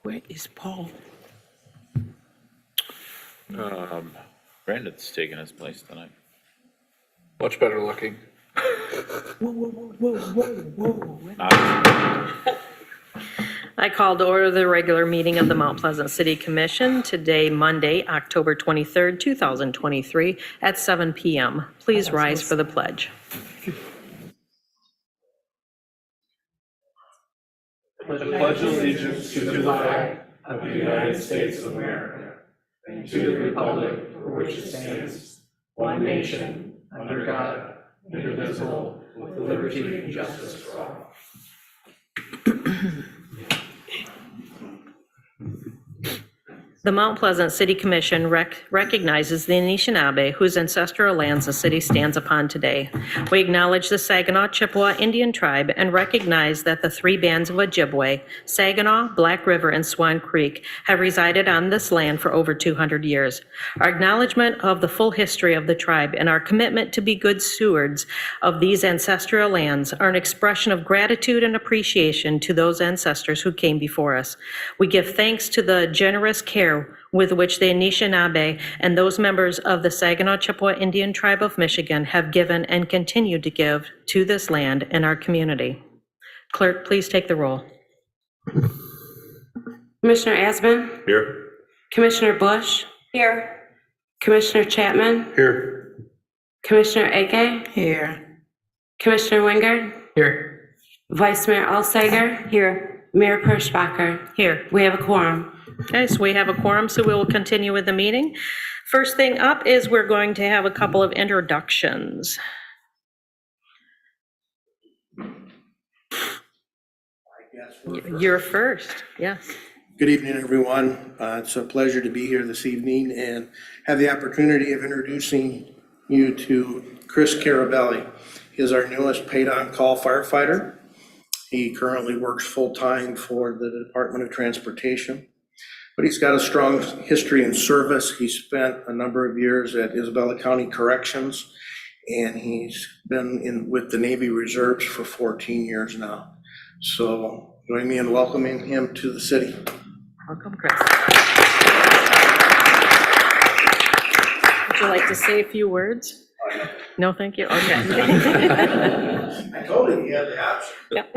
Where is Paul? Brandon's taking his place tonight. Much better looking. Whoa, whoa, whoa, whoa, whoa. I call to order the regular meeting of the Mount Pleasant City Commission today, Monday, October 23rd, 2023, at 7 p.m. Please rise for the pledge. I pledge allegiance to the flag of the United States of America and to the republic for which it stands, one nation, under God, indivisible, with liberty and justice for all. The Mount Pleasant City Commission recognizes the Anishinaabe, whose ancestral lands the city stands upon today. We acknowledge the Saginaw Chippewa Indian Tribe and recognize that the three bands of Ojibwe, Saginaw, Black River, and Swan Creek, have resided on this land for over 200 years. Our acknowledgement of the full history of the tribe and our commitment to be good stewards of these ancestral lands are an expression of gratitude and appreciation to those ancestors who came before us. We give thanks to the generous care with which the Anishinaabe and those members of the Saginaw Chippewa Indian Tribe of Michigan have given and continue to give to this land and our community. Clerk, please take the roll. Commissioner Asman? Here. Commissioner Bush? Here. Commissioner Chapman? Here. Commissioner Ake? Here. Commissioner Wingard? Here. Vice Mayor Alsteiger? Here. Mayor Perschbacher? Here. We have a quorum. Okay, so we have a quorum, so we will continue with the meeting. First thing up is we're going to have a couple of introductions. You're first, yes. Good evening, everyone. It's a pleasure to be here this evening and have the opportunity of introducing you to Chris Carabelli. He is our newest paid-on-call firefighter. He currently works full-time for the Department of Transportation, but he's got a strong history in service. He spent a number of years at Isabella County Corrections, and he's been with the Navy Reserves for 14 years now. So join me in welcoming him to the city. Welcome, Chris. Would you like to say a few words? No, thank you. Okay. I told him he had the option. Yep.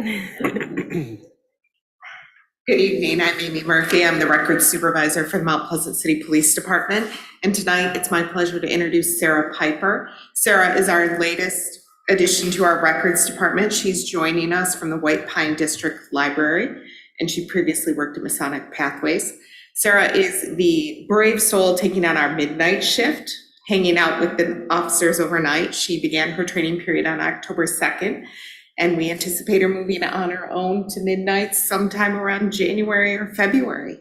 Good evening, I'm Amy Murphy. I'm the records supervisor for the Mount Pleasant City Police Department. And tonight it's my pleasure to introduce Sarah Piper. Sarah is our latest addition to our records department. She's joining us from the White Pine District Library, and she previously worked at Masonic Pathways. Sarah is the brave soul taking on our midnight shift, hanging out with the officers overnight. She began her training period on October 2nd. And we anticipate her moving on her own to midnight sometime around January or February.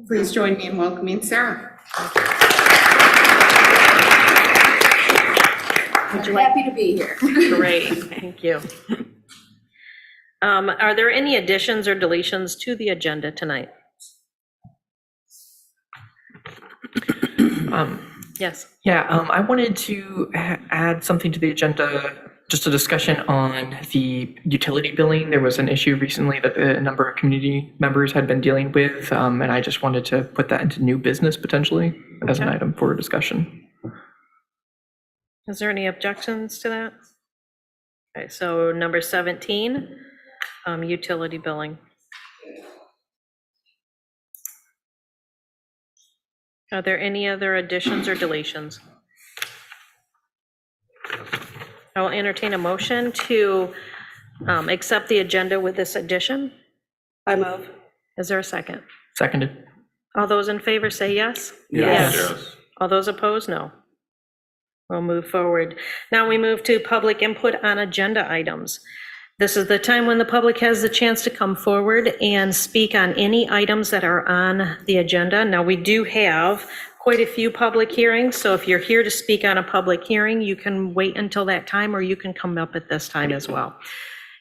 Please join me in welcoming Sarah. Happy to be here. Great, thank you. Are there any additions or deletions to the agenda tonight? Yes. Yeah, I wanted to add something to the agenda, just a discussion on the utility billing. There was an issue recently that a number of community members had been dealing with, and I just wanted to put that into new business potentially as an item for discussion. Is there any objections to that? Okay, so number 17, utility billing. Are there any other additions or deletions? I will entertain a motion to accept the agenda with this addition. I move. Is there a second? Seconded. All those in favor say yes? Yes. All those opposed, no. We'll move forward. Now we move to public input on agenda items. This is the time when the public has the chance to come forward and speak on any items that are on the agenda. Now, we do have quite a few public hearings, so if you're here to speak on a public hearing, you can wait until that time, or you can come up at this time as well.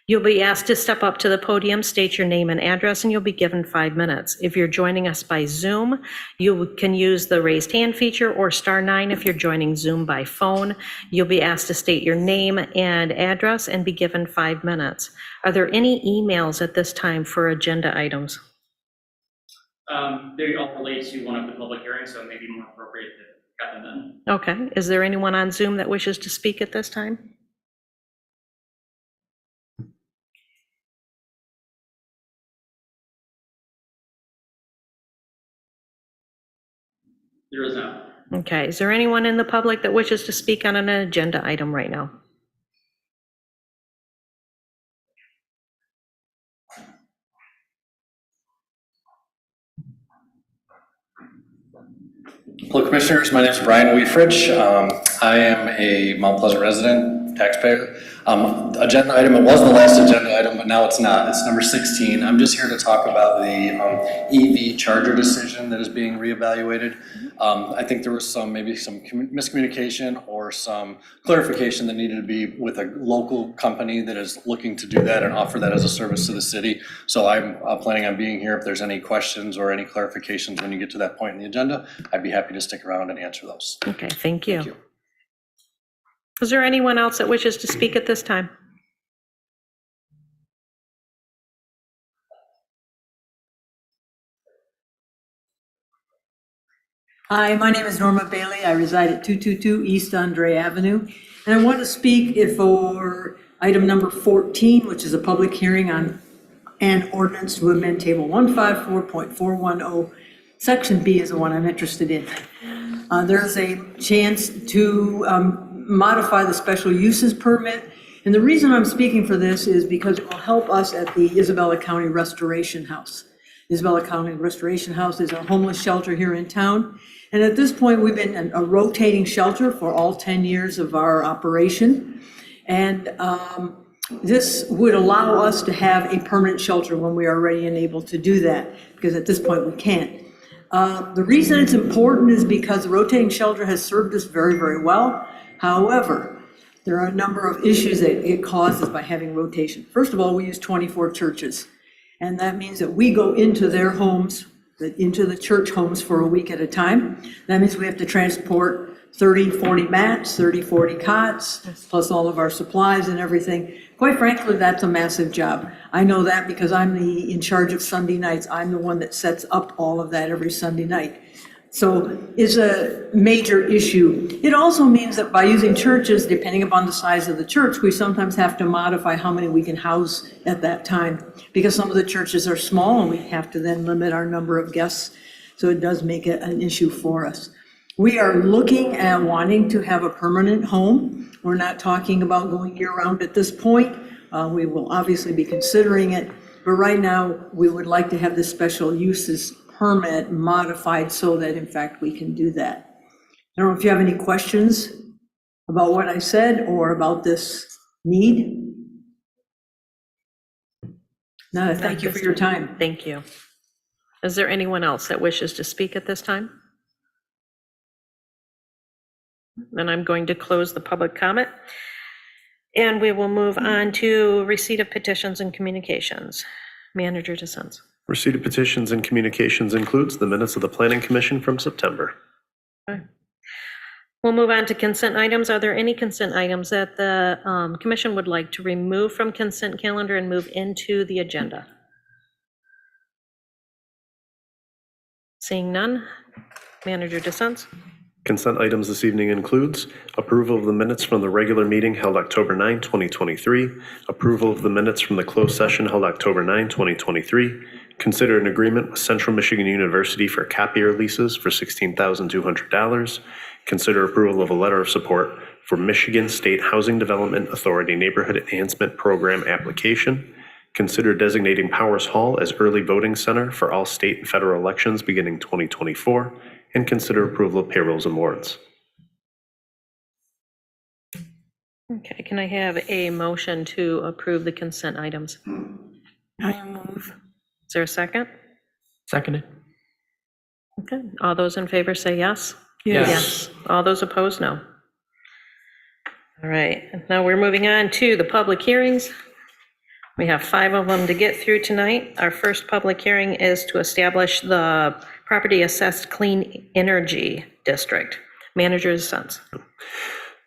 You'll be asked to step up to the podium, state your name and address, and you'll be given 5 minutes. If you're joining us by Zoom, you can use the raised hand feature or *9 if you're joining Zoom by phone. You'll be asked to state your name and address and be given 5 minutes. Are there any emails at this time for agenda items? They all relate to one of the public hearings, so it may be more appropriate to have them then. Okay, is there anyone on Zoom that wishes to speak at this time? There is no. Okay, is there anyone in the public that wishes to speak on an agenda item right now? Hello, Commissioners. My name is Brian Weefrich. I am a Mount Pleasant resident, taxpayer. Agenda item, it was the last agenda item, but now it's not. It's number 16. I'm just here to talk about the EV charger decision that is being reevaluated. I think there was maybe some miscommunication or some clarification that needed to be with a local company that is looking to do that and offer that as a service to the city. So I'm planning on being here. If there's any questions or any clarifications when you get to that point in the agenda, I'd be happy to stick around and answer those. Okay, thank you. Thank you. Is there anyone else that wishes to speak at this time? Hi, my name is Norma Bailey. I reside at 222 East Andre Avenue. And I want to speak for item number 14, which is a public hearing on an ordinance to amend table 154.410. Section B is the one I'm interested in. There's a chance to modify the special uses permit. And the reason I'm speaking for this is because it will help us at the Isabella County Restoration House. Isabella County Restoration House is a homeless shelter here in town. And at this point, we've been a rotating shelter for all 10 years of our operation. And this would allow us to have a permanent shelter when we are ready and able to do that, because at this point we can't. The reason it's important is because the rotating shelter has served us very, very well. However, there are a number of issues that it causes by having rotation. First of all, we use 24 churches, and that means that we go into their homes, into the church homes for a week at a time. That means we have to transport 30, 40 mats, 30, 40 cots, plus all of our supplies and everything. Quite frankly, that's a massive job. I know that because I'm in charge of Sunday nights. I'm the one that sets up all of that every Sunday night. So it's a major issue. It also means that by using churches, depending upon the size of the church, we sometimes have to modify how many we can house at that time, because some of the churches are small and we have to then limit our number of guests. So it does make it an issue for us. We are looking at wanting to have a permanent home. We're not talking about going year-round at this point. We will obviously be considering it, but right now we would like to have this special uses permit modified so that in fact we can do that. I don't know if you have any questions about what I said or about this need. No, thank you for your time. Thank you. Is there anyone else that wishes to speak at this time? Then I'm going to close the public comment. And we will move on to receipt of petitions and communications. Manager DeSenza. Receipt of petitions and communications includes the minutes of the Planning Commission from September. Okay. We'll move on to consent items. Are there any consent items that the commission would like to remove from consent calendar and move into the agenda? Seeing none, Manager DeSenza. Consent items this evening includes approval of the minutes from the regular meeting held October 9, 2023, approval of the minutes from the closed session held October 9, 2023, consider an agreement with Central Michigan University for copier leases for $16,200, consider approval of a letter of support for Michigan State Housing Development Authority Neighborhood Enhancement Program application, consider designating Powers Hall as early voting center for all state and federal elections beginning 2024, and consider approval of payrolls and warrants. Okay, can I have a motion to approve the consent items? I move. Is there a second? Seconded. Okay, all those in favor say yes? Yes. All those opposed, no. All right, now we're moving on to the public hearings. We have 5 of them to get through tonight. Our first public hearing is to establish the property assessed clean energy district. Manager's sense.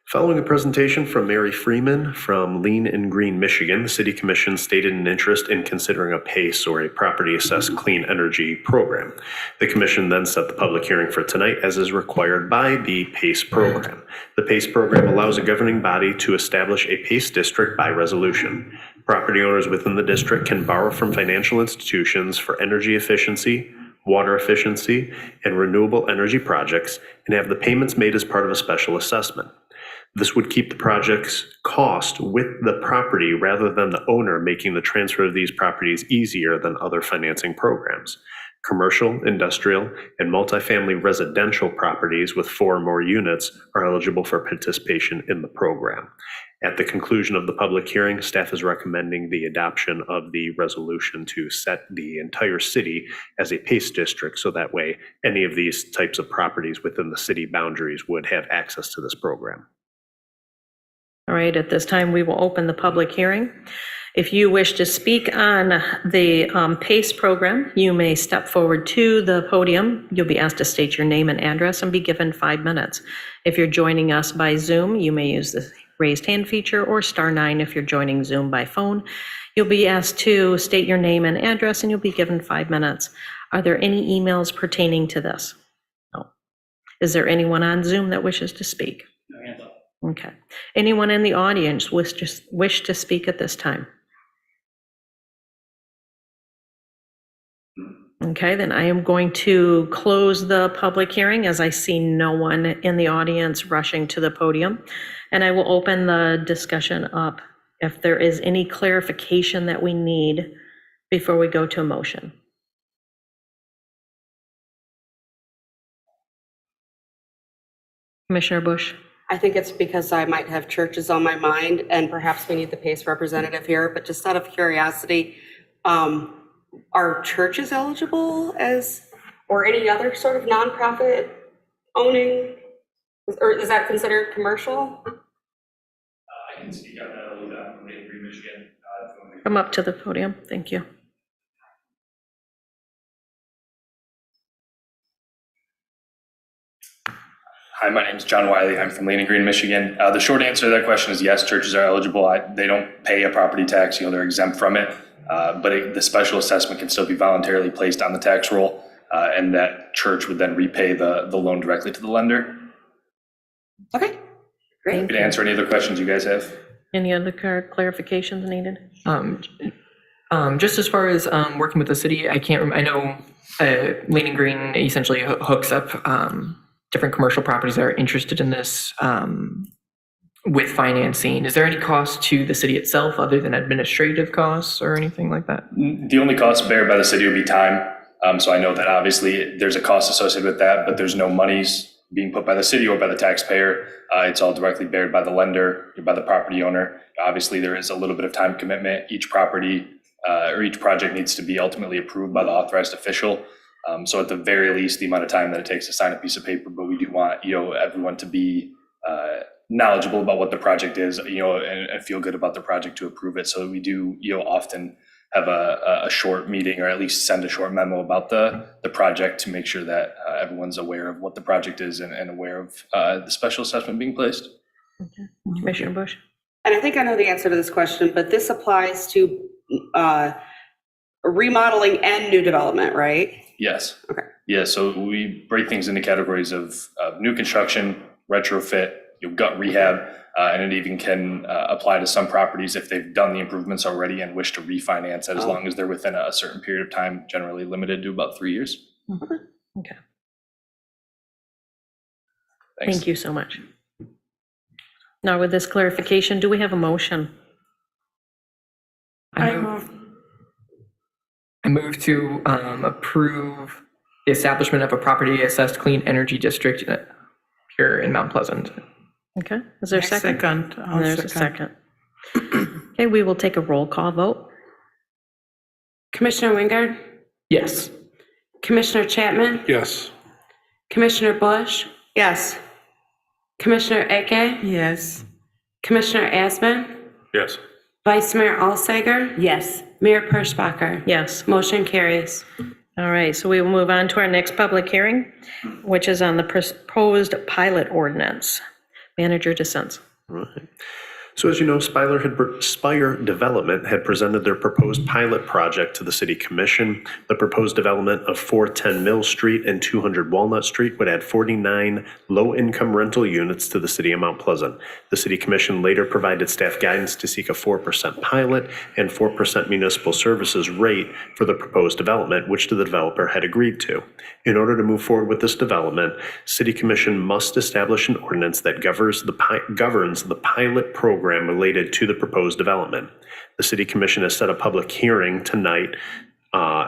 Following a presentation from Mary Freeman from Lean and Green, Michigan, the City Commission stated an interest in considering a PACE, or a Property Assessed Clean Energy Program. The Commission then set the public hearing for tonight as is required by the PACE program. The PACE program allows a governing body to establish a PACE district by resolution. Property owners within the district can borrow from financial institutions for energy efficiency, water efficiency, and renewable energy projects, and have the payments made as part of a special assessment. This would keep the project's cost with the property rather than the owner, making the transfer of these properties easier than other financing programs. Commercial, industrial, and multifamily residential properties with 4 or more units are eligible for participation in the program. At the conclusion of the public hearing, staff is recommending the adoption of the resolution to set the entire city as a PACE district, so that way any of these types of properties within the city boundaries would have access to this program. All right, at this time, we will open the public hearing. If you wish to speak on the PACE program, you may step forward to the podium. You'll be asked to state your name and address and be given 5 minutes. If you're joining us by Zoom, you may use the raised hand feature or *9 if you're joining Zoom by phone. You'll be asked to state your name and address and you'll be given 5 minutes. Are there any emails pertaining to this? No. Is there anyone on Zoom that wishes to speak? No hands up. Okay. Anyone in the audience wish to speak at this time? Okay, then I am going to close the public hearing as I see no one in the audience rushing to the podium. And I will open the discussion up if there is any clarification that we need before we go to a motion. Commissioner Bush? I think it's because I might have churches on my mind, and perhaps we need the PACE representative here, but just out of curiosity, are churches eligible as, or any other sort of nonprofit owning, or is that considered commercial? I can speak on that a little bit. I'm from Lean and Green, Michigan. Come up to the podium. Thank you. Hi, my name is John Wiley. I'm from Lean and Green, Michigan. The short answer to that question is yes, churches are eligible. They don't pay a property tax, they're exempt from it. But the special assessment can still be voluntarily placed on the tax roll, and that church would then repay the loan directly to the lender. Okay, great. Happy to answer any other questions you guys have. Any other clarifications needed? Just as far as working with the city, I know Lean and Green essentially hooks up different commercial properties that are interested in this with financing. Is there any cost to the city itself other than administrative costs or anything like that? The only cost bared by the city would be time. So I know that obviously there's a cost associated with that, but there's no monies being put by the city or by the taxpayer. It's all directly bared by the lender, or by the property owner. Obviously, there is a little bit of time commitment. Each property or each project needs to be ultimately approved by the authorized official. So at the very least, the amount of time that it takes to sign a piece of paper, but we do want, everyone to be knowledgeable about what the project is, and feel good about the project to approve it. So we do, often have a short meeting, or at least send a short memo about the project to make sure that everyone's aware of what the project is and aware of the special assessment being placed. Okay. Commissioner Bush? And I think I know the answer to this question, but this applies to remodeling and new development, right? Yes. Okay. Yeah, so we break things into categories of new construction, retrofit, gut rehab, and it even can apply to some properties if they've done the improvements already and wish to refinance it, as long as they're within a certain period of time, generally limited to about 3 years. Okay. Thanks. Thank you so much. Now, with this clarification, do we have a motion? I move to approve the establishment of a property assessed clean energy district here in Mount Pleasant. Okay, is there a second? There's a second. Okay, we will take a roll call vote. Commissioner Wingard? Yes. Commissioner Chapman? Yes. Commissioner Bush? Yes. Commissioner Eke? Yes. Commissioner Asman? Yes. Vice Mayor Alsager? Yes. Mayor Perschbacher? Yes. Motion carries. All right, so we will move on to our next public hearing, which is on the proposed pilot ordinance. Manager DeSenza. Right. So as you know, Spire Development had presented their proposed pilot project to the City Commission. The proposed development of 410 Mill Street and 200 Walnut Street would add 49 low-income rental units to the City of Mount Pleasant. The City Commission later provided staff guidance to seek a 4% pilot and 4% municipal services rate for the proposed development, which the developer had agreed to. In order to move forward with this development, City Commission must establish an ordinance that governs the pilot program related to the proposed development. The City Commission has set a public hearing tonight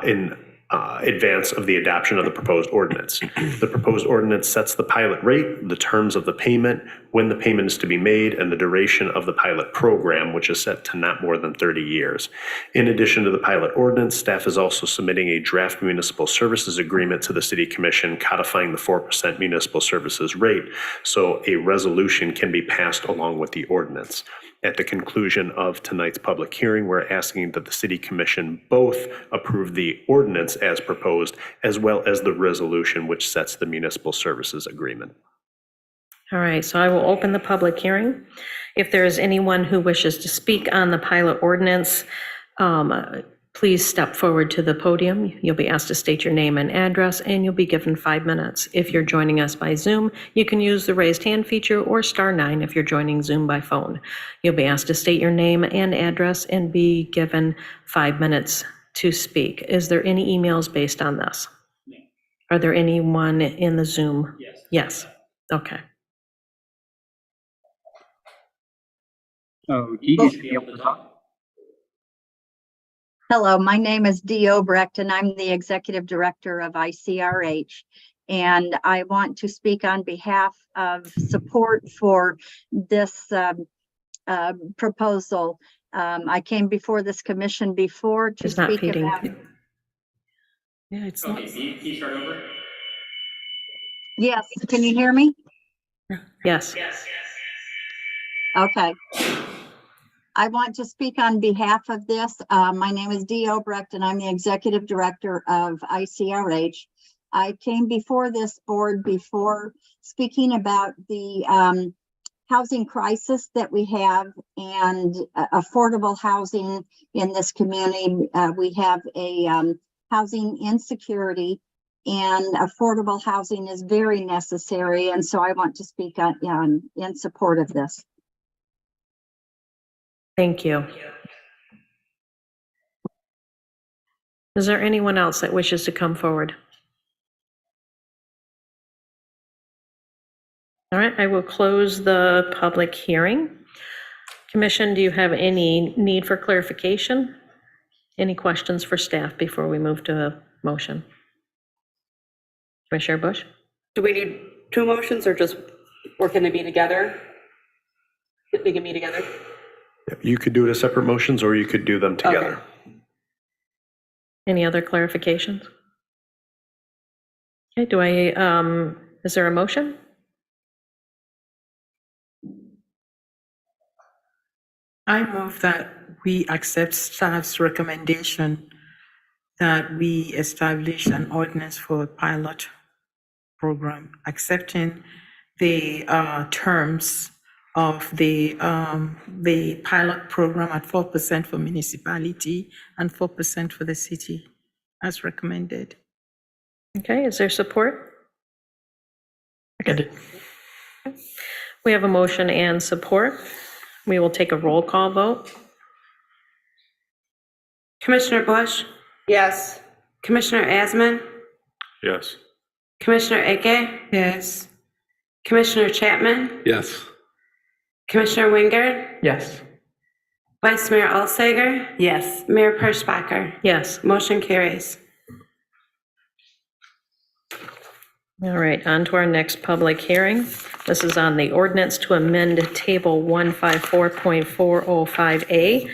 in advance of the adoption of the proposed ordinance. The proposed ordinance sets the pilot rate, the terms of the payment, when the payment is to be made, and the duration of the pilot program, which is set to not more than 30 years. In addition to the pilot ordinance, staff is also submitting a draft municipal services agreement to the City Commission codifying the 4% municipal services rate, so a resolution can be passed along with the ordinance. At the conclusion of tonight's public hearing, we're asking that the City Commission both approve the ordinance as proposed, as well as the resolution which sets the municipal services agreement. All right, so I will open the public hearing. If there is anyone who wishes to speak on the pilot ordinance, please step forward to the podium. You'll be asked to state your name and address, and you'll be given 5 minutes. If you're joining us by Zoom, you can use the raised hand feature or *9 if you're joining Zoom by phone. You'll be asked to state your name and address and be given 5 minutes to speak. Is there any emails based on this? Are there anyone in the Zoom? Yes. Yes, okay. So Dee, you should be able to talk. Hello, my name is Dee Obrecht, and I'm the Executive Director of ICRH. And I want to speak on behalf of support for this proposal. I came before this commission before to It's not speak feeding. about. Yeah, it's not. Okay, Dee, can you start over? Yes, can you hear me? Yes. Okay. I want to speak on behalf of this. My name is Dee Obrecht, and I'm the Executive Director of ICRH. I came before this board before speaking about the housing crisis that we have and affordable housing in this community. We have a housing insecurity, and affordable housing is very necessary. And so I want to speak in support of this. Thank you. Is there anyone else that wishes to come forward? All right, I will close the public hearing. Commission, do you have any need for clarification? Any questions for staff before we move to a motion? Commissioner Bush? Do we need 2 motions or just, or can they be together? They can be together? You could do it as separate motions, or you could do them together. Any other clarifications? Okay, is there a motion? I move that we accept staff's recommendation that we establish an ordinance for a pilot program, accepting the terms of the pilot program at 4% for municipality and 4% for the city, as recommended. Okay, is there support? Seconded. We have a motion and support. We will take a roll call vote. Commissioner Bush? Yes. Commissioner Asman? Yes. Commissioner Eke? Yes. Commissioner Chapman? Yes. Commissioner Wingard? Yes. Vice Mayor Alsager? Yes. Mayor Perschbacher? Yes. Motion carries. All right, on to our next public hearing. This is on the ordinance to amend Table 154.405A.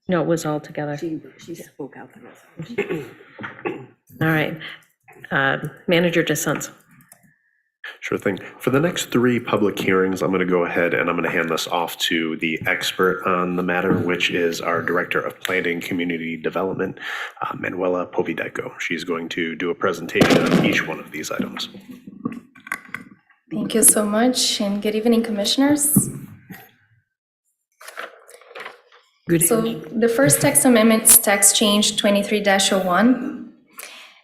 No, it was all together. She spoke out the resolution. All right. Manager DeSenza. Sure thing. For the next 3 public hearings, I'm going to go ahead and I'm going to hand this off to the expert on the matter, which is our Director of Planning Community Development, Manuela Povideco. She's going to do a presentation on each one of these items. Thank you so much, and good evening, Commissioners. Good So evening. the first text amendment is text change 23-01.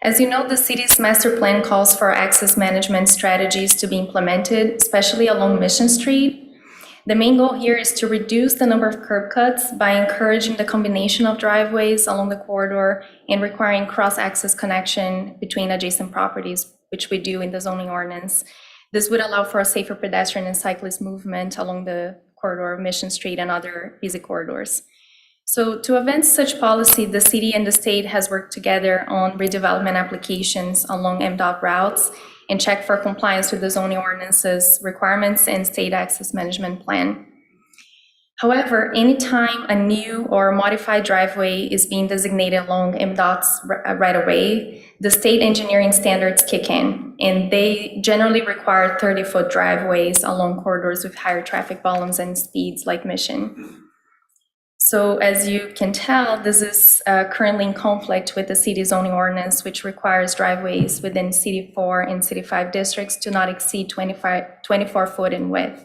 As you know, the city's master plan calls for access management strategies to be implemented, especially along Mission Street. The main goal here is to reduce the number of curb cuts by encouraging the combination of driveways along the corridor and requiring cross-access connection between adjacent properties, which we do in the zoning ordinance. This would allow for a safer pedestrian and cyclist movement along the corridor of Mission Street and other busy corridors. So to advance such policy, the city and the state has worked together on redevelopment applications along MDOT routes and check for compliance with the zoning ordinances requirements and state access management plan. However, anytime a new or modified driveway is being designated along MDOT's right-of-way, the state engineering standards kick in, and they generally require 30-foot driveways along corridors with higher traffic volumes and speeds like Mission. So as you can tell, this is currently in conflict with the city zoning ordinance, which requires driveways within City 4 and City 5 districts to not exceed 24 foot in width.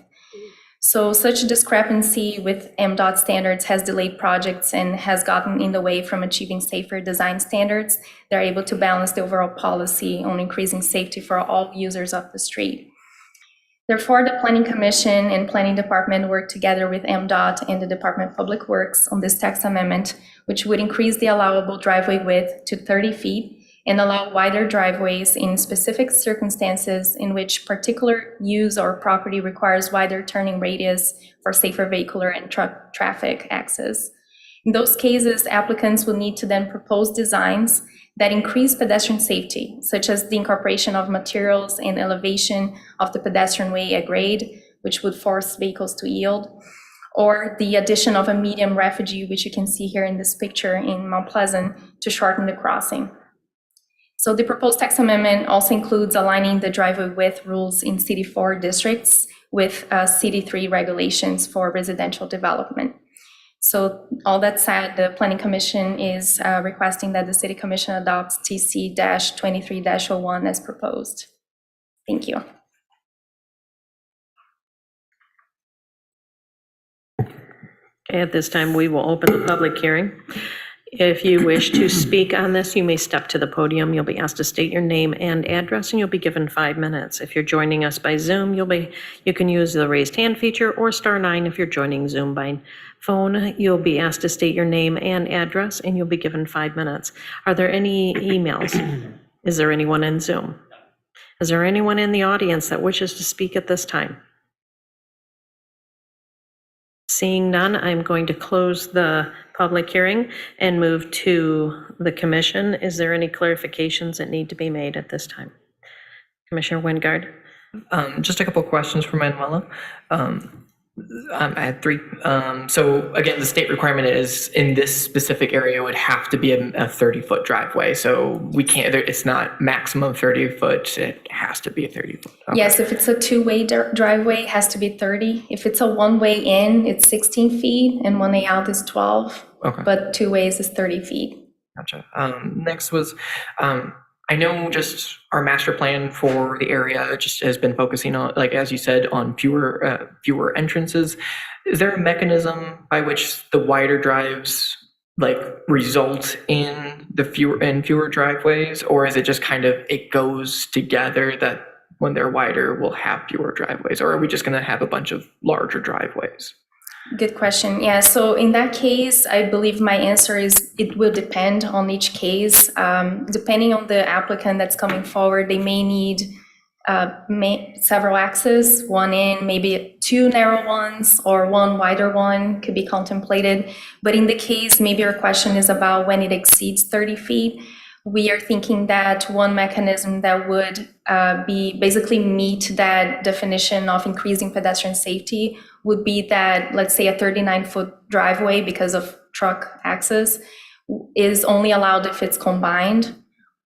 So such a discrepancy with MDOT standards has delayed projects and has gotten in the way from achieving safer design standards. They're able to balance the overall policy on increasing safety for all users of the street. Therefore, the Planning Commission and Planning Department work together with MDOT and the Department of Public Works on this text amendment, which would increase the allowable driveway width to 30 feet and allow wider driveways in specific circumstances in which particular use or property requires wider turning radius for safer vehicular and truck traffic access. In those cases, applicants will need to then propose designs that increase pedestrian safety, such as the incorporation of materials and elevation of the pedestrian way at grade, which would force vehicles to yield, or the addition of a medium refuge, which you can see here in this picture in Mount Pleasant, to shorten the crossing. So the proposed text amendment also includes aligning the driveway width rules in City 4 districts with City 3 regulations for residential development. So all that said, the Planning Commission is requesting that the City Commission adopts TC-23-01 as proposed. Thank you. At this time, we will open the public hearing. If you wish to speak on this, you may step to the podium. You'll be asked to state your name and address, and you'll be given 5 minutes. If you're joining us by Zoom, you can use the raised hand feature or *9 if you're joining Zoom by phone. You'll be asked to state your name and address, and you'll be given 5 minutes. Are there any emails? Is there anyone in Zoom? Is there anyone in the audience that wishes to speak at this time? Seeing none, I'm going to close the public hearing and move to the commission. Is there any clarifications that need to be made at this time? Commissioner Wingard? Just a couple of questions for Manuela. I had 3. So again, the state requirement is in this specific area would have to be a 30-foot driveway. So we can't, it's not maximum 30 foot, it has to be a 30 foot. Okay. Yes, if it's a two-way driveway, it has to be 30. If it's a one-way in, it's 16 feet and one-way out is 12. Okay. But two ways is 30 feet. Gotcha. Next was, I know just our master plan for the area just has been focusing on, like, as you said, on fewer entrances. Is there a mechanism by which the wider drives like result in the fewer driveways, or is it just kind of, it goes together that when they're wider, we'll have fewer driveways, or are we just going to have a bunch of larger driveways? Good question. Yeah, so in that case, I believe my answer is it will depend on each case. Depending on the applicant that's coming forward, they may need several access, one in, maybe 2 narrow ones or 1 wider one could be contemplated. But in the case, maybe your question is about when it exceeds 30 feet. We are thinking that one mechanism that would be basically meet that definition of increasing pedestrian safety would be that, let's say, a 39-foot driveway because of truck access is only allowed if it's combined,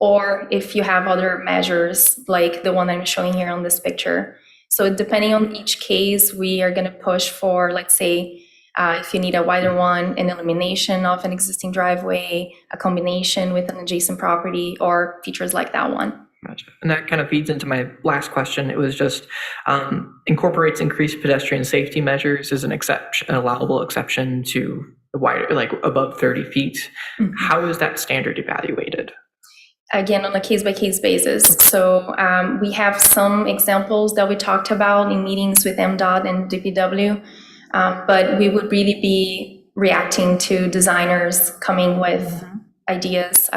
or if you have other measures like the one I'm showing here on this picture. So depending on each case, we are going to push for, let's say, if you need a wider one, an elimination of an existing driveway, a combination with an adjacent property, or features like that one. Gotcha. And that kind of feeds into my last question. It was just incorporates increased pedestrian safety measures as an exception, an allowable exception to the wider, like above 30 feet. Mm-hmm. How is that standard evaluated? Again, on a case-by-case basis. So we have some examples that we talked about in meetings with MDOT and DPW, but we would really be reacting to designers coming with ideas.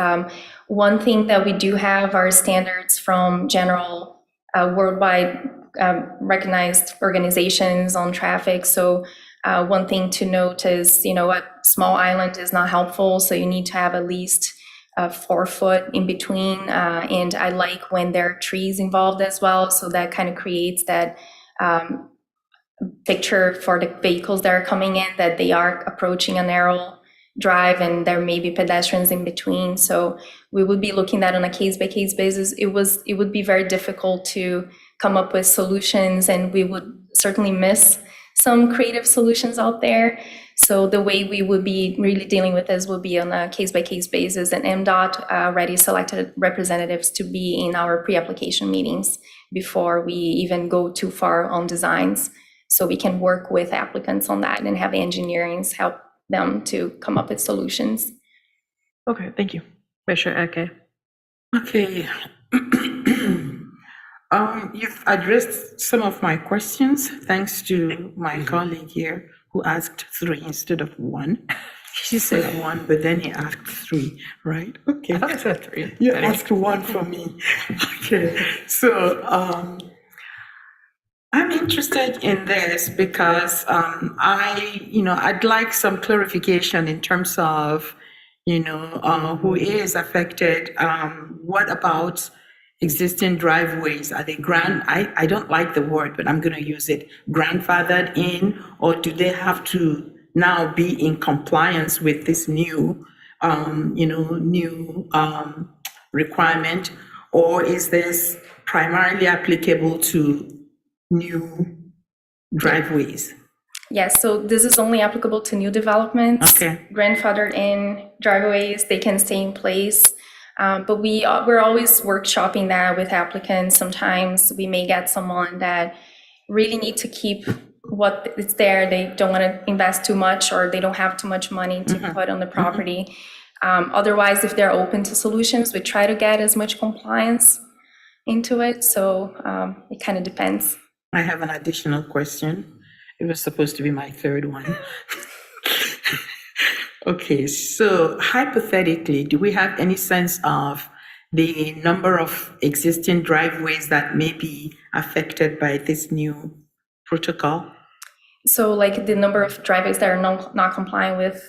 One thing that we do have are standards from general worldwide recognized organizations on traffic. So one thing to note is, a small island is not helpful, so you need to have at least 4 foot in between. And I like when there are trees involved as well, so that kind of creates that picture for the vehicles that are coming in, that they are approaching a narrow drive and there may be pedestrians in between. So we would be looking at on a case-by-case basis. It would be very difficult to come up with solutions, and we would certainly miss some creative solutions out there. So the way we would be really dealing with this would be on a case-by-case basis, and MDOT already selected representatives to be in our pre-application meetings before we even go too far on designs. So we can work with applicants on that and have engineers help them to come up with solutions. Okay, thank you. Commissioner Eke. Okay. You've addressed some of my questions, thanks to my colleague here who asked 3 instead of 1. She said 1, but then he asked 3, right? Okay. I thought I said 3. You asked 1 for me. Okay. So I'm interested in this because I'd like some clarification in terms of, who is affected. What about existing driveways? Are they I don't like the word, but I'm going to use it, grandfathered in, or do they have to now be in compliance with this new requirement, or is this primarily applicable to new driveways? Yes, so this is only applicable to new developments. Okay. Grandfathered in driveways, they can stay in place. But we're always workshopping that with applicants. Sometimes we may get someone that really need to keep what is there. They don't want to invest too much, or they don't have too much money to put on the property. Otherwise, if they're open to solutions, we try to get as much compliance into it. So it kind of depends. I have an additional question. It was supposed to be my 3rd one. Okay, so hypothetically, do we have any sense of the number of existing driveways that may be affected by this new protocol? So like the number of driveways that are not complying with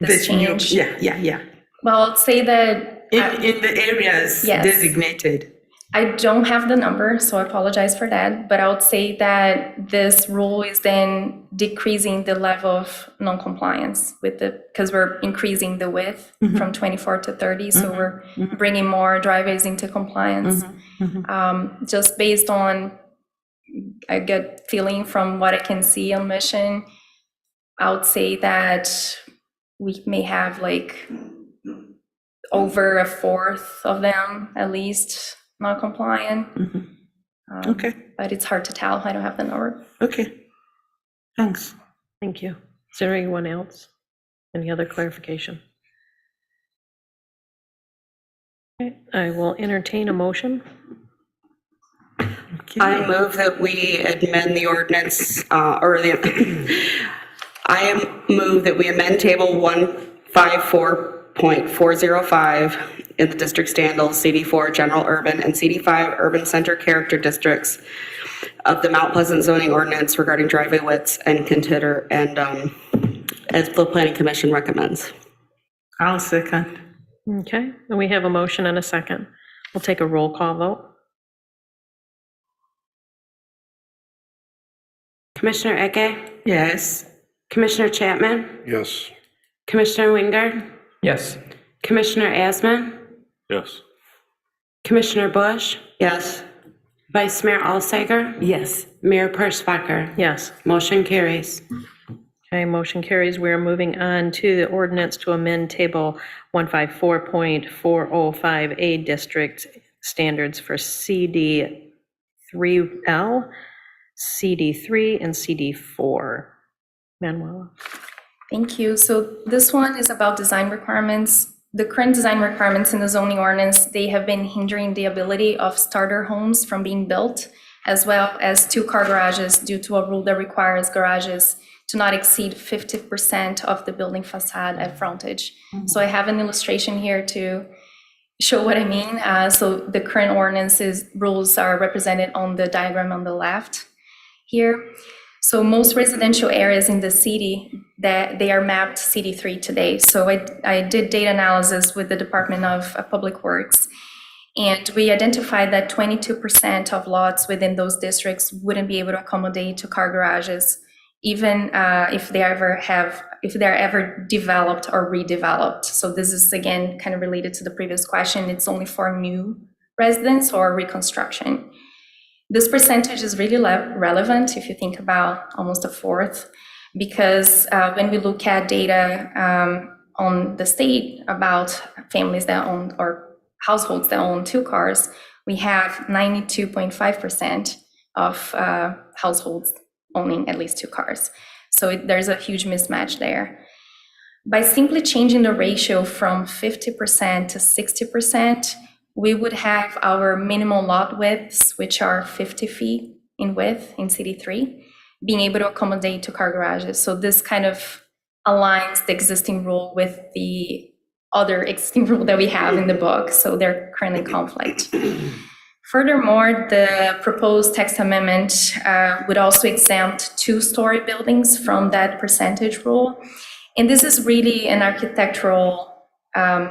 this change? Yeah. Well, I'd say that in the areas yes. designated. I don't have the number, so I apologize for that. But I would say that this rule is then decreasing the level of non-compliance because we're increasing the width from 24 to 30. So we're bringing more driveways into compliance. Just based on a good feeling from what I can see on Mission, I would say that we may have like over 1/4 of them at least not compliant. Okay. But it's hard to tell. I don't have the number. Okay. Thanks. Thank you. Is there anyone else? Any other clarification? Okay, I will entertain a motion. Okay. I move that we amend the ordinance, I move that we amend table 154.405 in the district standards, CD4 general urban and CD5 urban center character districts of the Mount Pleasant zoning ordinance regarding driveway widths and as the planning commission recommends. I'll second. Okay, and we have a motion and a second. We'll take a roll call vote. Commissioner Eke? Yes. Commissioner Chapman? Yes. Commissioner Wingard? Yes. Commissioner Asman? Yes. Commissioner Bush, Yes. Vice Mayor Alsager, Yes. Mayor Purschbacher. Yes. Motion carries. Okay, motion carries. We are moving on to the ordinance to amend Table 154.405A District Standards for CD3L, CD3, and CD4. Manuela? Thank you. So this one is about design requirements. The current design requirements in the zoning ordinance, they have been hindering the ability of starter homes from being built, as well as two-car garages due to a rule that requires garages to not exceed 50% of the building facade at frontage. So I have an illustration here to show what I mean. So the current ordinance's rules are represented on the diagram on the left here. So most residential areas in the city, that they are mapped CD3 today. So I did data analysis with the Department of Public Works, and we identified that 22% of lots within those districts wouldn't be able to accommodate two-car garages, even if they're ever developed or redeveloped. So this is, again, kind of related to the previous question. It's only for new residents or reconstruction. This percentage is really relevant if you think about almost a fourth, because when we look at data on the state about families that own or households that own two cars, we have 92.5% of households owning at least two cars. So there's a huge mismatch there. By simply changing the ratio from 50% to 60%, we would have our minimal lot widths, which are 50 feet in width in CD3, being able to accommodate two-car garages. So this kind of aligns the existing rule with the other existing rule that we have in the book. So they're currently in conflict. Furthermore, the proposed text amendment would also exempt two-story buildings from that percentage rule. And this is really an architectural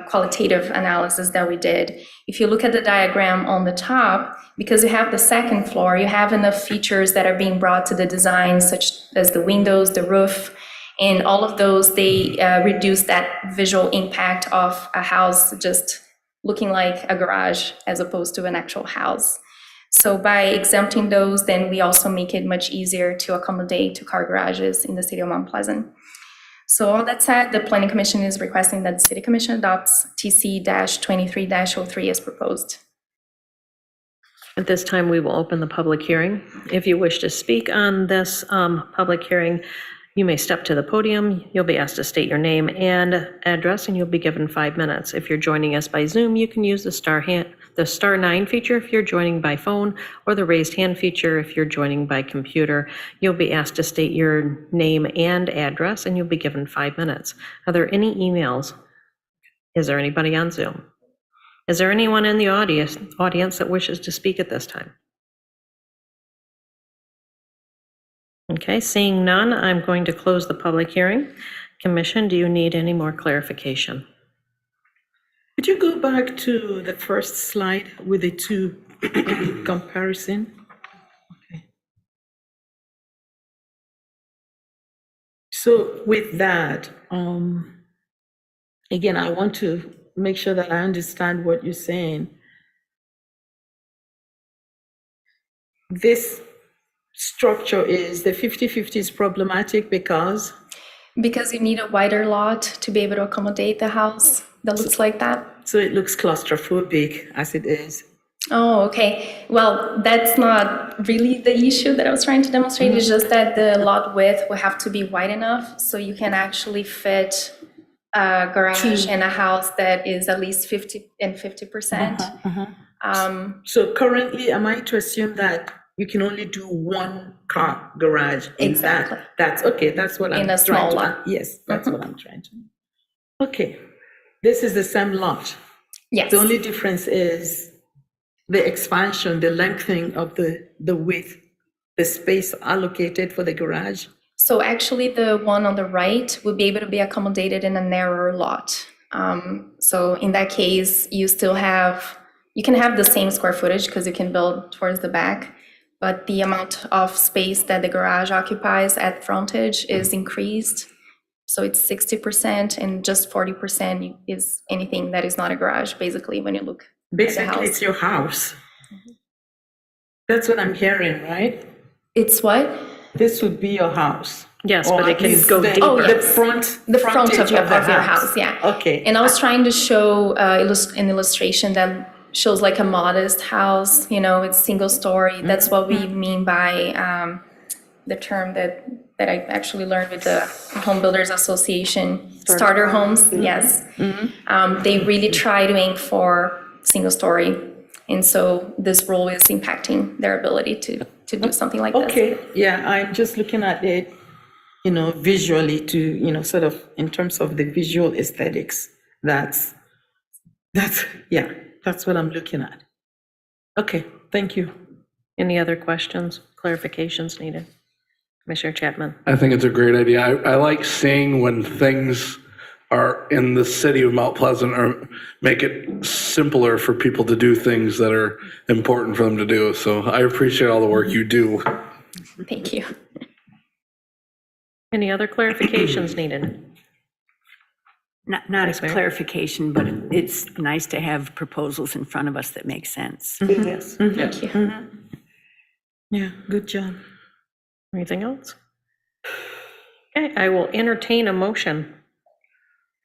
qualitative analysis that we did. If you look at the diagram on the top, because you have the second floor, you have enough features that are being brought to the design, such as the windows, the roof, and all of those, they reduce that visual impact of a house just looking like a garage as opposed to an actual house. So by exempting those, then we also make it much easier to accommodate two-car garages in the city of Mount Pleasant. So all that said, the Planning Commission is requesting that the City Commission adopts TC-23-03 as proposed. At this time, we will open the public hearing. If you wish to speak on this public hearing, you may step to the podium. You'll be asked to state your name and address, and you'll be given 5 minutes. If you're joining us by Zoom, you can use the star 9 feature if you're joining by phone, or the raised hand feature if you're joining by computer. You'll be asked to state your name and address, and you'll be given 5 minutes. Are there any emails? Is there anybody on Zoom? Is there anyone in the audience that wishes to speak at this time? Okay, seeing none, I'm going to close the public hearing. Commission, do you need any more clarification? Could you go back to the first slide with the two comparison? Okay. So with that, again, I want to make sure that I understand what you're saying. This structure is, the 50-50 is problematic because? Because you need a wider lot to be able to accommodate the house that looks like that. So it looks claustrophobic as it is. Oh, okay. Well, that's not really the issue that I was trying to demonstrate. It's just that the lot width will have to be wide enough so you can actually fit a garage in a house that is at least 50 and 50%. So currently, am I to assume that you can only do one car garage in Exactly. That's okay. That's what I'm In a trying small to. lot. Yes, that's what I'm trying to. Okay, this is the same lot. Yes. The only difference is the expansion, the lengthening of the width, the space allocated for the garage. So actually, the one on the right will be able to be accommodated in a narrower lot. So in that case, you can have the same square footage because you can build towards the back, but the amount of space that the garage occupies at frontage is increased. So it's 60% and just 40% is anything that is not a garage, basically, when you look Basically, it's your house. That's what I'm hearing, right? It's what? This would be your house. Yes, Or but it at can least go the- deeper. Oh, The front. The front of frontage your house, yeah. Okay. And I was trying to show an illustration that shows like a modest house, it's single story. That's what we mean by the term that I actually learned with the Home Builders Association, starter homes, yes. They really try to aim for single story. And so this rule is impacting their ability to do something like this. Okay, yeah, I'm just looking at it, visually to, sort of in terms of the visual aesthetics. That's what I'm looking at. Okay, thank you. Any other questions, clarifications needed? Commissioner Chapman? I think it's a great idea. I like seeing when things are in the city of Mount Pleasant or make it simpler for people to do things that are important for them to do. So I appreciate all the work you do. Thank you. Any other clarifications needed? Not Yes, a ma'am. clarification, but it's nice to have proposals in front of us that make sense. Yes. Thank you. Yeah, good job. Anything else? Okay, I will entertain a motion.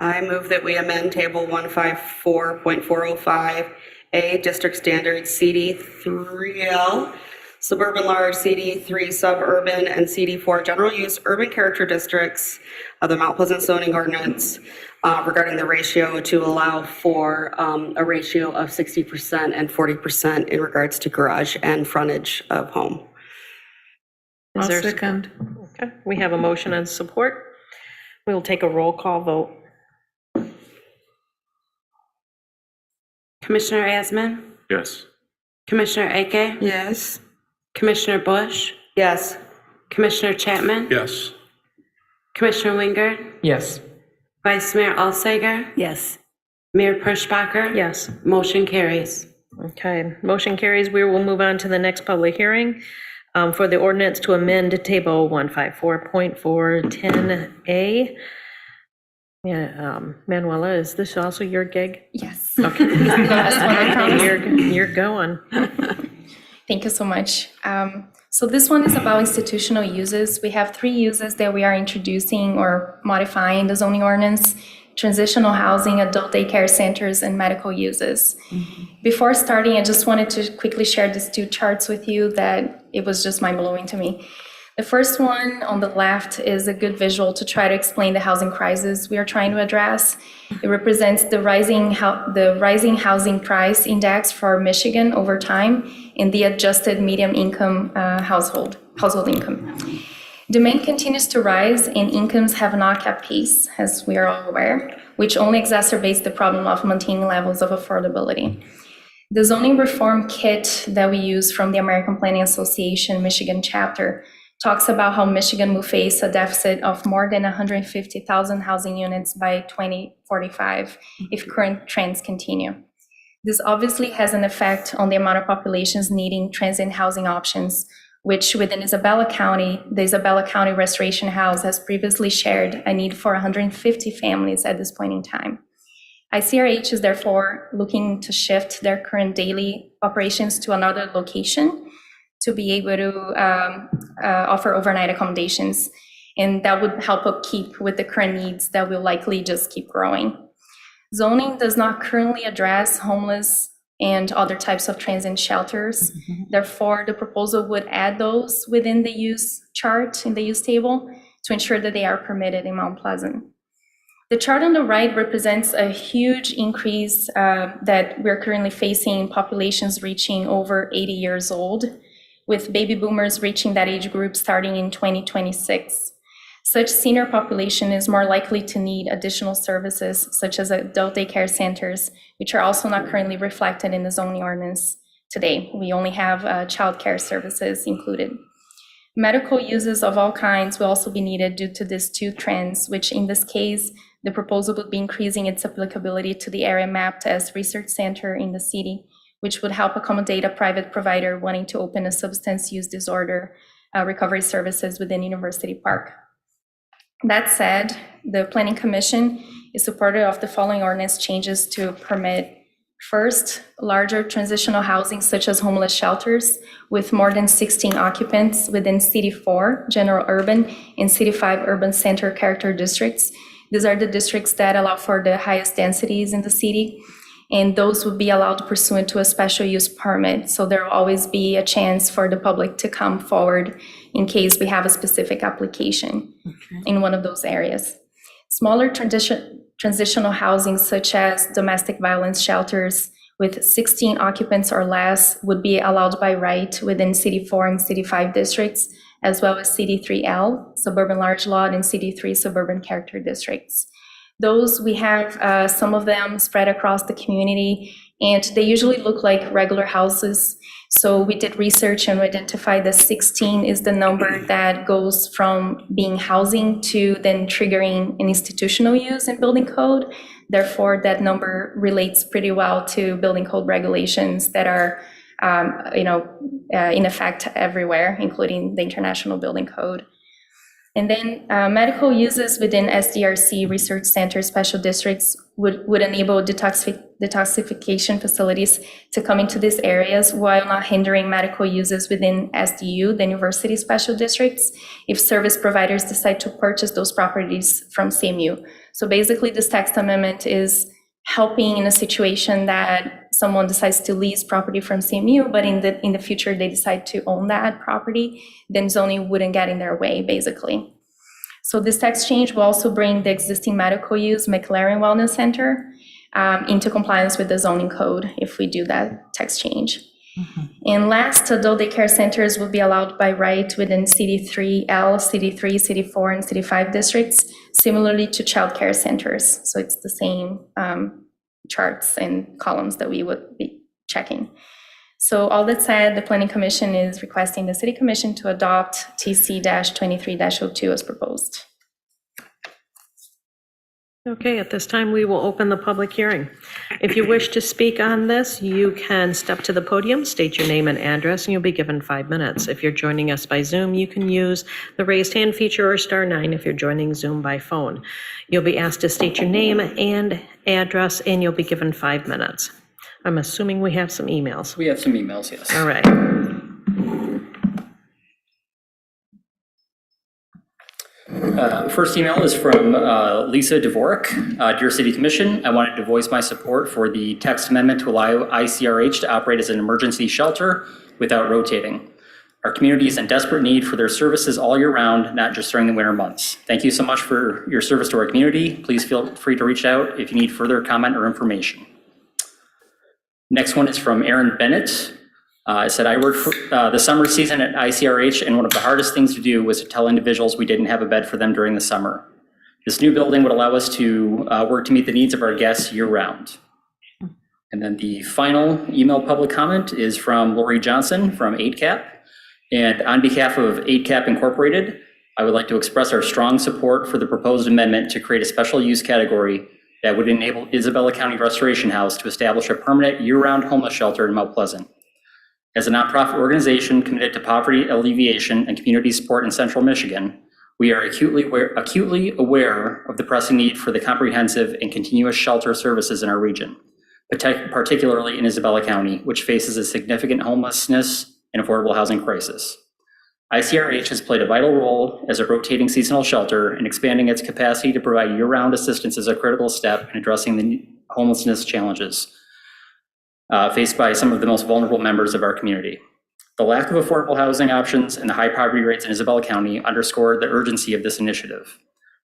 I move that we amend Table 154.405A, District Standards CD3L, Suburban Large, CD3 Suburban, and CD4 General Use Urban Character Districts of the Mount Pleasant zoning ordinance regarding the ratio to allow for a ratio of 60% and 40% in regards to garage and frontage of home. Is I'll there second. Okay, we have a motion and support. We will take a roll call vote. Commissioner Asman, Yes. Commissioner Ake, Yes. Commissioner Bush, Yes. Commissioner Chapman, Yes. Commissioner Wingard, Yes. Vice Mayor Alsager, Yes. Mayor Perschbacher. Yes. Motion carries. Okay, motion carries. We will move on to the next public hearing for the ordinance to amend Table 154.410A. Yeah, Manuela, is this also your gig? Yes. Okay. Last one, I promise. You're going. Thank you so much. So this one is about institutional uses. We have 3 uses that we are introducing or modifying the zoning ordinance: transitional housing, adult daycare centers, and medical uses. Before starting, I just wanted to quickly share these 2 charts with you that it was just mind-blowing to me. The first one on the left is a good visual to try to explain the housing crisis we are trying to address. It represents the rising housing price index for Michigan over time and the adjusted median income household income. Demand continues to rise and incomes have not kept pace, as we are all aware, which only exacerbates the problem of maintaining levels of affordability. The zoning reform kit that we use from the American Planning Association Michigan chapter talks about how Michigan will face a deficit of more than 150,000 housing units by 2045 if current trends continue. This obviously has an effect on the amount of populations needing transient housing options, which within Isabella County, the Isabella County Restoration House has previously shared a need for 150 families at this point in time. ICRH is therefore looking to shift their current daily operations to another location to be able to offer overnight accommodations. And that would help keep with the current needs that will likely just keep growing. Zoning does not currently address homeless and other types of transient shelters. Therefore, the proposal would add those within the use chart in the use table to ensure that they are permitted in Mount Pleasant. The chart on the right represents a huge increase that we're currently facing in populations reaching over 80 years old, with baby boomers reaching that age group starting in 2026. Such senior population is more likely to need additional services such as adult daycare centers, which are also not currently reflected in the zoning ordinance today. We only have childcare services included. Medical uses of all kinds will also be needed due to these 2 trends, which in this case, the proposal would be increasing its applicability to the area mapped as research center in the city, which would help accommodate a private provider wanting to open a substance use disorder recovery services within University Park. That said, the Planning Commission is supportive of the following ordinance changes to permit First, larger transitional housing such as homeless shelters with more than 16 occupants within City 4, General Urban, and City 5 Urban Center character districts. These are the districts that allow for the highest densities in the city, and those would be allowed pursuant to a special use permit. So there will always be a chance for the public to come forward in case we have a specific application in one of those areas. Smaller transitional housing such as domestic violence shelters with 16 occupants or less would be allowed by right within City 4 and City 5 districts, as well as City 3L, Suburban Large Lot, and City 3 Suburban Character Districts. Those, we have some of them spread across the community, and they usually look like regular houses. So we did research and identified that 16 is the number that goes from being housing to then triggering an institutional use in building code. Therefore, that number relates pretty well to building code regulations that are in effect everywhere, including the International Building Code. And then medical uses within SDRC Research Center special districts would enable detoxification facilities to come into these areas while not hindering medical uses within SDU, the University Special Districts, if service providers decide to purchase those properties from CMU. So basically, this text amendment is helping in a situation that someone decides to lease property from CMU, but in the future they decide to own that property, then zoning wouldn't get in their way, basically. So this text change will also bring the existing medical use McLaren Wellness Center into compliance with the zoning code if we do that text change. And last, adult daycare centers will be allowed by right within City 3L, City 3, City 4, and City 5 districts, similarly to childcare centers. So it's the same charts and columns that we would be checking. So all that said, the Planning Commission is requesting the City Commission to adopt TC-23-02 as proposed. Okay, at this time, we will open the public hearing. If you wish to speak on this, you can step to the podium, state your name and address, and you'll be given 5 minutes. If you're joining us by Zoom, you can use the raised hand feature or *9 if you're joining Zoom by phone. You'll be asked to state your name and address, and you'll be given 5 minutes. I'm assuming we have some emails. We have some emails, yes. All right. First email is from Lisa Dvorak. Dear City Commission, I wanted to voice my support for the text amendment to allow ICRH to operate as an emergency shelter without rotating. Our community is in desperate need for their services all year round, not just during the winter months. Thank you so much for your service to our community. Please feel free to reach out if you need further comment or information. Next one is from Aaron Bennett. It said, I worked for the summer season at ICRH, and one of the hardest things to do was to tell individuals we didn't have a bed for them during the summer. This new building would allow us to work to meet the needs of our guests year round. And then the final email public comment is from Lori Johnson from 8CAP. And on behalf of 8CAP Incorporated, I would like to express our strong support for the proposed amendment to create a special use category that would enable Isabella County Restoration House to establish a permanent year-round homeless shelter in Mount Pleasant. As a nonprofit organization committed to poverty alleviation and community support in Central Michigan, we are acutely aware of the pressing need for the comprehensive and continuous shelter services in our region, particularly in Isabella County, which faces a significant homelessness and affordable housing crisis. ICRH has played a vital role as a rotating seasonal shelter, and expanding its capacity to provide year-round assistance is a critical step in addressing the homelessness challenges faced by some of the most vulnerable members of our community. The lack of affordable housing options and the high poverty rates in Isabella County underscore the urgency of this initiative.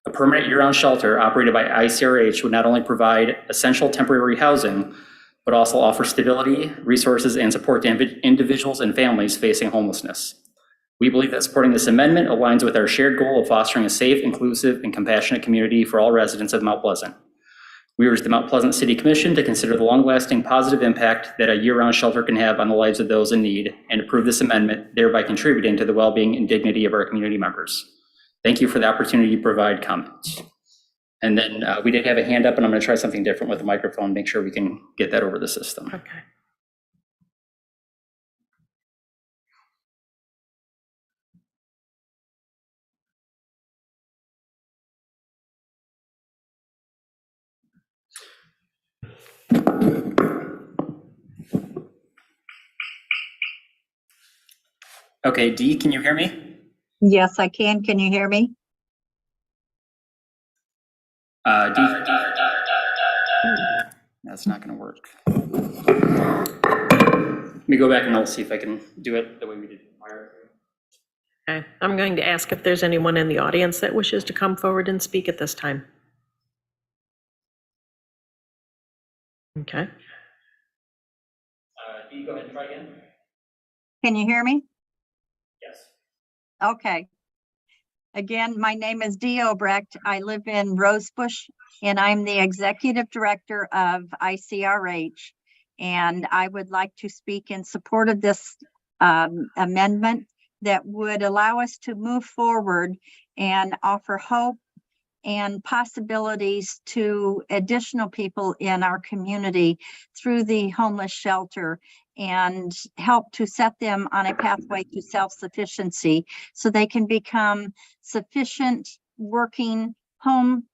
A permanent year-round shelter operated by ICRH would not only provide essential temporary housing, but also offer stability, resources, and support to individuals and families facing homelessness. We believe that supporting this amendment aligns with our shared goal of fostering a safe, inclusive, and compassionate community for all residents of Mount Pleasant. We urge the Mount Pleasant City Commission to consider the long-lasting positive impact that a year-round shelter can have on the lives of those in need and approve this amendment, thereby contributing to the well-being and dignity of our community members. Thank you for the opportunity to provide comments. And then we did have a hand up, and I'm going to try something different with the microphone, make sure we can get that over the system. Okay. Okay, Dee, can you hear me? Yes, I can. Can you hear me? Dee? That's not going to work. Let me go back and I'll see if I can do it the way we did prior. Okay, I'm going to ask if there's anyone in the audience that wishes to come forward and speak at this time. Okay. Dee, go ahead and try again. Can you hear me? Yes. Okay. Again, my name is Dee Obrecht. I live in Rosebush, and I'm the Executive Director of ICRH. And I would like to speak in support of this amendment that would allow us to move forward and offer hope and possibilities to additional people in our community through the homeless shelter and help to set them on a pathway to self-sufficiency so they can become sufficient working home,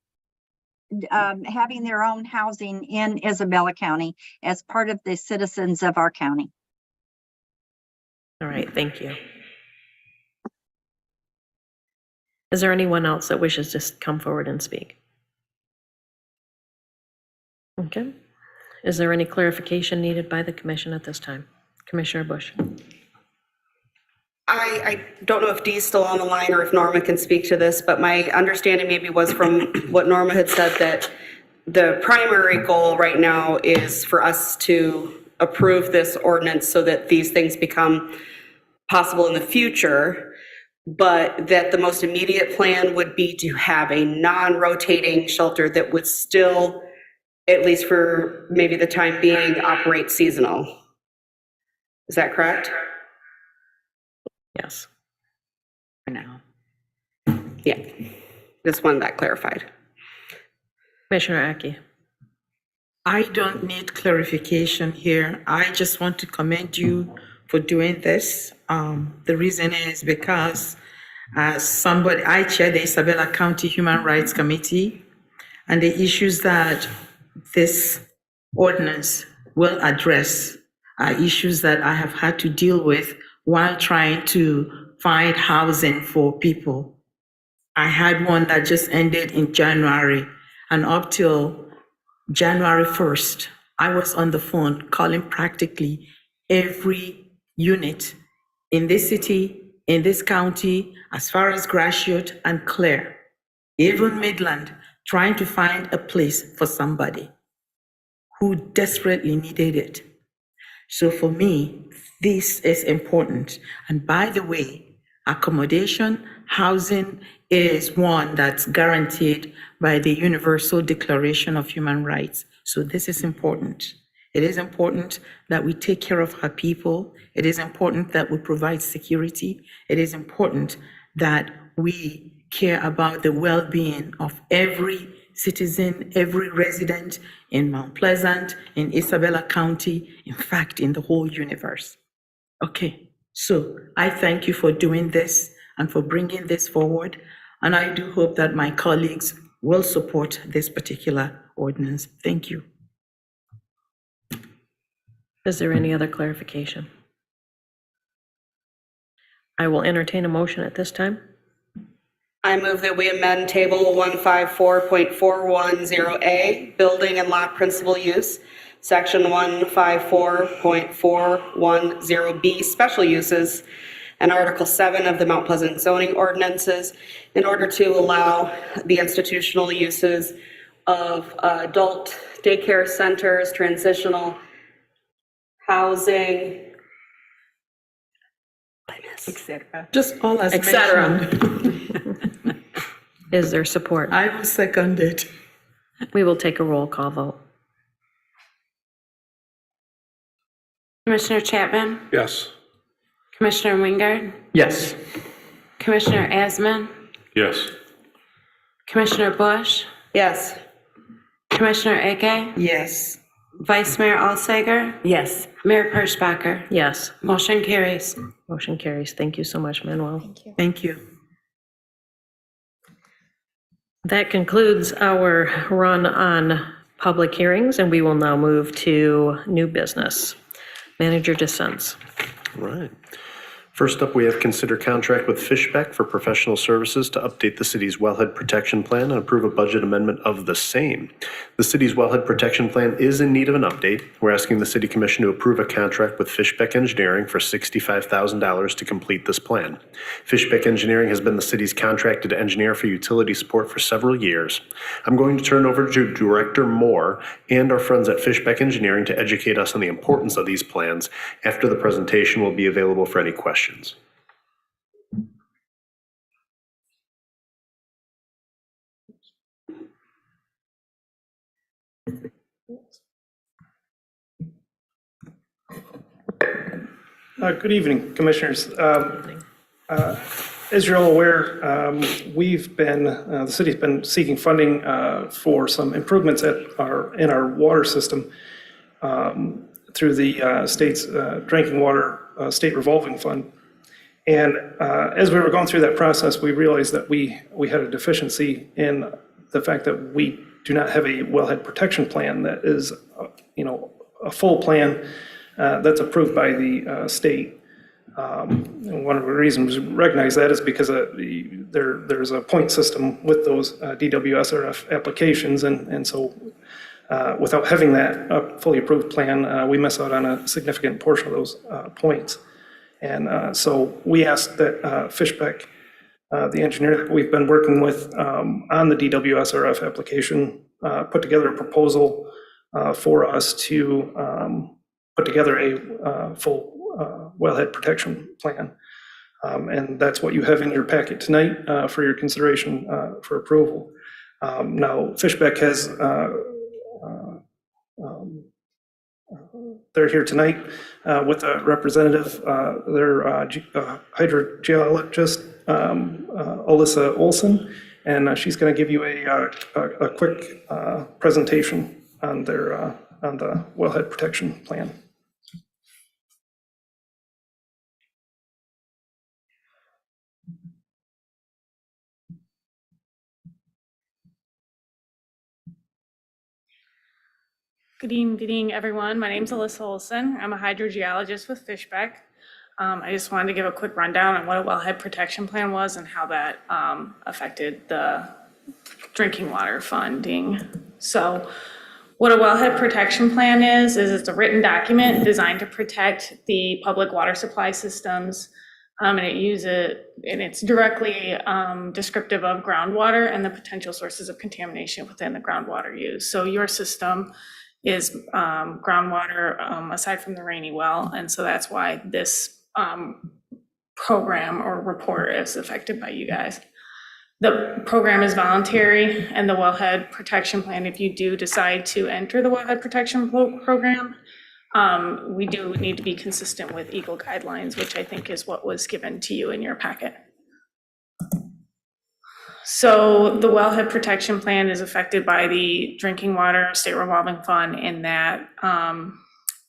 having their own housing in Isabella County as part of the citizens of our county. All right, thank you. Is there anyone else that wishes to come forward and speak? Okay. Is there any clarification needed by the commission at this time? Commissioner Bush. I don't know if Dee's still on the line or if Norma can speak to this, but my understanding maybe was from what Norma had said that the primary goal right now is for us to approve this ordinance so that these things become possible in the future, but that the most immediate plan would be to have a non-rotating shelter that would still, at least for maybe the time being, operate seasonal. Is that correct? Yes. For now. Yeah, just wanted that clarified. Commissioner Aki. I don't need clarification here. I just want to commend you for doing this. The reason is because as somebody, I chair the Isabella County Human Rights Committee, and the issues that this ordinance will address are issues that I have had to deal with while trying to find housing for people. I had one that just ended in January, and up till January 1st, I was on the phone calling practically every unit in this city, in this county, as far as Gratiot and Clare, even Midland, trying to find a place for somebody who desperately needed it. So for me, this is important. And by the way, accommodation, housing is one that's guaranteed by the Universal Declaration of Human Rights. So this is important. It is important that we take care of our people. It is important that we provide security. It is important that we care about the well-being of every citizen, every resident in Mount Pleasant, in Isabella County, in fact, in the whole universe. Okay, so I thank you for doing this and for bringing this forward. And I do hope that my colleagues will support this particular ordinance. Thank you. Is there any other clarification? I will entertain a motion at this time. I move that we amend Table 154.410A, Building and Lot Principal Use, Section 154.410B, Special Uses, and Article 7 of the Mount Pleasant zoning ordinances in order to allow the institutional uses of adult daycare centers, transitional housing, Etc. Just all as Etc. mentioned. Is there support? I will second it. We will take a roll call vote. Commissioner Chapman? Yes. Commissioner Wingard? Yes. Commissioner Asman? Yes. Commissioner Bush? yes. Commissioner Eke? Yes. Vice Mayor Alsager? Yes. Mayor Perschbacher? Yes, Motion carries. motion carries. Thank you so much, Manuel. Thank you. That concludes our run on public hearings, and we will now move to new business. Manager dissents. Right. First up, we have consider contract with Fishbeck for professional services to update the city's wellhead protection plan and approve a budget amendment of the same. The city's wellhead protection plan is in need of an update. We're asking the city commission to approve a contract with Fishbeck Engineering for $65,000 to complete this plan. Fishbeck Engineering has been the city's contracted engineer for utility support for several years. I'm going to turn over to Director Moore and our friends at Fishbeck Engineering to educate us on the importance of these plans. After the presentation, will be available for any questions. Good evening, Commissioners. As you're all aware, the city's been seeking funding for some improvements in our water system through the state's drinking water state revolving fund. And as we were going through that process, we realized that we had a deficiency in the fact that we do not have a wellhead protection plan that is, a full plan that's approved by the state. And one of the reasons we recognize that is because there's a point system with those DWSRF applications, and so without having that fully approved plan, we miss out on a significant portion of those points. And so we asked that Fishbeck, the engineer that we've been working with on the DWSRF application, put together a proposal for us to put together a full wellhead protection plan. And that's what you have in your packet tonight for your consideration for approval. Now, Fishbeck has, they're here tonight with a representative, their hydrogeologist, Alyssa Olson, and she's going to give you a quick presentation on their on the wellhead protection plan. Good evening, everyone. My name is Alyssa Olson. I'm a hydrogeologist with Fishbeck. I just wanted to give a quick rundown on what a wellhead protection plan was and how that affected the drinking water funding. So what a wellhead protection plan is it's a written document designed to protect the public water supply systems. And it's directly descriptive of groundwater and the potential sources of contamination within the groundwater used. So your system is groundwater aside from the rainy well. And so that's why this program or report is affected by you guys. The program is voluntary, and the wellhead protection plan, if you do decide to enter the wellhead protection program, we do need to be consistent with EGLE guidelines, which I think is what was given to you in your packet. So the wellhead protection plan is affected by the drinking water state revolving fund in that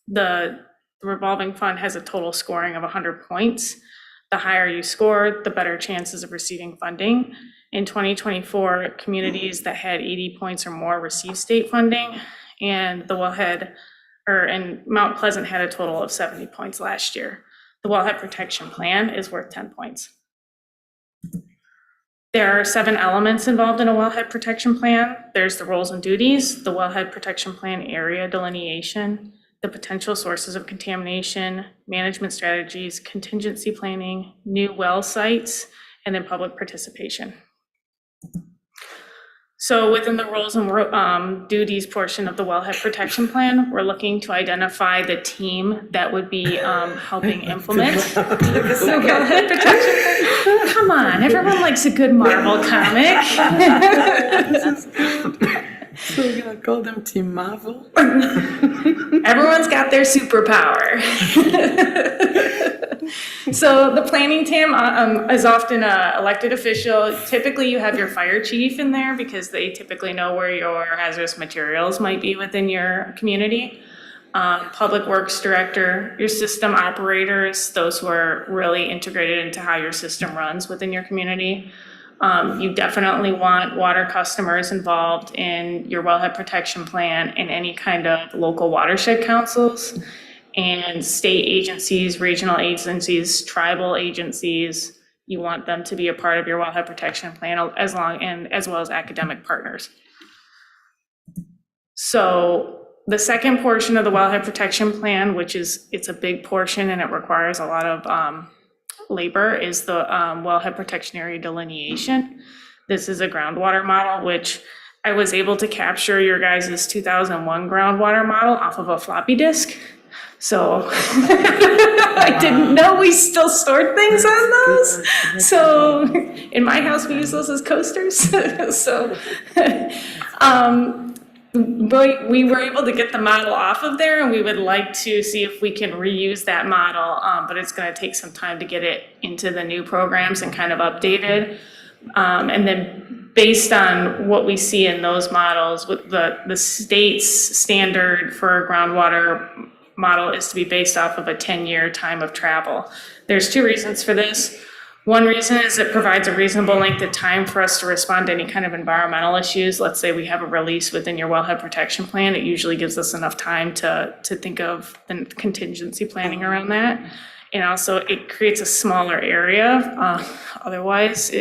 the revolving fund has a total scoring of 100 points. The higher you score, the better chances of receiving funding. In 2024, communities that had 80 points or more received state funding, and and Mount Pleasant had a total of 70 points last year. The wellhead protection plan is worth 10 points. There are 7 elements involved in a wellhead protection plan. There's the roles and duties, the wellhead protection plan area delineation, the potential sources of contamination, management strategies, contingency planning, new well sites, and then public participation. So within the roles and duties portion of the wellhead protection plan, we're looking to identify the team that would be helping implement the wellhead protection plan. Come on, everyone likes a good Marvel comic. So we're gonna call them Team Marvel? Everyone's got their superpower. So the planning team is often an elected official. Typically you have your fire chief in there because they typically know where your hazardous materials might be within your community. Public works director, your system operators, those who are really integrated into how your system runs within your community. You definitely want water customers involved in your wellhead protection plan and any kind of local watershed councils. and state agencies, regional agencies, tribal agencies. You want them to be a part of your wellhead protection plan as well as academic partners. So the second portion of the wellhead protection plan, which is, it's a big portion and it requires a lot of labor, is the wellhead protection area delineation. This is a groundwater model, which I was able to capture your guys' 2001 groundwater model off of a floppy disk. So I didn't know we still stored things on those. So in my house, we use those as coasters. So but we were able to get the model off of there, and we would like to see if we can reuse that model, but it's going to take some time to get it into the new programs and kind of updated. And then based on what we see in those models, with the state's standard for a groundwater model is to be based off of a 10-year time of travel. There's two reasons for this. One reason is it provides a reasonable length of time for us to respond to any kind of environmental issues. Let's say we have a release within your wellhead protection plan. It usually gives us enough time to think of the contingency planning around that. And also it creates a smaller area. Otherwise,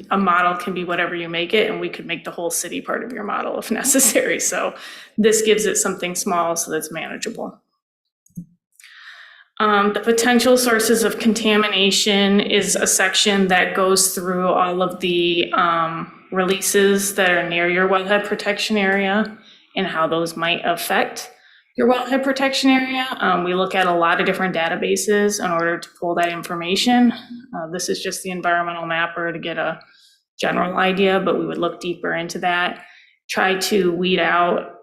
a model can be whatever you make it, and we could make the whole city part of your model if necessary. So this gives it something small so that's manageable. The potential sources of contamination is a section that goes through all of the releases that are near your wellhead protection area and how those might affect your wellhead protection area. We look at a lot of different databases in order to pull that information. This is just the environmental mapper to get a general idea, but we would look deeper into that. Try to weed out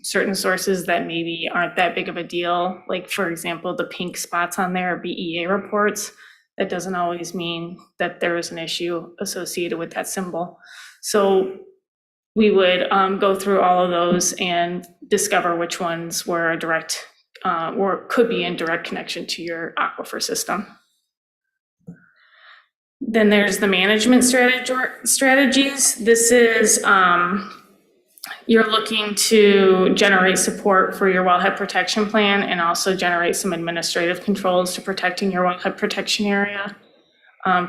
certain sources that maybe aren't that big of a deal. Like, for example, the pink spots on there are BEA reports. That doesn't always mean that there is an issue associated with that symbol. So we would go through all of those and discover which ones were a direct or could be in direct connection to your aquifer system. Then there's the management strategies. This is you're looking to generate support for your wellhead protection plan and also generate some administrative controls to protecting your wellhead protection area.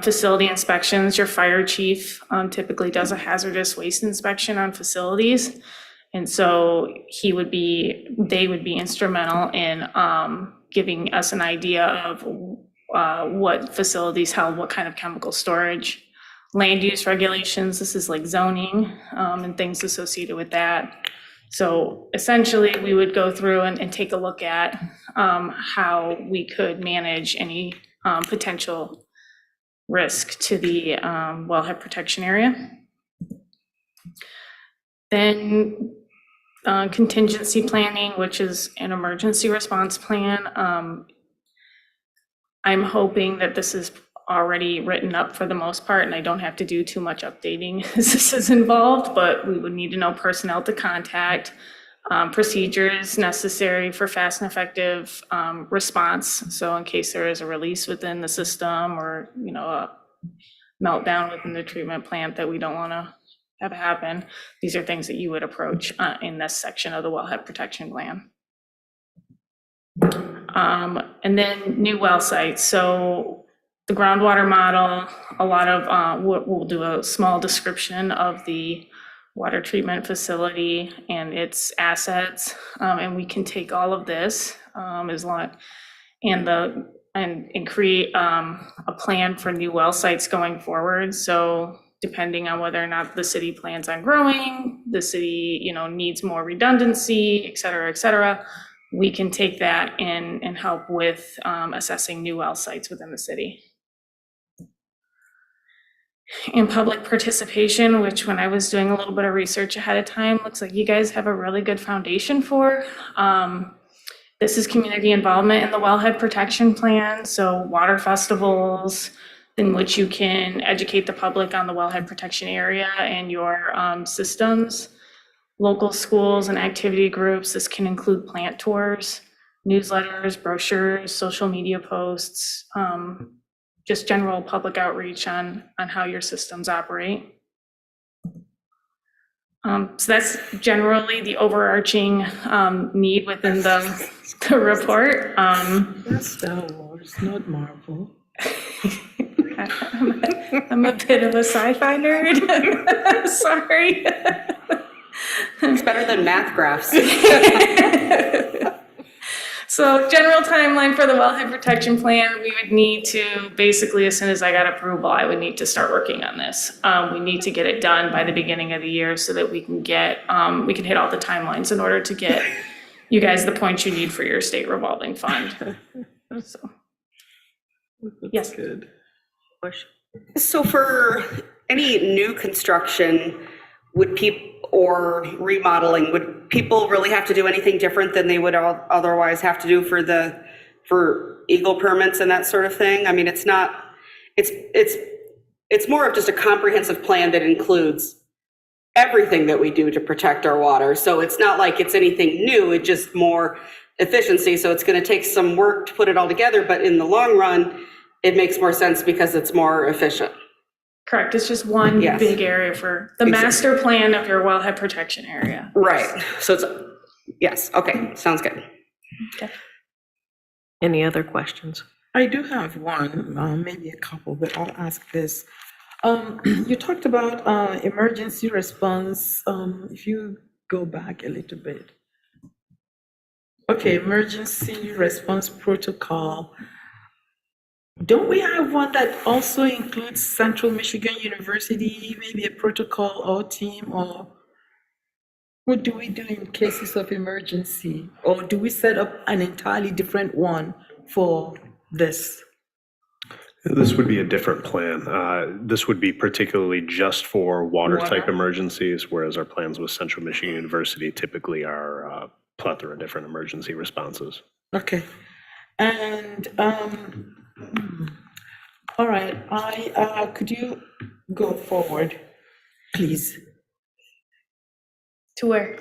Facility inspections, your fire chief typically does a hazardous waste inspection on facilities. And so they would be instrumental in giving us an idea of what facilities held what kind of chemical storage. Land use regulations, this is like zoning and things associated with that. So essentially we would go through and take a look at how we could manage any potential risk to the wellhead protection area. Then contingency planning, which is an emergency response plan. I'm hoping that this is already written up for the most part, and I don't have to do too much updating as this is involved, but we would need to know personnel to contact, procedures necessary for fast and effective response. So in case there is a release within the system or, a meltdown within the treatment plant that we don't want to have happen, these are things that you would approach in this section of the wellhead protection plan. And then new well sites. So the groundwater model, a lot of, we'll do a small description of the water treatment facility and its assets. And we can take all of this as long, and create a plan for new well sites going forward. So depending on whether or not the city plans on growing, the city, needs more redundancy, et cetera, we can take that and help with assessing new well sites within the city. And public participation, which when I was doing a little bit of research ahead of time, looks like you guys have a really good foundation for. This is community involvement in the wellhead protection plan. So water festivals in which you can educate the public on the wellhead protection area and your systems. Local schools and activity groups. This can include plant tours, newsletters, brochures, social media posts, just general public outreach on how your systems operate. So that's generally the overarching need within the report. That's Star Wars, not Marvel. I'm a bit of a sci-fi nerd. Sorry. It's better than math graphs. So general timeline for the wellhead protection plan, we would need to, basically, as soon as I got approval, I would need to start working on this. We need to get it done by the beginning of the year so that we can hit all the timelines in order to get you guys the points you need for your state revolving fund. So, yes. Good. So for any new construction, would people, or remodeling, would people really have to do anything different than they would otherwise have to do for Eagle permits and that sort of thing? I mean, it's more of just a comprehensive plan that includes everything that we do to protect our water. So it's not like it's anything new, it's just more efficiency. So it's gonna take some work to put it all together, but in the long run, it makes more sense because it's more efficient. Correct, it's just one Yes. big area for the master plan of your wellhead protection area. Right, so it's, yes, okay, sounds good. Any other questions? I do have one, maybe a couple, but I'll ask this. You talked about emergency response, if you go back a little bit. Okay, emergency response protocol. Don't we have one that also includes Central Michigan University, maybe a protocol or team, or what do we do in cases of emergency? Or do we set up an entirely different one for this? This would be a different plan. This would be particularly just for water-type emergencies, whereas our plans with Central Michigan University typically are a plethora of different emergency responses. Okay. And, all right, could you go forward, please? To where?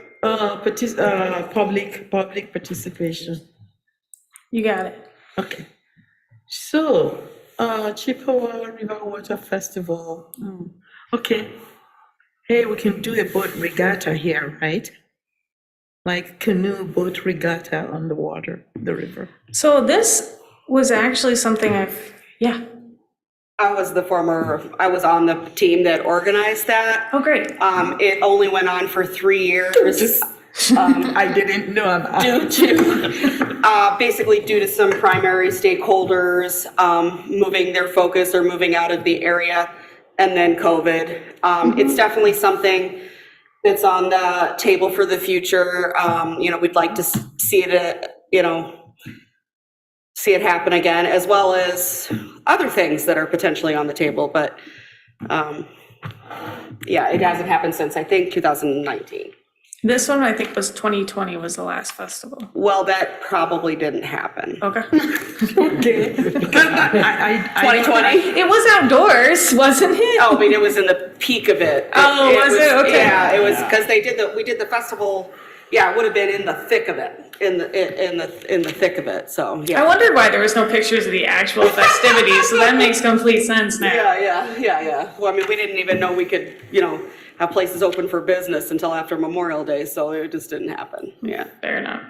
Public participation. You got it. Okay. So, Chippewa River Water Festival. Okay. Hey, we can do a boat regatta here, right? Like canoe boat regatta on the water, the river. So this was actually something I was on the team that organized that. Oh, great. It only went on for 3 years. I didn't know about Basically due to some primary stakeholders moving their focus or moving out of the area, and then COVID. It's definitely something that's on the table for the future. We'd like to see it, see it happen again, as well as other things that are potentially on the table. But it hasn't happened since, I think, 2019. This one, I think, was 2020 was the last festival. Well, that probably didn't happen. Okay. Okay. 2020? It was outdoors, wasn't it? Oh, I mean, it was in the peak of it. Oh, was it? Okay. Yeah, it was, because we did the festival, it would have been in the thick of it, in the thick of it, so, yeah. I wondered why there was no pictures of the actual festivities, so that makes complete sense now. Yeah. Well, I mean, we didn't even know we could, have places open for business until after Memorial Day, so it just didn't happen, yeah. Fair enough.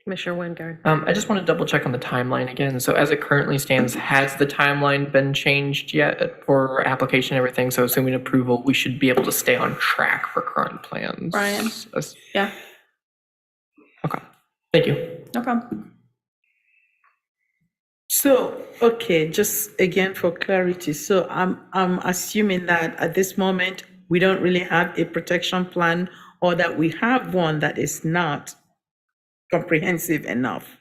Commissioner Wingard. I just want to double check on the timeline again. So as it currently stands, has the timeline been changed yet for application and everything? So assuming approval, we should be able to stay on track for current plans. Brian? Yeah. Okay, thank you. No problem. So, okay, just again for clarity, so I'm assuming that at this moment, we don't really have a protection plan, or that we have one that is not comprehensive enough.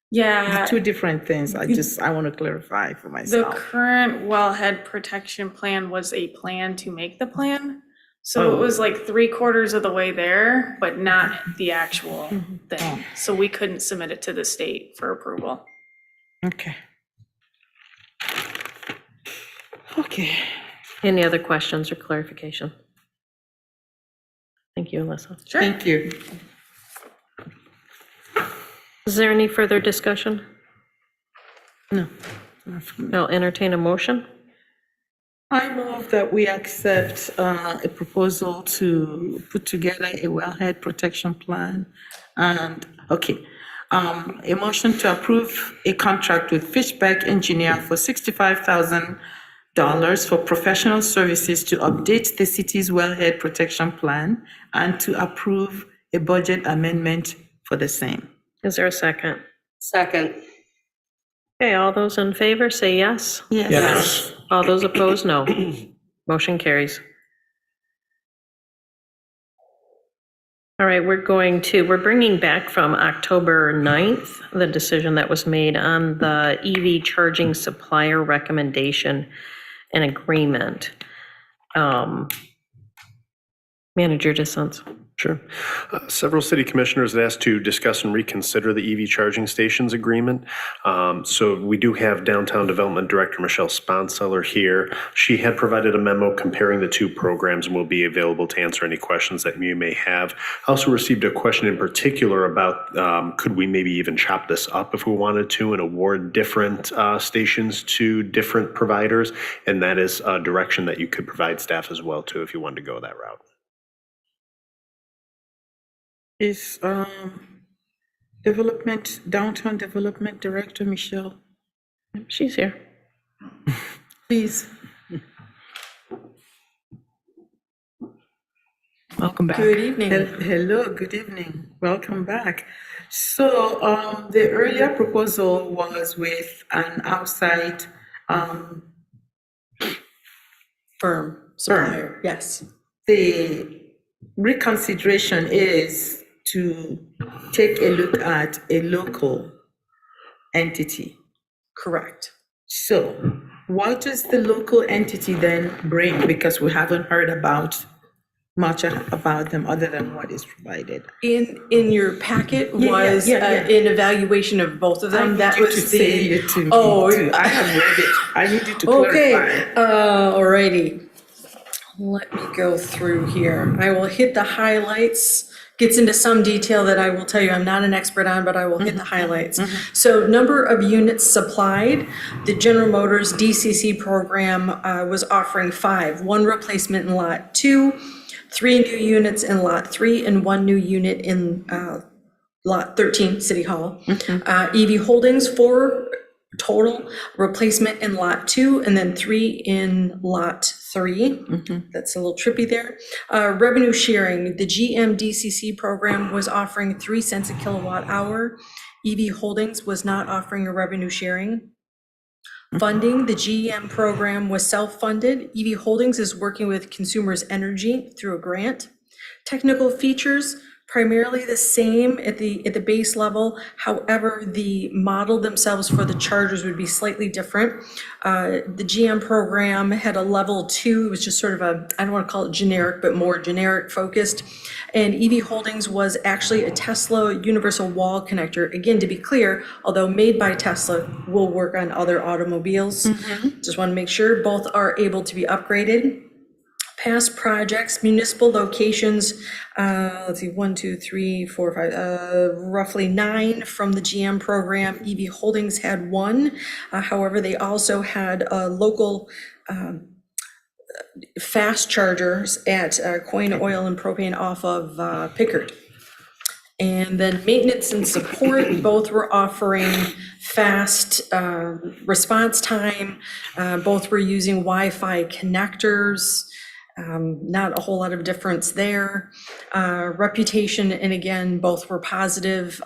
Yeah. Two different things. I want to clarify for The myself. current wellhead protection plan was a plan to make the plan. So it was like 3/4 of the way there, but not the actual thing. So we couldn't submit it to the state for approval. Okay. Okay. Any other questions or clarification? Thank you, Alyssa. Sure. Thank you. Is there any further discussion? No. I'll entertain a motion. I move that we accept a proposal to put together a wellhead protection plan and, a motion to approve a contract with Fishback Engineer for $65,000 for professional services to update the city's wellhead protection plan and to approve a budget amendment for the same. Is there a second? Second. Okay, all those in favor say yes. Yes. All those opposed, no. Motion carries. All right, we're bringing back from October 9th, the decision that was made on the EV charging supplier recommendation and agreement. Manager DeSantis. Sure. Several city commissioners had asked to discuss and reconsider the EV charging stations agreement. So we do have Downtown Development Director Michelle Sponseller here. She had provided a memo comparing the two programs and will be available to answer any questions that you may have. I also received a question in particular about could we maybe even chop this up if we wanted to and award different stations to different providers? And that is a direction that you could provide staff as well too if you wanted to go that route. Is Downtown Development Director Michelle? She's here. Please. Welcome back. Good evening. Hello, good evening. Welcome back. So the earlier proposal was with an outside Supplier, yes. The reconsideration is to take a look at a local entity. Correct. So what does the local entity then bring? Because we haven't heard much about them other than what is provided. In your packet was yeah. an evaluation of both of them. That was I have read it. I need you to clarify. Okay, alrighty. Let me go through here. I will hit the highlights, gets into some detail that I will tell you I'm not an expert on, but I will hit the highlights. So number of units supplied, the General Motors DCC program was offering 5, 1 replacement in lot 2, 3 new units in lot 3, and 1 new unit in lot 13, City Hall. EV Holdings, 4 total, replacement in lot 2, and then 3 in lot 3. That's a little trippy there. Revenue sharing, the GM DCC program was offering 3 cents a kilowatt hour. EV Holdings was not offering a revenue sharing. Funding, the GM program was self-funded. EV Holdings is working with Consumers Energy through a grant. Technical features, primarily the same at the base level. However, the model themselves for the chargers would be slightly different. The GM program had a level 2, it was just sort of a, I don't want to call it generic, but more generic focused. And EV Holdings was actually a Tesla universal wall connector. Again, to be clear, although made by Tesla, will work on other automobiles. Just want to make sure both are able to be upgraded. Past projects, municipal locations, let's see, 1, 2, 3, 4, 5, roughly 9 from the GM program. EV Holdings had 1. However, they also had local fast chargers at Coin Oil and Propane off of Pickard. And then maintenance and support, both were offering fast response time. Both were using Wi-Fi connectors. Not a whole lot of difference there. Reputation, and again, both were positive,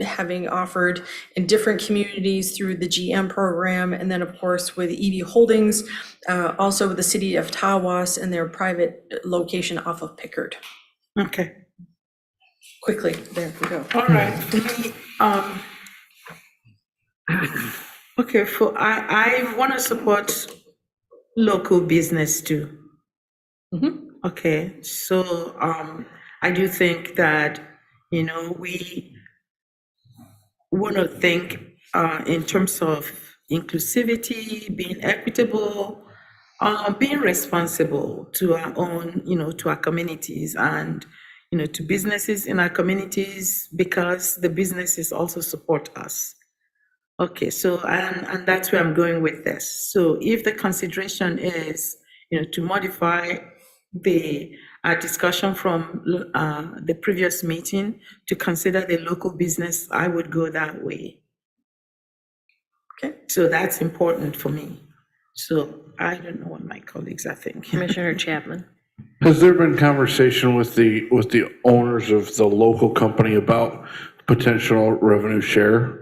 having offered in different communities through the GM program, and then of course with EV Holdings, also with the city of Tawas and their private location off of Pickard. Okay. Quickly, there we go. All right. Okay, I want to support local business too. Okay, so I do think that, we want to think in terms of inclusivity, being equitable, being responsible to our own, to our communities and, to businesses in our communities, because the businesses also support us. Okay, so, and that's where I'm going with this. So if the consideration is, to modify the discussion from the previous meeting to consider the local business, I would go that way. Okay, so that's important for me. So I don't know what my colleagues are thinking. Commissioner Chapman. Has there been conversation with the owners of the local company about potential revenue share?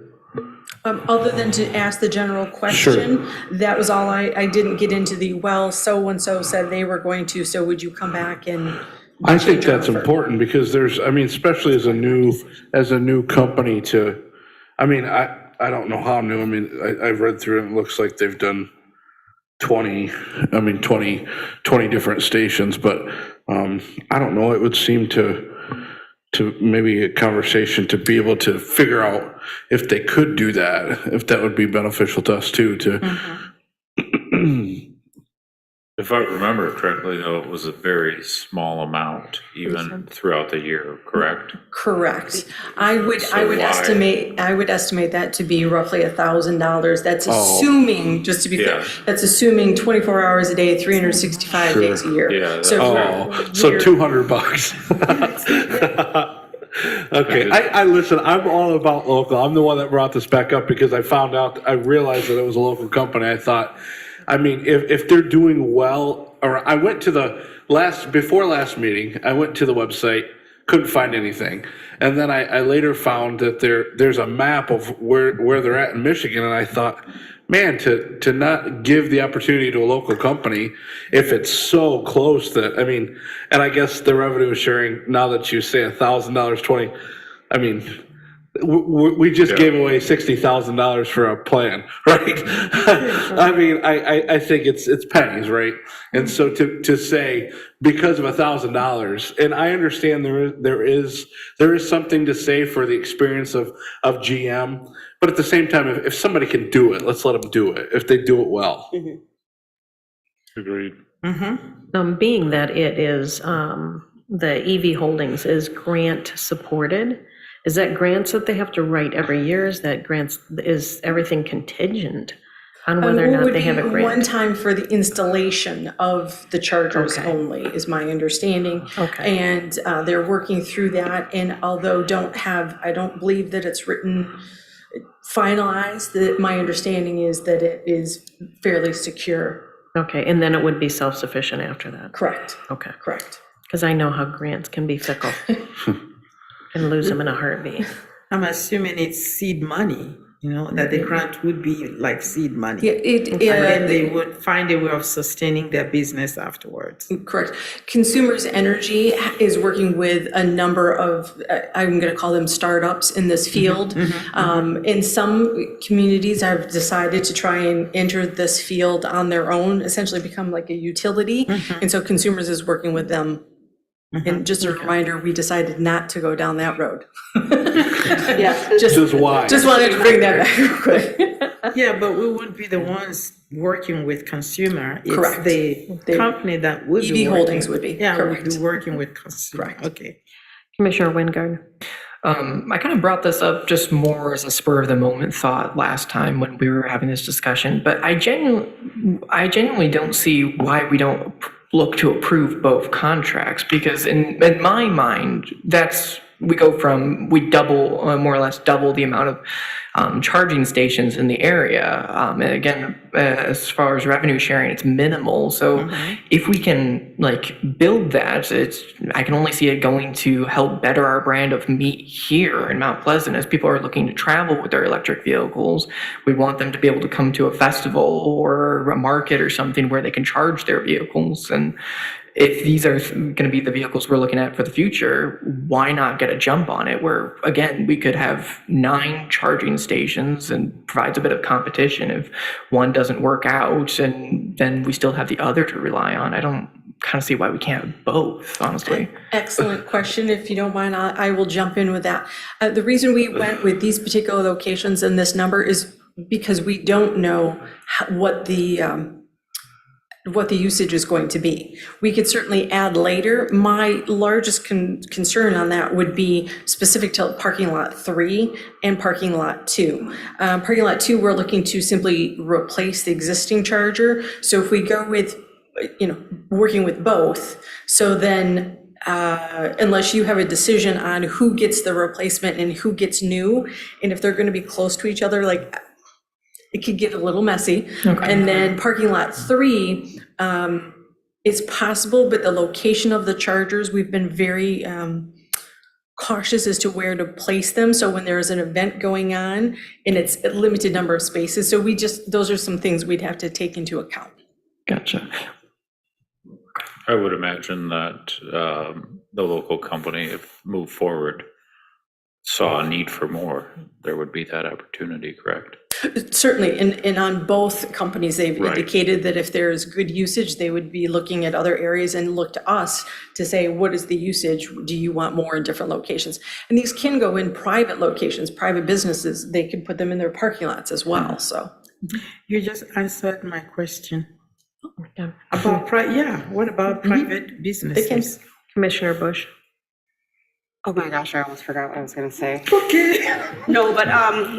Other than to ask the general question, that was all. I didn't get into the, well, so-and-so said they were going to, so would you come back and? I think that's important because especially as a new company I don't know how new, I've read through it, and it looks like they've done 20 different stations, but I don't know, it would seem to maybe a conversation to be able to figure out if they could do that, if that would be beneficial to us too, If I remember correctly, though, it was a very small amount, even throughout the year, correct? Correct. I would why- estimate that to be roughly $1,000. That's Oh. assuming, just to be clear, Yeah. that's assuming 24 hours a day, 365 Sure. days a year. Yeah, So so $200. Okay, I listen, I'm all about local. I'm the one that brought this back up because I realized that it was a local company. I thought, if they're doing well, or I went to before last meeting, I went to the website, couldn't find anything. And then I later found that there's a map of where they're at in Michigan, and I thought, man, to not give the opportunity to a local company if it's so close that, and I guess the revenue sharing, now that you say $1,000, 20, we just gave away $60,000 for a plan, right? I think it's pennies, right? And so to say because of $1,000, and I understand there is something to say for the experience of GM, but at the same time, if somebody can do it, let's let them do it. If they do it well. Agreed. Being that it is, the EV Holdings is grant supported, is that grants that they have to write every year? Is everything contingent on whether or not they have a grant? One time for the installation of the chargers only, is my understanding. Okay. And they're working through that, and although I don't believe that it's written, finalized, that my understanding is that it is fairly secure. Okay, and then it would be self-sufficient after that? Correct. Okay. Correct. Because I know how grants can be fickle. And lose them in a heartbeat. I'm assuming it's seed money, that the grant would be like seed money. Yeah, And then they would find a way of sustaining their business afterwards. Correct. Consumers Energy is working with a number of, I'm going to call them startups in this field. In some communities have decided to try and enter this field on their own, essentially become like a utility. And so Consumers is working with them. And just a reminder, we decided not to go down that road. Yeah. Just why? Just wanted to bring that back real quick. Yeah, but we wouldn't be the ones working with consumer. Correct. It's the company that would be EV Holdings would be. Yeah, would Correct. be working with consumer. Correct. Okay. Commissioner Wingard. I kind of brought this up just more as a spur of the moment thought last time when we were having this discussion, but I genuinely don't see why we don't look to approve both contracts, because in my mind, we double, more or less double the amount of charging stations in the area. And again, as far as revenue sharing, it's minimal. So if we can build that, I can only see it going to help better our brand of meat here in Mount Pleasant. As people are looking to travel with their electric vehicles, we want them to be able to come to a festival or a market or something where they can charge their vehicles. And if these are going to be the vehicles we're looking at for the future, why not get a jump on it where, again, we could have 9 charging stations and provides a bit of competition. If one doesn't work out, and then we still have the other to rely on. I don't kind of see why we can't have both, honestly. Excellent question. If you don't mind, I will jump in with that. The reason we went with these particular locations and this number is because we don't know what the what the usage is going to be. We could certainly add later. My largest concern on that would be specific to parking lot 3 and parking lot 2. Parking lot 2, we're looking to simply replace the existing charger. So if we go with, working with both, so then unless you have a decision on who gets the replacement and who gets new, and if they're going to be close to each other, like, it could get a little messy. And then parking lot 3, it's possible, but the location of the chargers, we've been very cautious as to where to place them. So when there's an event going on and it's a limited number of spaces, so those are some things we'd have to take into account. Gotcha. I would imagine that the local company, if moved forward, saw a need for more, there would be that opportunity, correct? Certainly, and on both companies, they've Right. indicated that if there's good usage, they would be looking at other areas and look to us to say, what is the usage? Do you want more in different locations? And these can go in private locations, private businesses, they could put them in their parking lots as well, so. You just answered my question. About, what about private businesses? Commissioner Bush. Oh my gosh, I almost forgot what I was gonna say. Okay. No, but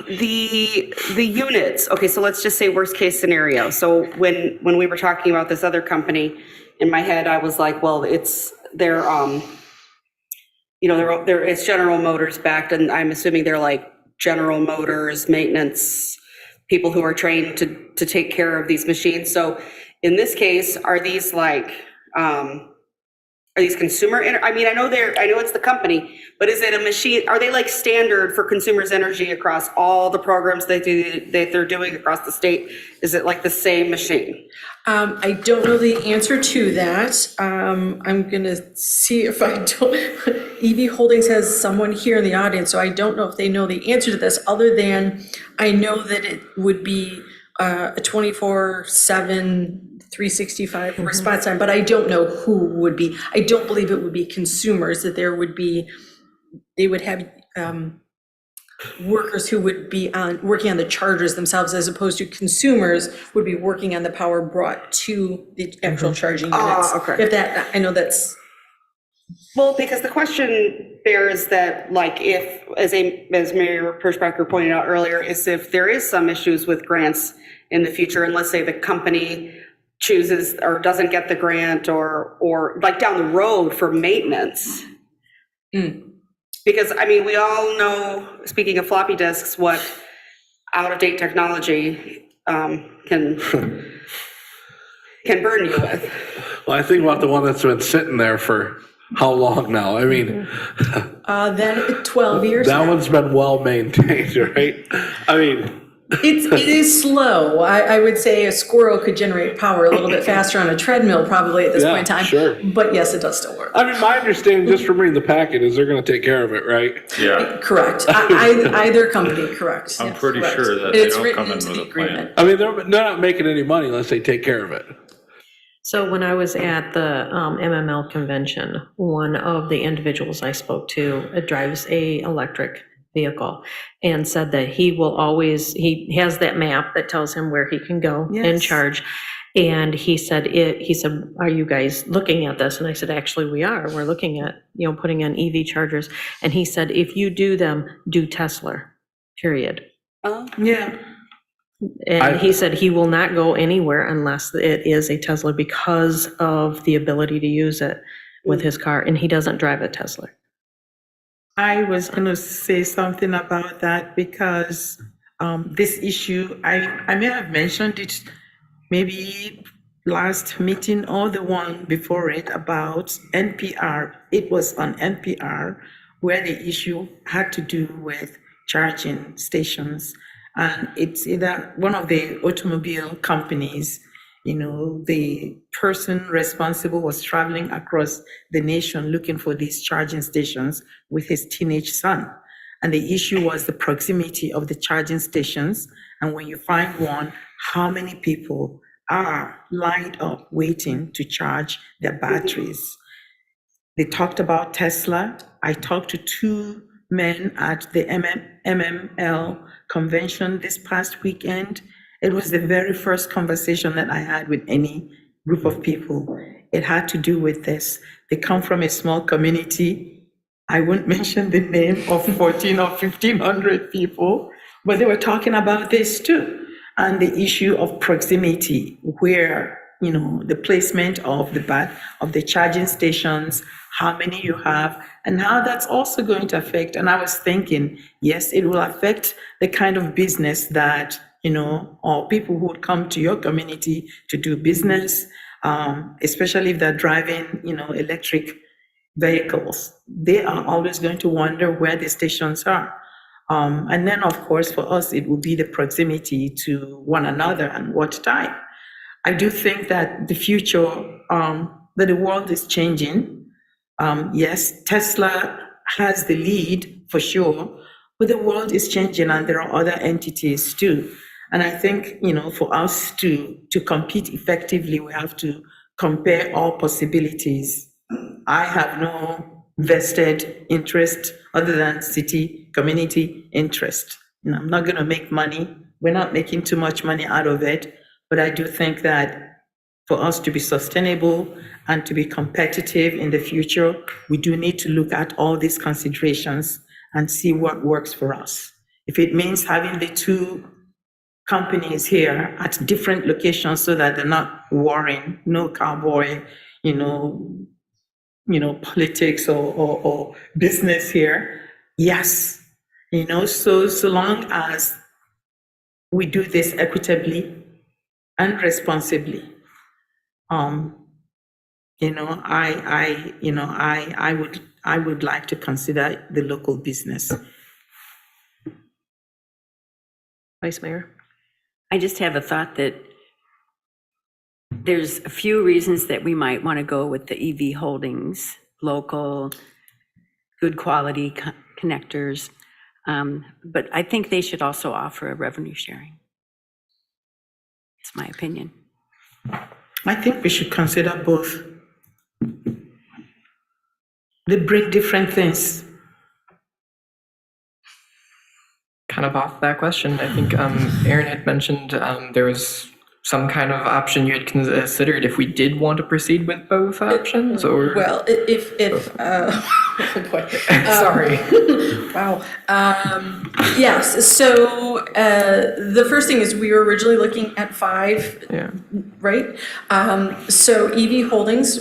the units, okay, so let's just say worst case scenario. So when we were talking about this other company, in my head, I was like, well, it's they're it's General Motors backed, and I'm assuming they're like General Motors maintenance people who are trained to take care of these machines. So in this case, are these like are these consumer, I mean, I know it's the company, but is it a machine, are they like standard for consumers energy across all the programs that they're doing across the state? Is it like the same machine? I don't know the answer to that. I'm gonna see if I don't, EV Holdings has someone here in the audience, so I don't know if they know the answer to this, other than I know that it would be a 24/7, 365 response time, but I don't know who would be. I don't believe it would be consumers, that they would have workers who would be working on the chargers themselves, as opposed to consumers would be working on the power brought to the actual charging units. Okay. If that, I know that's. Well, because the question there is that, like, if, as Mayor Perschbacher pointed out earlier, is if there is some issues with grants in the future, and let's say the company chooses or doesn't get the grant, or like down the road for maintenance. Because, I mean, we all know, speaking of floppy disks, what out-of-date technology can burn you with. Well, I think about the one that's been sitting there for how long now? I mean, Then 12 years. that one's been well maintained, right? I mean, It is slow. I would say a squirrel could generate power a little bit faster on a treadmill probably at this point in time. Sure. But yes, it does still work. I mean, my understanding just from reading the packet is they're going to take care of it, right? Yeah. Correct. Either company, correct. I'm pretty Correct. sure that they It's don't written come in into with the a plan. agreement. I mean, they're not making any money unless they take care of it. So when I was at the MML convention, one of the individuals I spoke to drives a electric vehicle and said that he has that map that tells him where he can go and Yes. charge. And he said, are you guys looking at this? And I said, actually, we are. We're looking at, putting in EV chargers. And he said, if you do them, do Tesla, period. Oh. Yeah. And he said he will not go anywhere unless it is a Tesla because of the ability to use it with his car. And he doesn't drive a Tesla. I was going to say something about that because this issue, I may have mentioned it maybe last meeting or the one before it about NPR. It was on NPR where the issue had to do with charging stations. And it's either one of the automobile companies, the person responsible was traveling across the nation looking for these charging stations with his teenage son. And the issue was the proximity of the charging stations. And when you find one, how many people are lined up waiting to charge their batteries. They talked about Tesla. I talked to two men at the MML convention this past weekend. It was the very first conversation that I had with any group of people. It had to do with this. They come from a small community. I won't mention the name of 14 or 1,500 people, but they were talking about this too. And the issue of proximity, where, the placement of the charging stations, how many you have, and how that's also going to affect. And I was thinking, yes, it will affect the kind of business that, or people who would come to your community to do business, especially if they're driving, electric vehicles. They are always going to wonder where the stations are. And then, of course, for us, it will be the proximity to one another and what time. I do think that the future, that the world is changing. Yes, Tesla has the lead for sure, but the world is changing and there are other entities too. And I think, for us to compete effectively, we have to compare all possibilities. I have no vested interest other than city community interest. I'm not going to make money. We're not making too much money out of it. But I do think that for us to be sustainable and to be competitive in the future, we do need to look at all these considerations and see what works for us. If it means having the two companies here at different locations so that they're not warring, no cowboy, politics or business here, yes. So long as we do this equitably and responsibly, I would like to consider the local business. Vice Mayor? I just have a thought that there's a few reasons that we might want to go with the EV Holdings, local, good quality connectors. But I think they should also offer a revenue sharing. It's my opinion. I think we should consider both. They bring different things. Kind of off that question, I think Aaron had mentioned there was some kind of option you had considered if we did want to proceed with both options, or? Well, if oh boy. Sorry. Wow. Yes, so the first thing is we were originally looking at 5, Yeah. right? So EV Holdings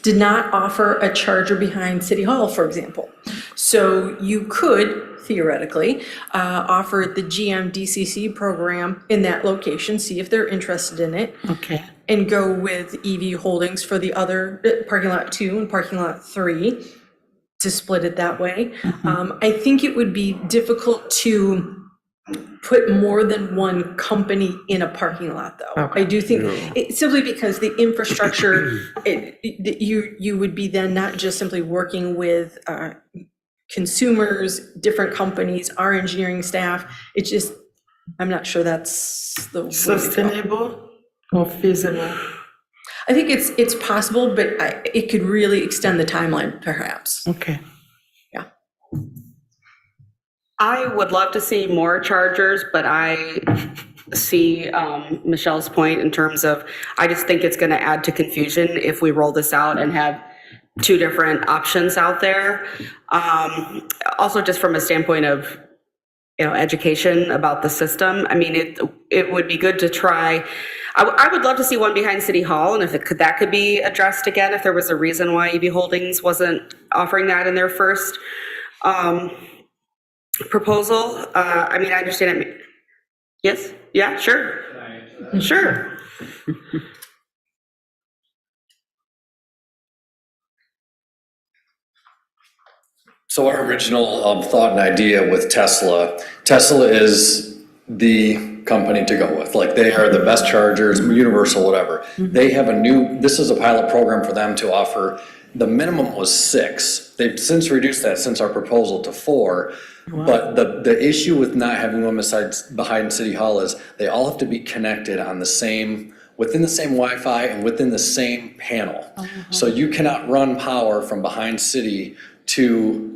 did not offer a charger behind City Hall, for example. So you could theoretically offer the GM DCC program in that location, see if they're interested in it. Okay. And go with EV Holdings for the other parking lot 2 and parking lot 3 to split it that way. I think it would be difficult to put more than one company in a parking lot, though. Okay. I do think, simply because the infrastructure, you would be then not just simply working with consumers, different companies, our engineering staff. It's just, I'm not sure that's the way to go. Sustainable or feasible? I think it's possible, but it could really extend the timeline, perhaps. Okay. Yeah. I would love to see more chargers, but I see Michelle's point in terms of, I just think it's going to add to confusion if we roll this out and have 2 different options out there. Also, just from a standpoint of, education about the system. I mean, it would be good to try. I would love to see one behind City Hall, and if that could be addressed again, if there was a reason why EV Holdings wasn't offering that in their first proposal. I mean, I understand it. Yes? Yeah, sure. Sure. So our original thought and idea with Tesla is the company to go with. Like, they are the best chargers, universal, whatever. They have this is a pilot program for them to offer. The minimum was 6. They've since reduced that since our proposal to 4. Wow. But the issue with not having one behind City Hall is they all have to be connected on within the same Wi-Fi and within the same panel. So you cannot run power from behind City to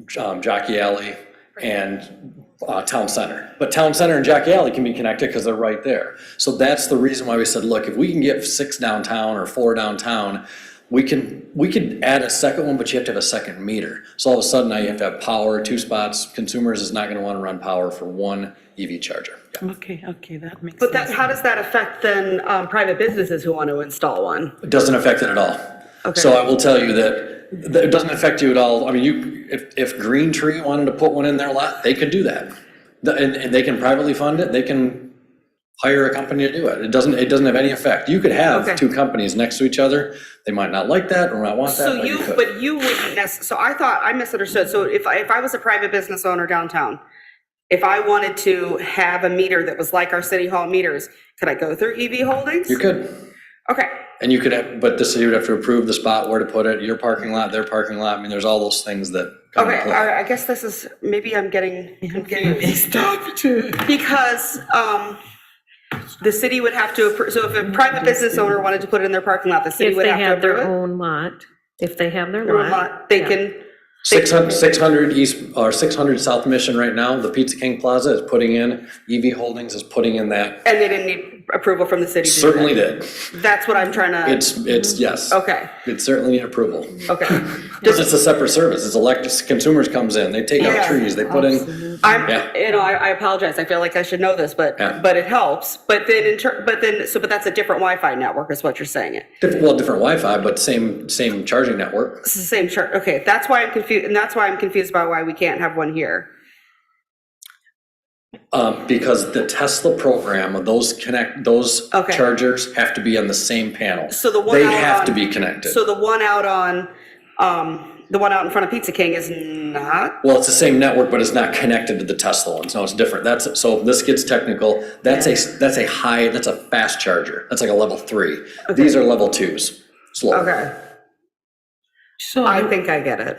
Jockey Alley and Town Center. But Town Center and Jack Alley can be connected because they're right there. So that's the reason why we said, look, if we can get 6 downtown or 4 downtown, we could add a second one, but you have to have a second meter. So all of a sudden now you have to have power, 2 spots. Consumers is not gonna wanna run power for 1 EV charger. Yeah. Okay, that makes sense. But that, how does that affect then private businesses who want to install one? It doesn't affect it at all. Okay. So I will tell you that it doesn't affect you at all. I mean, if Green Tree wanted to put one in their lot, they could do that. And they can privately fund it, they can hire a company to do it. It doesn't have any effect. You could have Okay. 2 companies next to each other. They might not like that or not want that, So but you could. but you wouldn't so I thought, I misunderstood. So if I was a private business owner downtown, if I wanted to have a meter that was like our city hall meters, could I go through EV Holdings? You could. Okay. And you could have, but the city would have to approve the spot where to put it, your parking lot, their parking lot. I mean, there's all those things that come into Okay, play. I guess this is, maybe I'm getting confused. Because the city would have to approve, so if a private business owner wanted to put it in their parking lot, the city If would they have to have approve their it? own lot, if they have their Their own lot. lot, They yeah. can, 600 East, or 600 South Mission right now, the Pizza King Plaza is putting in, EV Holdings is putting in that. and they didn't need approval from the city to do Certainly that? did. That's what I'm trying to. It's, yes. Okay, It certainly need approval. okay. Because it's a separate service, it's electric, consumers comes in, they take out Yeah. trees, they put in, Yeah. I apologize, I feel like I should know this, but Yeah. it helps. But then, but that's a different Wi-Fi network is what you're saying it. different Wi-Fi, but same charging network. It's the same chart, okay, that's why I'm confused, and that's why I'm confused about why we can't have one here. Because the Tesla program, those Okay. chargers have to be on the same panel. So the one They out have on- to be connected. So the one out in front of Pizza King is not? Well, it's the same network, but it's not connected to the Tesla one, so it's different. So this gets technical, that's a fast charger, that's like a level 3. These are level 2s, slow, Okay, So I think I get it.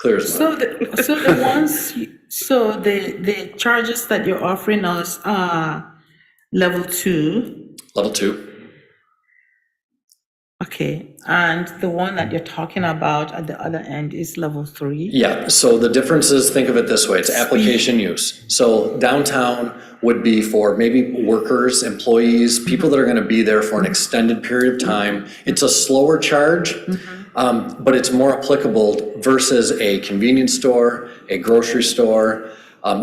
clear as mud. the charges that you're offering us are level 2. Level 2, Okay, and the one that you're talking about at the other end is level 3. yeah, so the difference is, think of it this way, it's application use. So downtown would be for maybe workers, employees, people that are gonna be there for an extended period of time. It's a slower charge, but it's more applicable versus a convenience store, a grocery store.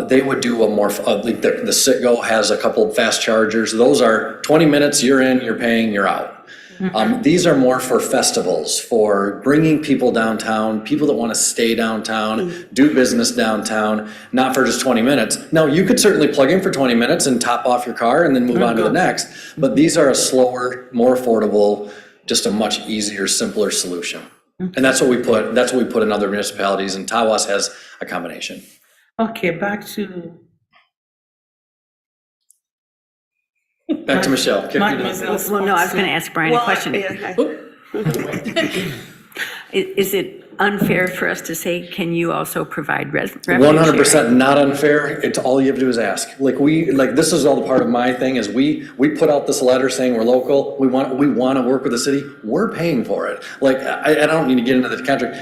They would do a more, like the Citgo has a couple of fast chargers. Those are 20 minutes, you're in, you're paying, you're out. These are more for festivals, for bringing people downtown, people that want to stay downtown, do business downtown, not for just 20 minutes. Now, you could certainly plug in for 20 minutes and top off your car and then move on to the next, but these are a slower, more affordable, just a much easier, simpler solution. And that's what we put in other municipalities, and Tawas has a combination. Okay, back to Michelle. Kick you to- Mademoiselle. Well, no, I was going to ask Brian a Well, question. Is it unfair for us to say, can you also provide revenue sharing? 100% not unfair. It's all you have to do is ask. This is all the part of my thing is we put out this letter saying we're local. We want to work with the city. We're paying for it. I don't need to get into the contract.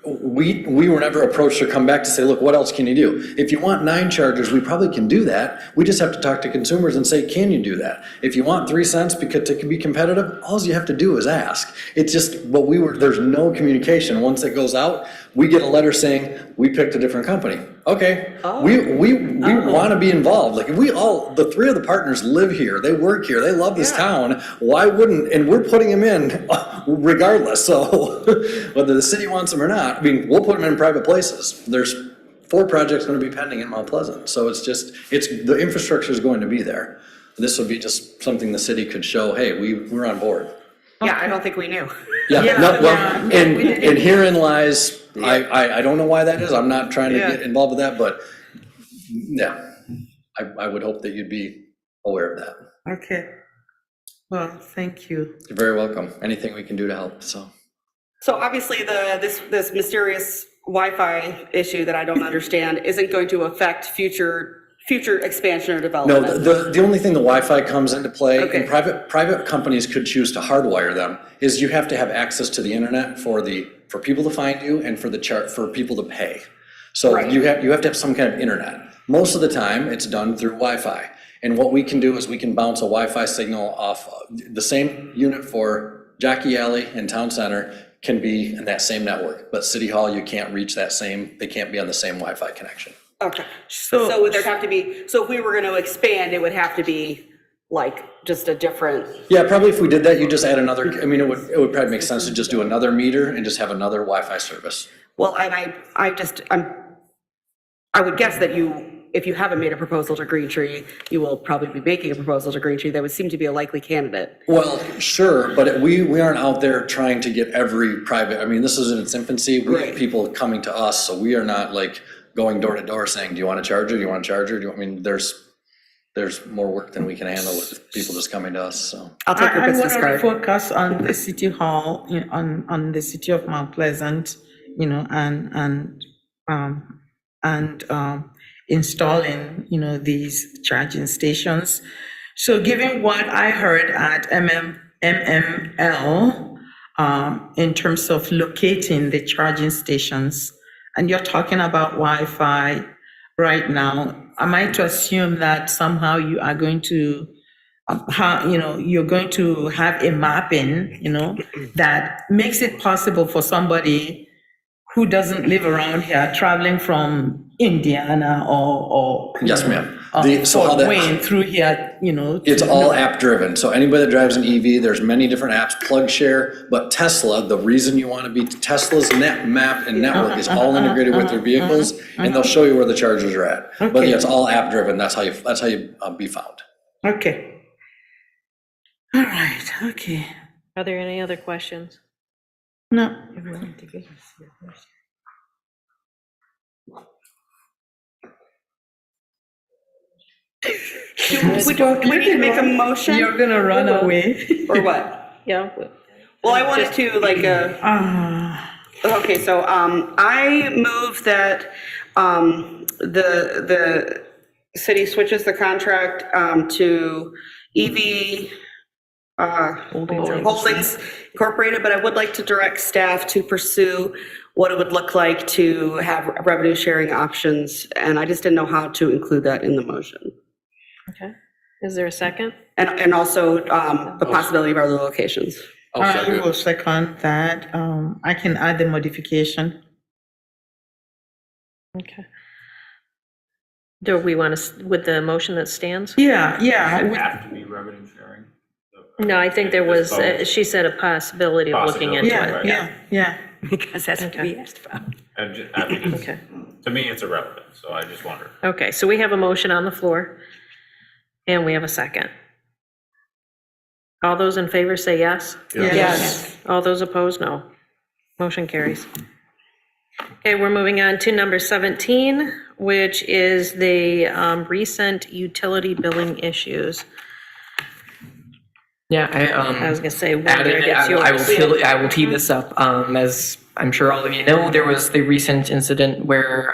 We were never approached or come back to say, look, what else can you do? If you want 9 chargers, we probably can do that. We just have to talk to consumers and say, can you do that? If you want 3 cents because to be competitive, all you have to do is ask. It's just, there's no communication. Once it goes out, we get a letter saying, we picked a different company. Okay, we want to be involved. The 3 of the partners live here, they work here, they love this town. Why wouldn't, and we're putting them in regardless. So whether the city wants them or not, I mean, we'll put them in private places. There's 4 projects going to be pending in Mount Pleasant. So the infrastructure is going to be there. This would be just something the city could show, hey, we're on board. Yeah, I don't think we knew. And herein lies, I don't know why that is, I'm not trying to get involved with that, but yeah, I would hope that you'd be aware of that. Okay. Well, thank you. You're very welcome. Anything we can do to help, so. So obviously this mysterious Wi-Fi issue that I don't understand isn't going to affect future expansion or No, development. the only thing the Wi-Fi comes into play, Okay. and private companies could choose to hardwire them, is you have to have access to the internet for people to find you and for people to pay. So Right. you have to have some kind of internet. Most of the time, it's done through Wi-Fi. And what we can do is we can bounce a Wi-Fi signal off, the same unit for Jockey Alley and Town Center can be in that same network. But City Hall, you can't reach that same, they can't be on the same Wi-Fi connection. Okay. So would there have to be, so if we were going to expand, it would have to be like just a different. Yeah, probably if we did that, you just add another, I mean, it would probably make sense to just do another meter and just have another Wi-Fi service. Well, and I would guess that if you haven't made a proposal to Green Tree, you will probably be making a proposal to Green Tree. That would seem to be a likely candidate. Well, sure, but we aren't out there trying to get every private, I mean, this is in its infancy. We have people coming to us, so we are not like going door to door saying, do you want a charger? Do you want a charger? I mean, there's more work than we can handle with people just coming to us, so. I'll take your business I card. want to focus on the City Hall, on the city of Mount Pleasant, and installing, these charging stations. So given what I heard at MML, in terms of locating the charging stations, and you're talking about Wi-Fi right now, am I to assume that somehow you are going to, you're going to have a mapping, that makes it possible for somebody who doesn't live around here, traveling from Indiana or Yes, ma'am. Fort Wayne through here, It's all app driven. So anybody that drives an EV, there's many different apps, PlugShare, but Tesla, the reason you want to be, Tesla's net map and network is all integrated with their vehicles, and they'll show you where the chargers are at. But yeah, it's all app driven. That's how you be found. Okay. All right, okay. Are there any other questions? No. We need to make a motion? You're gonna run away. Or what? Yeah. Well, I wanted to okay, so I move that the city switches the contract to EV Holdings Incorporated, but I would like to direct staff to pursue what it would look like to have revenue sharing options, and I just didn't know how to include that in the motion. Okay. Is there a second? And also the possibility of other locations. I will second that. I can add the modification. Okay. Do we want to, with the motion that stands? Yeah. Have to be revenue sharing. No, I think there was, she said a possibility of looking into it. Yeah. Because that's what we asked about. Okay. To me, it's irrelevant, so I just wonder. Okay, so we have a motion on the floor, and we have a second. All those in favor say yes? Yes. All those opposed, no. Motion carries. Okay, we're moving on to number 17, which is the recent utility billing issues. Yeah, I was gonna say, added whether it. it's yours. I will tee this up. As I'm sure all of you know, there was the recent incident where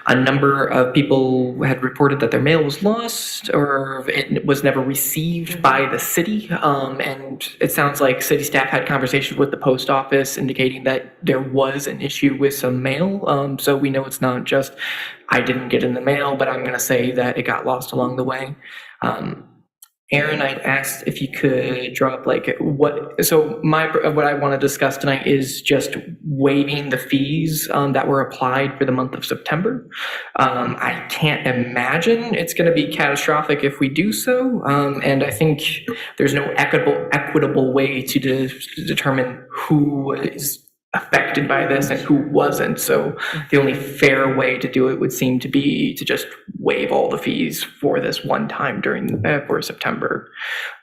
a number of people had reported that their mail was lost or it was never received by the city. And it sounds like city staff had conversations with the post office indicating that there was an issue with some mail. So we know it's not just, I didn't get in the mail, but I'm going to say that it got lost along the way. Aaron, I asked if you could draw up what I want to discuss tonight is just waiving the fees that were applied for the month of September. I can't imagine it's going to be catastrophic if we do so, and I think there's no equitable way to determine who is affected by this and who wasn't. So the only fair way to do it would seem to be to just waive all the fees for this one time for September.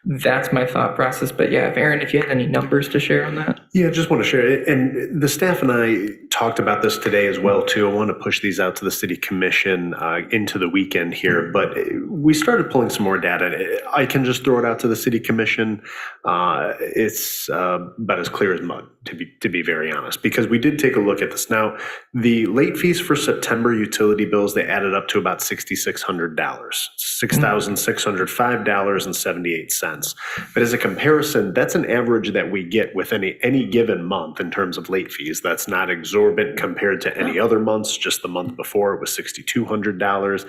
That's my thought process. But yeah, Aaron, if you had any numbers to share on that. Yeah, just want to share it. And the staff and I talked about this today as well, too. I want to push these out to the city commission into the weekend here, but we started pulling some more data. I can just throw it out to the city commission. It's about as clear as mud, to be very honest, because we did take a look at this. Now, the late fees for September utility bills, they added up to about $6,600, $6,605.78. cents. But as a comparison, that's an average that we get with any given month in terms of late fees. That's not exorbitant compared to any other months. Just the month before, it was $6,200.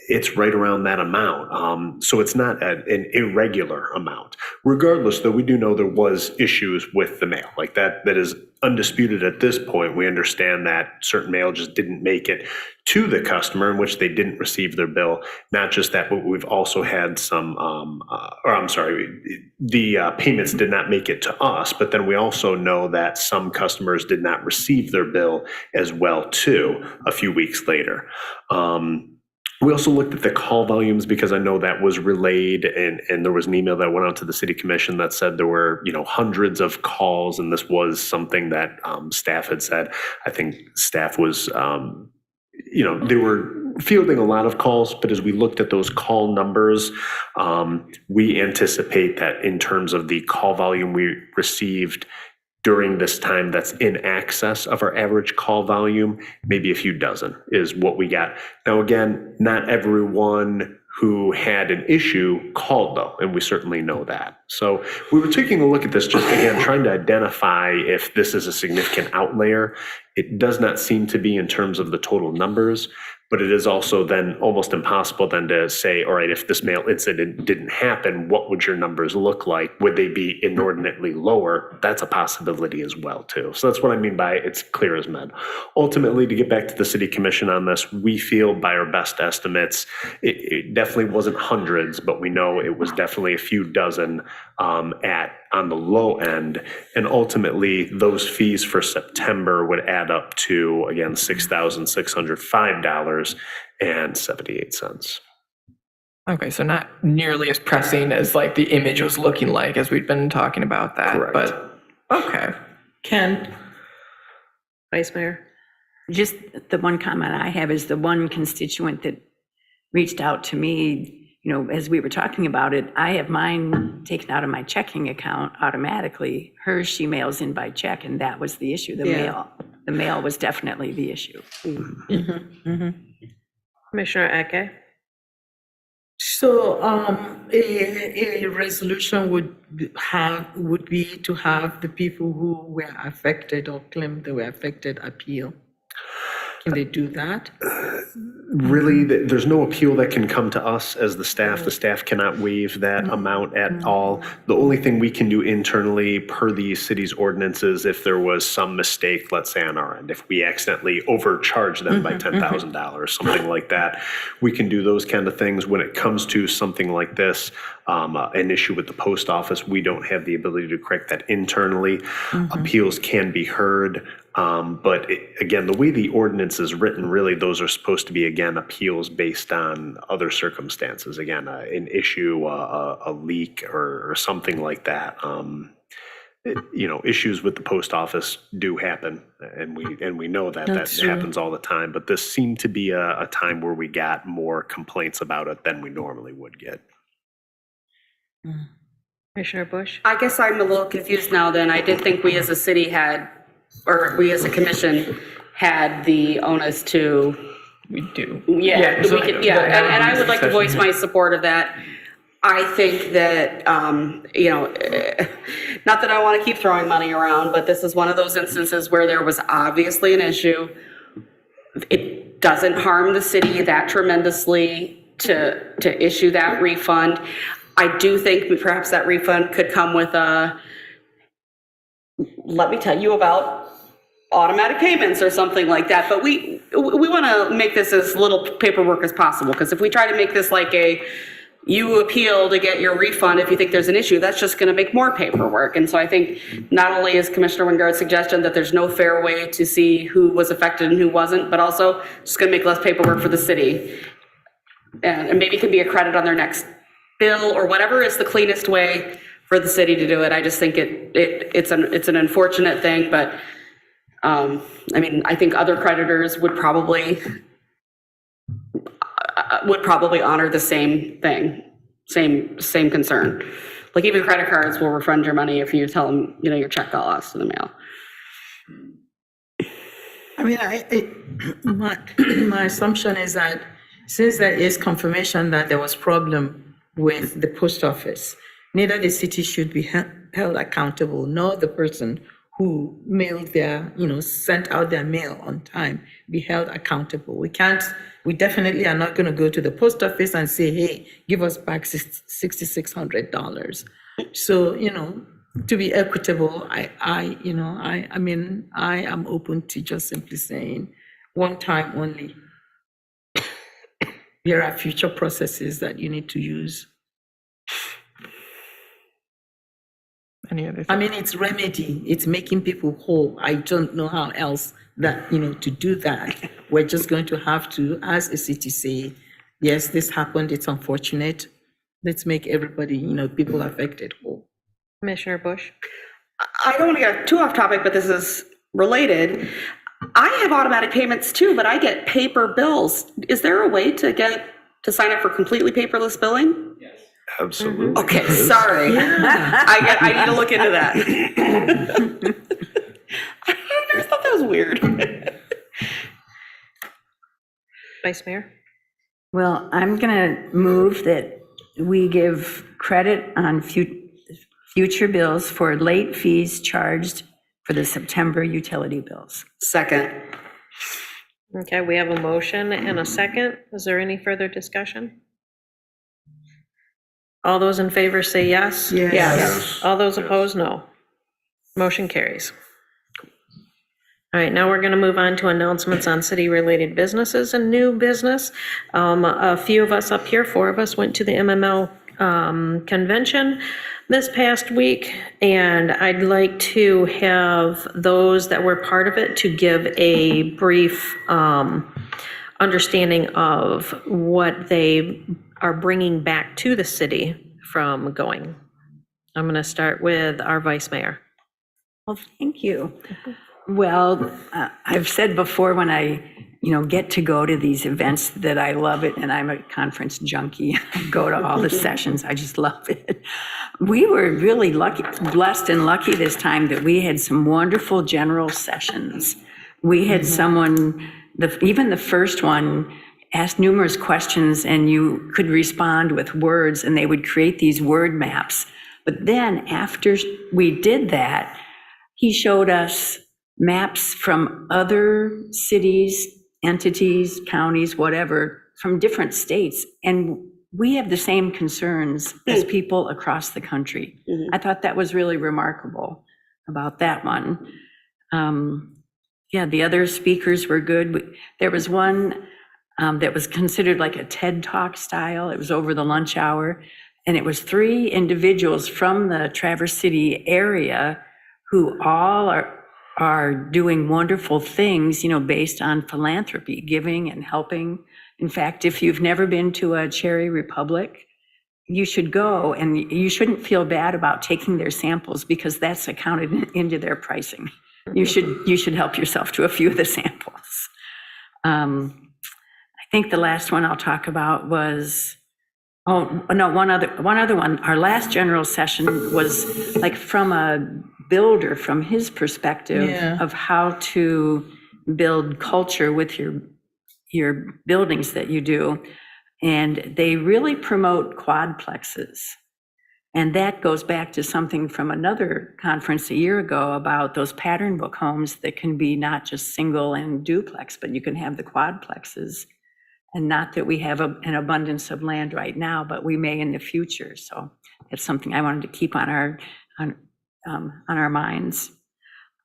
It's right around that amount. So it's not an irregular amount. Regardless, though, we do know there was issues with the mail. Like that is undisputed at this point. We understand that certain mail just didn't make it to the customer, in which they didn't receive their bill. Not just that, but we've also had some, the payments did not make it to us, but then we also know that some customers did not receive their bill as well, too, a few weeks later. We also looked at the call volumes because I know that was relayed, and there was an email that went out to the city commission that said there were, hundreds of calls, and this was something that staff had said. I think staff was, they were fielding a lot of calls, but as we looked at those call numbers, we anticipate that in terms of the call volume we received during this time, that's in excess of our average call volume, maybe a few dozen is what we got. Now, again, not everyone who had an issue called, though, and we certainly know that. So we were taking a look at this, just again, trying to identify if this is a significant outlier. It does not seem to be in terms of the total numbers, but it is also then almost impossible then to say, all right, if this mail incident didn't happen, what would your numbers look like? Would they be inordinately lower? That's a possibility as well, too. So that's what I mean by it's clear as mud. Ultimately, to get back to the city commission on this, we feel by our best estimates, it definitely wasn't hundreds, but we know it was definitely a few dozen on the low end. And ultimately, those fees for September would add up to, again, $6,605.78. Okay, so not nearly as pressing as like the image was looking like as we've been talking about that. Correct. But okay. Ken? Vice Mayor? Just the one comment I have is the one constituent that reached out to me, as we were talking about it, I have mine taken out of my checking account automatically. Hers, she mails in by check, and that was the issue, the mail was definitely the issue. Commissioner Eke? So a resolution would be to have the people who were affected or claimed they were affected appeal. Can they do that? Really, there's no appeal that can come to us as the staff. The staff cannot waive that amount at all. The only thing we can do internally per the city's ordinances, if there was some mistake, let's say on our end, if we accidentally overcharge them by $10,000, something like that, we can do those kind of things. When it comes to something like this, an issue with the post office, we don't have the ability to correct that internally. Appeals can be heard. But again, the way the ordinance is written, really, those are supposed to be, again, appeals based on other circumstances. Again, an issue, a leak or something like that. Issues with the post office do happen, and we know that happens all the time. But this seemed to be a time where we got more complaints about it than we normally would get. Commissioner Bush? I guess I'm a little confused now then. I did think we as a city or we as a commission had the onus to. We do. Yeah, and I would like to voice my support of that. I think that, not that I want to keep throwing money around, but this is one of those instances where there was obviously an issue. It doesn't harm the city that tremendously to issue that refund. I do think perhaps that refund could come with let me tell you about automatic payments or something like that. But we want to make this as little paperwork as possible, because if we try to make this like you appeal to get your refund if you think there's an issue, that's just going to make more paperwork. And so I think not only is Commissioner Wingard's suggestion that there's no fair way to see who was affected and who wasn't, but also just going to make less paperwork for the city. And maybe it could be a credit on their next bill or whatever is the cleanest way for the city to do it. I just think it's an unfortunate thing, but I think other creditors would probably honor the same thing, same concern. Like even credit cards will refund your money if you tell them, your check got lost in the mail. My assumption is that since there is confirmation that there was problem with the post office, neither the city should be held accountable, nor the person who mailed their, sent out their mail on time be held accountable. We definitely are not going to go to the post office and say, hey, give us back $6,600. So, to be equitable, I am open to just simply saying one time only. There are future processes that you need to use. Any other? It's remedy. It's making people whole. I don't know how else to do that. We're just going to have to, as a city, say, yes, this happened. It's unfortunate. Let's make everybody, people affected whole. Commissioner Bush? I don't want to get too off topic, but this is related. I have automatic payments too, but I get paper bills. Is there a way to sign up for completely paperless billing? Yes. Absolutely. Okay, sorry. I need to look into that. I just thought that was weird. Vice Mayor? Well, I'm going to move that we give credit on future bills for late fees charged for the September utility bills. Second. Okay, we have a motion and a second. Is there any further discussion? All those in favor say yes? Yes. All those opposed, no. Motion carries. All right, now we're going to move on to announcements on city-related businesses and new business. A few of us up here, 4 of us, went to the MML convention this past week, and I'd like to have those that were part of it to give a brief understanding of what they are bringing back to the city from going. I'm going to start with our Vice Mayor. Well, thank you. Well, I've said before when I, get to go to these events that I love it, and I'm a conference junkie. I go to all the sessions. I just love it. We were really blessed and lucky this time that we had some wonderful general sessions. We had someone, even the first one, asked numerous questions, and you could respond with words, and they would create these word maps. But then after we did that, he showed us maps from other cities, entities, counties, whatever, from different states. And we have the same concerns as people across the country. I thought that was really remarkable about that one. The other speakers were good. There was one that was considered like a TED Talk style. It was over the lunch hour. And it was 3 individuals from the Traverse City area who all are doing wonderful things, based on philanthropy, giving and helping. In fact, if you've never been to a Cherry Republic, you should go, and you shouldn't feel bad about taking their samples because that's accounted into their pricing. You should help yourself to a few of the samples. I think the last one I'll talk about was, one other one. Our last general session was like from a builder, from his perspective of how to build culture with your buildings that you do. And they really promote quadplexes. And that goes back to something from another conference a year ago about those pattern book homes that can be not just single and duplex, but you can have the quadplexes. And not that we have an abundance of land right now, but we may in the future. So it's something I wanted to keep on our minds.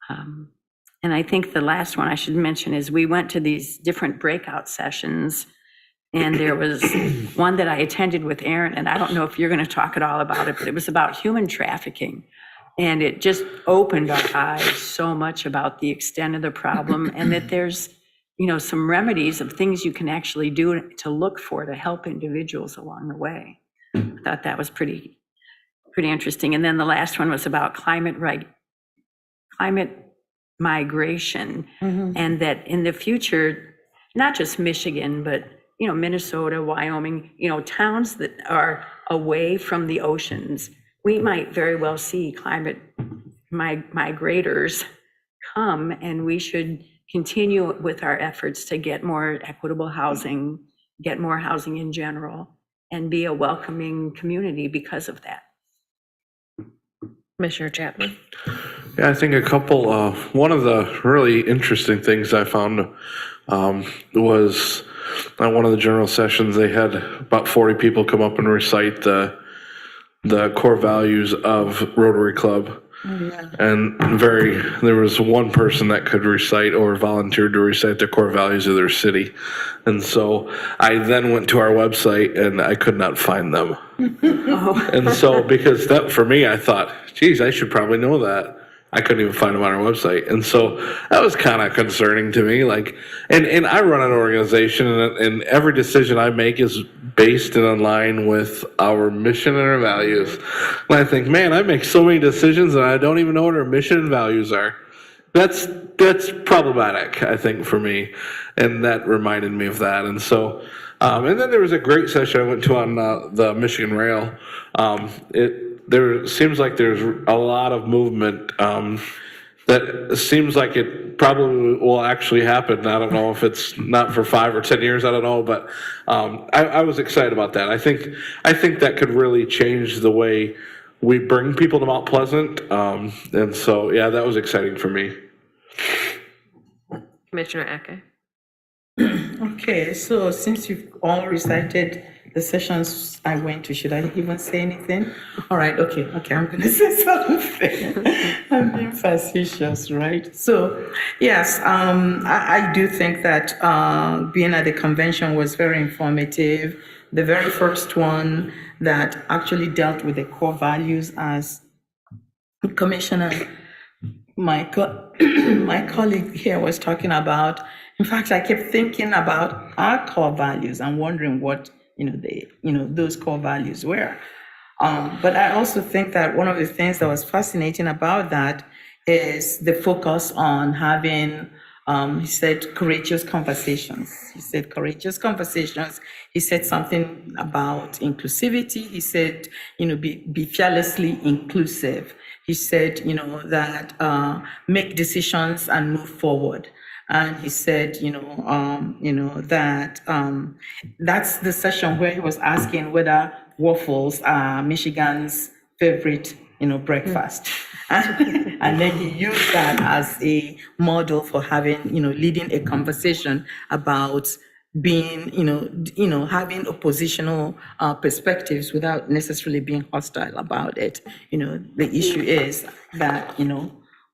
And I think the last one I should mention is we went to these different breakout sessions, and there was one that I attended with Aaron, and I don't know if you're going to talk at all about it, but it was about human trafficking. And it just opened our eyes so much about the extent of the problem, and that there's, some remedies of things you can actually do to look for to help individuals along the way. I thought that was pretty interesting. And then the last one was about climate migration, and that in the future, not just Michigan, but Minnesota, Wyoming, towns that are away from the oceans, we might very well see climate migrators come, and we should continue with our efforts to get more equitable housing, get more housing in general, and be a welcoming community because of that. Commissioner Chapman? Yeah, I think a couple, one of the really interesting things I found was at one of the general sessions, they had about 40 people come up and recite the core values of Rotary Club. And there was one person that could recite or volunteered to recite the core values of their city. And so I then went to our website and I could not find them. And so, because that, for me, I thought, geez, I should probably know that. I couldn't even find them on our website. And so that was kind of concerning to me. Like, and I run an organization, and every decision I make is based and in line with our mission and our values. And I think, man, I make so many decisions and I don't even know what our mission and values are. That's problematic, I think, for me. And that reminded me of that. And so, and then there was a great session I went to on the Michigan Rail. There seems like there's a lot of movement that seems like it probably will actually happen. I don't know if it's not for 5 or 10 years, I don't know, but I was excited about that. I think that could really change the way we bring people to Mount Pleasant. And so, yeah, that was exciting for me. Commissioner Eke? Okay, so since you've all recited the sessions I went to, should I even say anything? All right, okay, I'm gonna say something. I'm being facetious, right? So, yes, I do think that being at the convention was very informative. The very first one that actually dealt with the core values, as Commissioner, my colleague here was talking about. In fact, I kept thinking about our core values and wondering what those core values were. But I also think that one of the things that was fascinating about that is the focus on having, he said, courageous conversations. He said courageous conversations. He said something about inclusivity. He said, be fearlessly inclusive. He said, that make decisions and move forward. And he said, that that's the session where he was asking whether waffles are Michigan's favorite, breakfast. And then he used that as a model for having, leading a conversation about being, having oppositional perspectives without necessarily being hostile about it. The issue is that,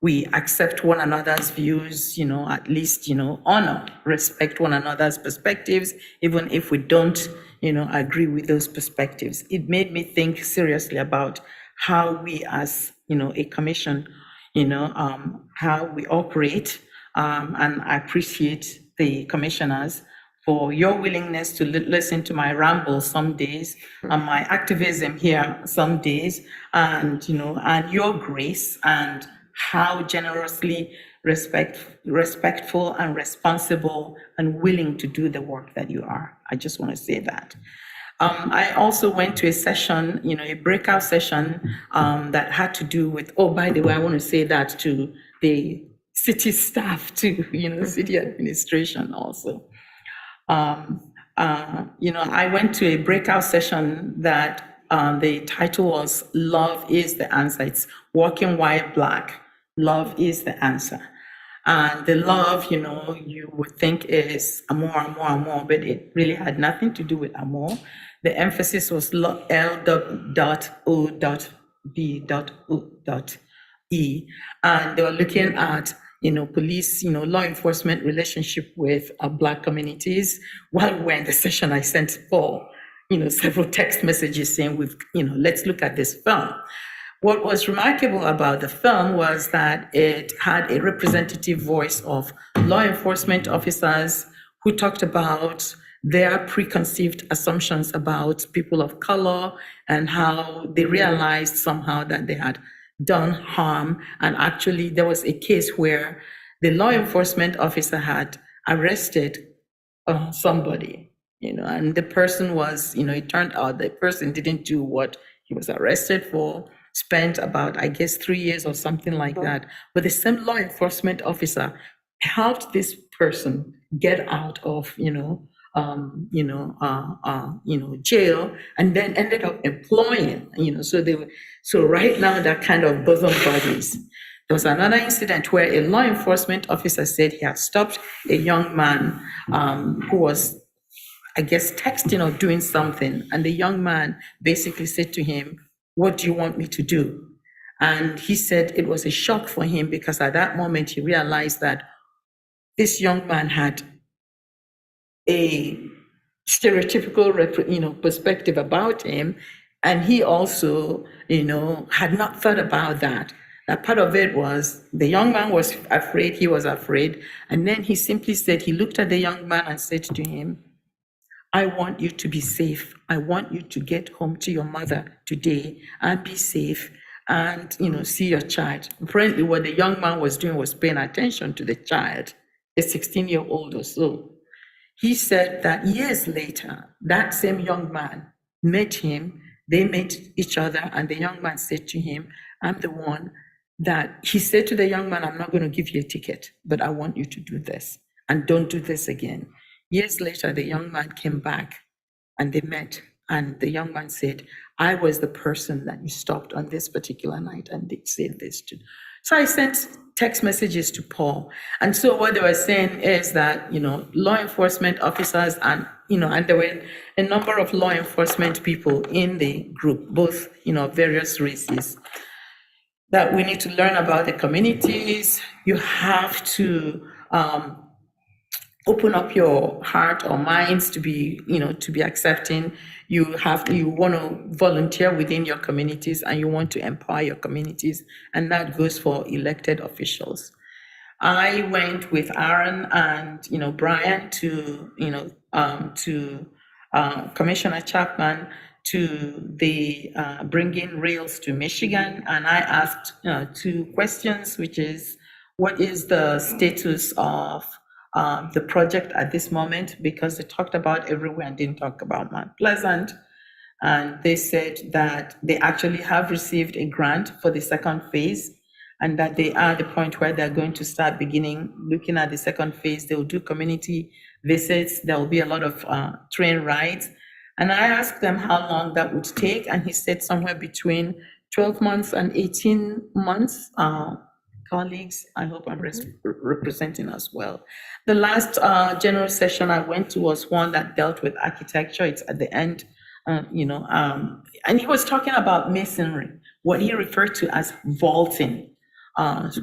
we accept one another's views, at least, honor, respect one another's perspectives, even if we don't, agree with those perspectives. It made me think seriously about how we as, a commission, how we operate. And I appreciate the commissioners for your willingness to listen to my ramble some days, and my activism here some days, and, and your grace, and how generously respectful and responsible and willing to do the work that you are. I just want to say that. I also went to a session, a breakout session that had to do with, oh, by the way, I want to say that to the city staff too, city administration also. I went to a breakout session that the title was Love is the Answer. It's Walking White Black. Love is the answer. And the love, you would think is amor, but it really had nothing to do with amor. The emphasis was L.O.B.E. And they were looking at, police, law enforcement relationship with Black communities. While we were in the session, I sent Paul, several text messages saying, let's look at this film. What was remarkable about the film was that it had a representative voice of law enforcement officers who talked about their preconceived assumptions about people of color and how they realized somehow that they had done harm. And actually, there was a case where the law enforcement officer had arrested somebody, and the person was, it turned out the person didn't do what he was arrested for, spent about, 3 years or something like that. But the same law enforcement officer helped this person get out of, jail, and then ended up employing, so right now they're kind of bosom buddies. There was another incident where a law enforcement officer said he had stopped a young man who was, I guess, texting or doing something. And the young man basically said to him, "What do you want me to do?" And he said it was a shock for him because at that moment he realized that this young man had a stereotypical, perspective about him. And he also, had not thought about that. That part of it was the young man was afraid, he was afraid. And then he simply said, he looked at the young man and said to him, "I want you to be safe. I want you to get home to your mother today and be safe and, see your child." Apparently what the young man was doing was paying attention to the child, a 16-year-old or so. He said that years later, that same young man met him, they met each other, and the young man said to him, "I'm the one that," he said to the young man, "I'm not going to give you a ticket, but I want you to do this and don't do this again." Years later, the young man came back and they met, and the young man said, "I was the person that you stopped on this particular night and they said this to." So I sent text messages to Paul. And so what they were saying is that, law enforcement officers and there were a number of law enforcement people in the group, both, various races, that we need to learn about the communities. You have to open up your heart or minds to be, to be accepting. You want to volunteer within your communities and you want to empower your communities. And that goes for elected officials. I went with Aaron and, Brian to Commissioner Chapman to the Bringing Rails to Michigan. And I asked 2 questions, which is, what is the status of the project at this moment? Because they talked about everywhere and didn't talk about Mount Pleasant. And they said that they actually have received a grant for the second phase and that they are at the point where they're going to start looking at the second phase. They'll do community visits. There will be a lot of train rides. And I asked them how long that would take. And he said somewhere between 12 months and 18 months. Colleagues, I hope I'm representing us well. The last general session I went to was one that dealt with architecture. It's at the end, and he was talking about masonry, what he referred to as vaulting,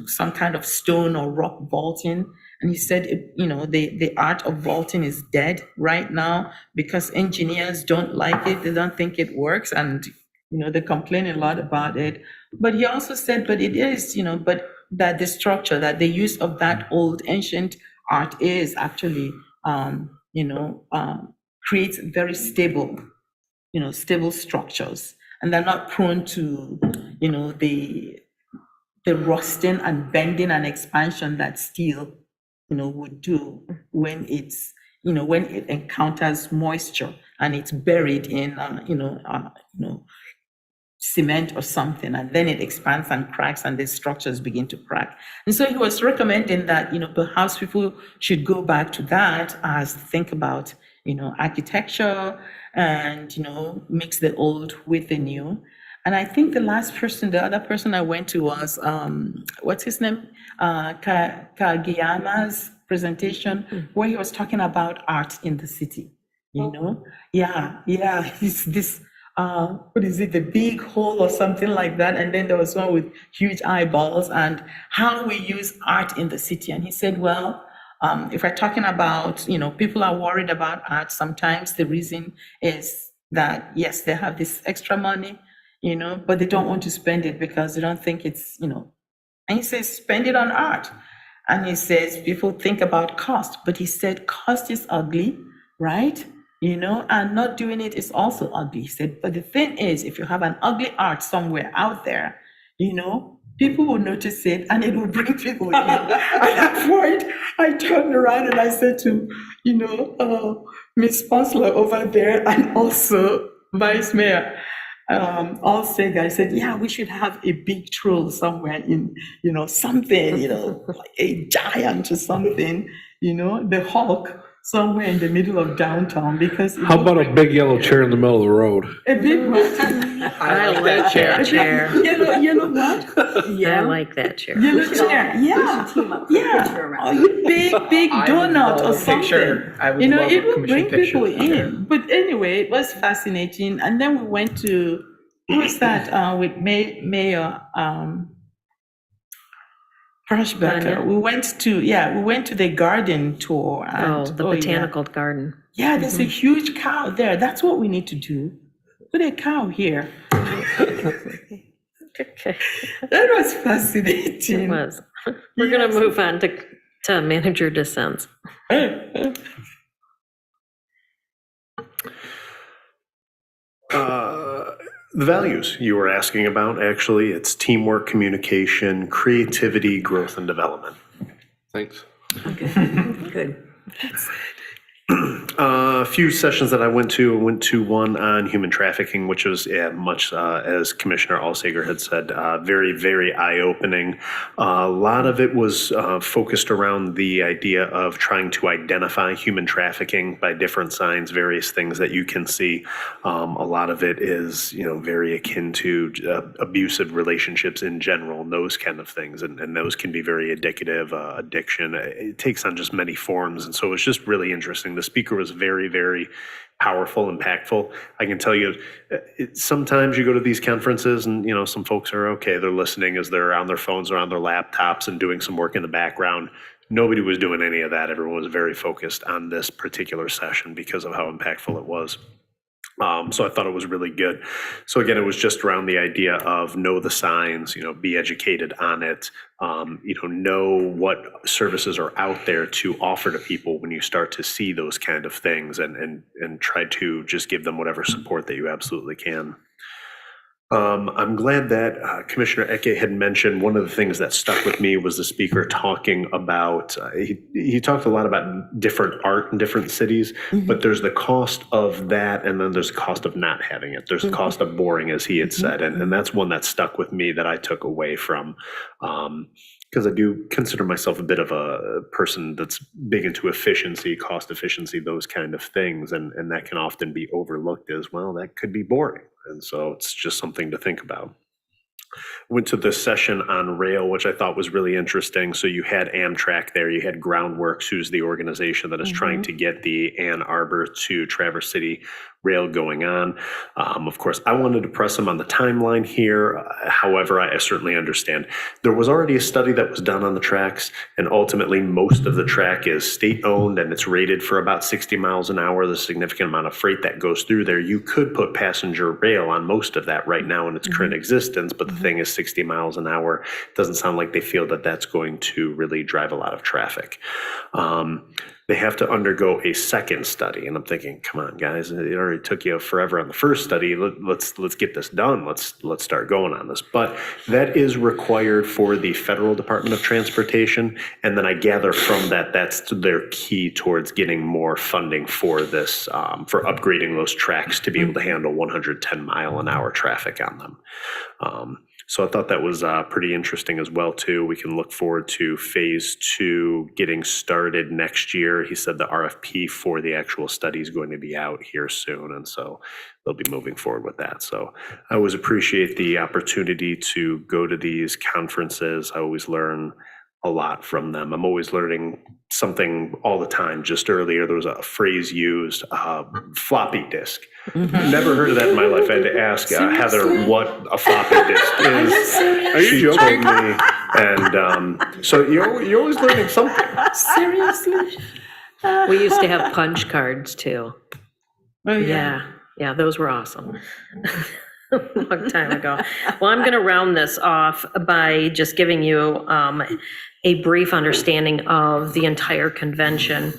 some kind of stone or rock vaulting. And he said, the art of vaulting is dead right now because engineers don't like it. They don't think it works. And, they complain a lot about it. But he also said, but it is, that the structure, that the use of that old ancient art is actually, creates very stable, stable structures. And they're not prone to, the rusting and bending and expansion that steel, would do when it's, when it encounters moisture and it's buried in, cement or something, and then it expands and cracks and the structures begin to crack. And so he was recommending that, perhaps people should go back to that as think about, architecture and, mix the old with the new. And I think the other person I went to was, what's his name? Kageyama's presentation, where he was talking about art in the city, Yeah, he's this, what is it, the big hole or something like that. And then there was one with huge eyeballs and how we use art in the city. And he said, well, if we're talking about, people are worried about art, sometimes the reason is that, yes, they have this extra money, but they don't want to spend it because they don't think it's, and he says, spend it on art. And he says, people think about cost, but he said, cost is ugly, right? And not doing it is also ugly. He said, but the thing is, if you have an ugly art somewhere out there, people will notice it and it will bring people in. At that point, I turned around and I said to, Ms. Sponsler over there and also Vice Mayor Alsager, I said, yeah, we should have a big troll somewhere in, something, like a giant or something, the Hulk, somewhere in the middle of downtown because. it How looked about a big yellow chair in the middle of the road? A big what? I like that chair. Yellow what? I like that chair. Yellow chair, yeah, yeah. Or you big donut or something. I would You know, love it a will commission bring people picture. in. But anyway, it was fascinating. And then we went to, what was that, with Mayor, Hirschbecker. Tanya? We went to the garden tour. Oh, And, the yeah. botanical garden. Yeah, there's a huge cow there. That's what we need to do. Put a cow here. Okay. That was fascinating. It was. We're going to move on to manager dissents. The values you were asking about, actually, it's teamwork, communication, creativity, growth, and development. Thanks. Good. A few sessions that I went to one on human trafficking, which was much as Commissioner Alsager had said, very, very eye-opening. A lot of it was focused around the idea of trying to identify human trafficking by different signs, various things that you can see. A lot of it is, very akin to abusive relationships in general, and those kind of things, and those can be very indicative, addiction. It takes on just many forms, and so it was just really interesting. The speaker was very, very powerful, impactful. I can tell you, sometimes you go to these conferences and, some folks are okay. They're listening as they're on their phones or on their laptops and doing some work in the background. Nobody was doing any of that. Everyone was very focused on this particular session because of how impactful it was. So I thought it was really good. So again, it was just around the idea of know the signs, be educated on it, know what services are out there to offer to people when you start to see those kind of things, and try to just give them whatever support that you absolutely can. I'm glad that Commissioner Eke had mentioned one of the things that stuck with me was the speaker talking about, he talked a lot about different art in different cities, but there's the cost of that, and then there's the cost of not having it. There's the cost of boring, as he had said, and that's one that stuck with me that I took away from, because I do consider myself a bit of a person that's big into efficiency, cost efficiency, those kind of things, and that can often be overlooked as, well, that could be boring. And so it's just something to think about. Went to the session on rail, which I thought was really interesting. So you had Amtrak there, you had Groundworks, who's the organization that is trying to get the Ann Arbor to Traverse City rail going on. Of course, I wanted to press them on the timeline here. However, I certainly understand. There was already a study that was done on the tracks, and ultimately most of the track is state-owned and it's rated for about 60 miles an hour, the significant amount of freight that goes through there. You could put passenger rail on most of that right now in its current existence, but the thing is 60 miles an hour. Doesn't sound like they feel that that's going to really drive a lot of traffic. They have to undergo a second study, and I'm thinking, come on, guys, it already took you forever on the first study. Let's get this done. Let's start going on this. But that is required for the Federal Department of Transportation, and then I gather from that that's their key towards getting more funding for this, for upgrading those tracks to be able to handle 110 mile an hour traffic on them. So I thought that was pretty interesting as well, too. We can look forward to phase 2 getting started next year. He said the RFP for the actual study is going to be out here soon, and so they'll be moving forward with that. So I always appreciate the opportunity to go to these conferences. I always learn a lot from them. I'm always learning something all the time. Just earlier, there was a phrase used, floppy disk. Never heard of that in my life. I had to ask Heather what a floppy disk is. Are you joking? Told me, and so you're always learning something. Seriously? We used to have punch cards too. Oh, yeah. Yeah, those were awesome. A long time ago. Well, I'm going to round this off by just giving you a brief understanding of the entire convention.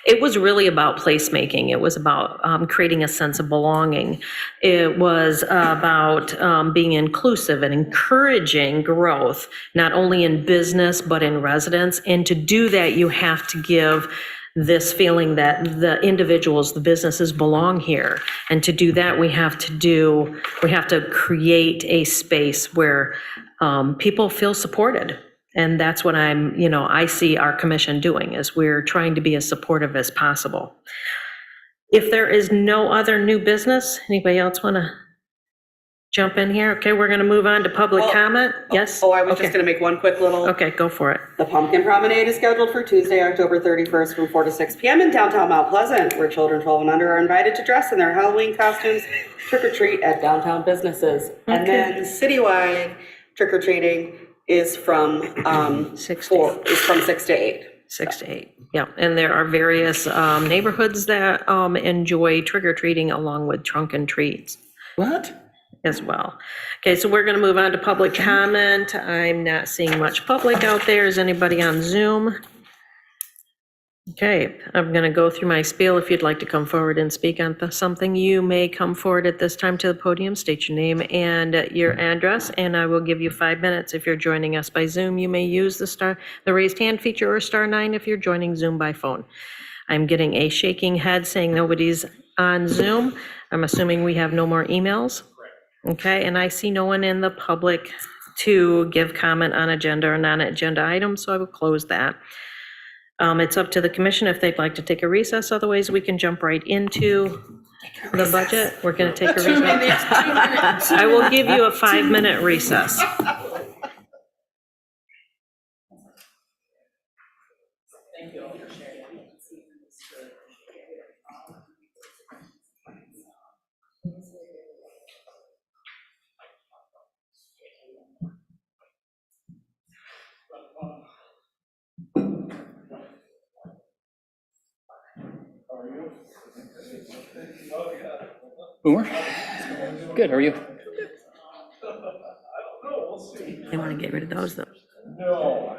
It was really about placemaking. It was about creating a sense of belonging. It was about being inclusive and encouraging growth, not only in business, but in residents. And to do that, you have to give this feeling that the individuals, the businesses belong here. And to do that, we have to create a space where people feel supported And that's what I see our commission doing, is we're trying to be as supportive as possible. If there is no other new business, anybody else want to jump in here? Okay, we're going to move on to public comment. Yes? Oh, I was just Okay. going to make one quick little. Okay, go for it. The Pumpkin Promenade is scheduled for Tuesday, October 31st from 4 to 6 p.m. in downtown Mount Pleasant, where children 12 and under are invited to dress in their Halloween costumes, trick or treat at downtown businesses. And then citywide trick or treating is from 6 to 8. 6 to 8, yeah. And there are various neighborhoods that enjoy trick-or-treating along with trunk and treats. What? As well. Okay, so we're going to move on to public comment. I'm not seeing much public out there. Is anybody on Zoom? Okay, I'm going to go through my spiel. If you'd like to come forward and speak on something, you may come forward at this time to the podium, state your name and your address, and I will give you 5 minutes. If you're joining us by Zoom, you may use the raised hand feature or *9 if you're joining Zoom by phone. I'm getting a shaking head saying nobody's on Zoom. I'm assuming we have no more emails. Okay, and I see no one in the public to give comment on agenda or non-agenda items, so I will close that. It's up to the commission if they'd like to take a recess, otherwise we can jump right into the budget. We're going to take a recess. I will give you a 5-minute recess. Boomer? Good, how are you? They want to get rid of those, though. No.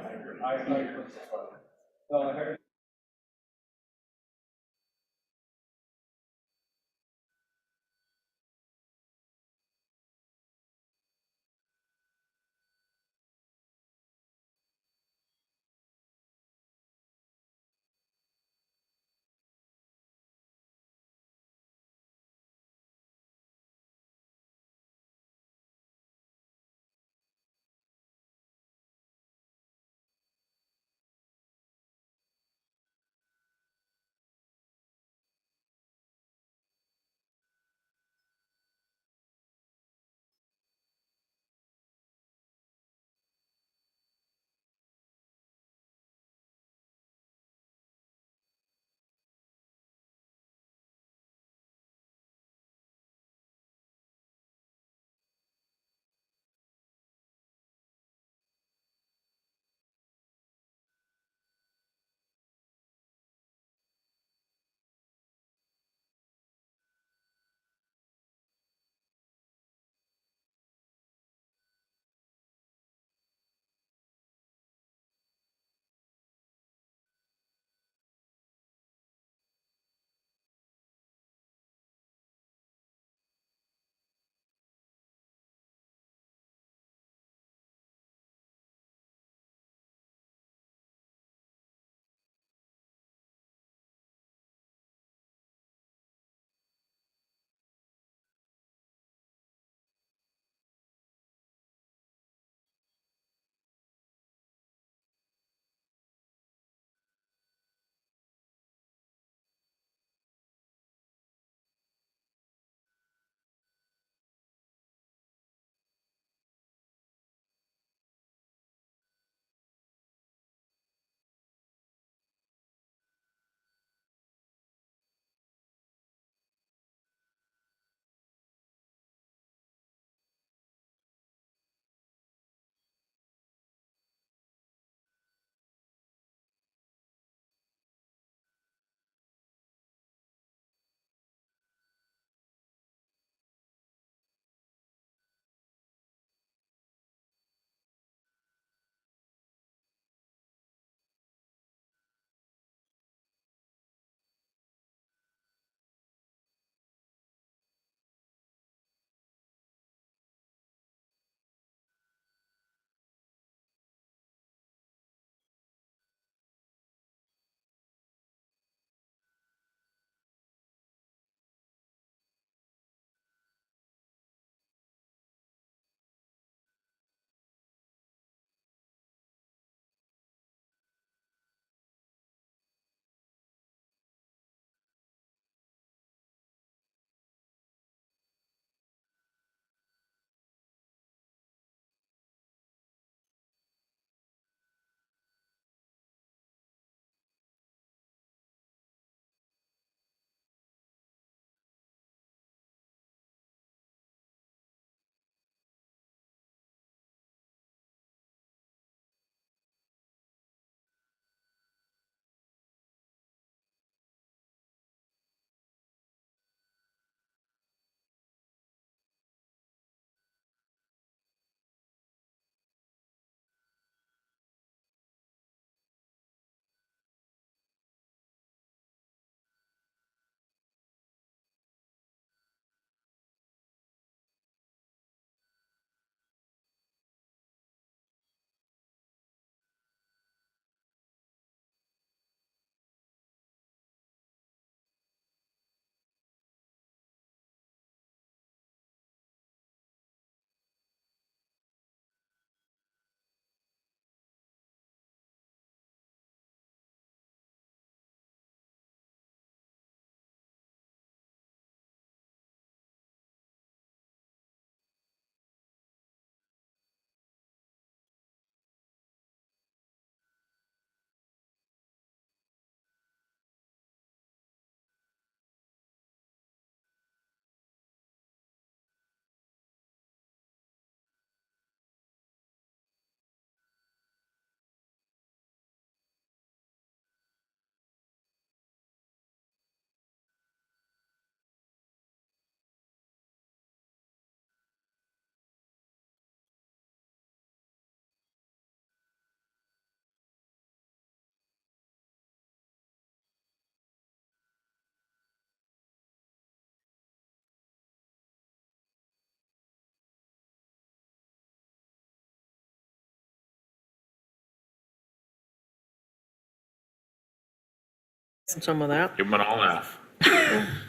Some of that. Give them an all laugh.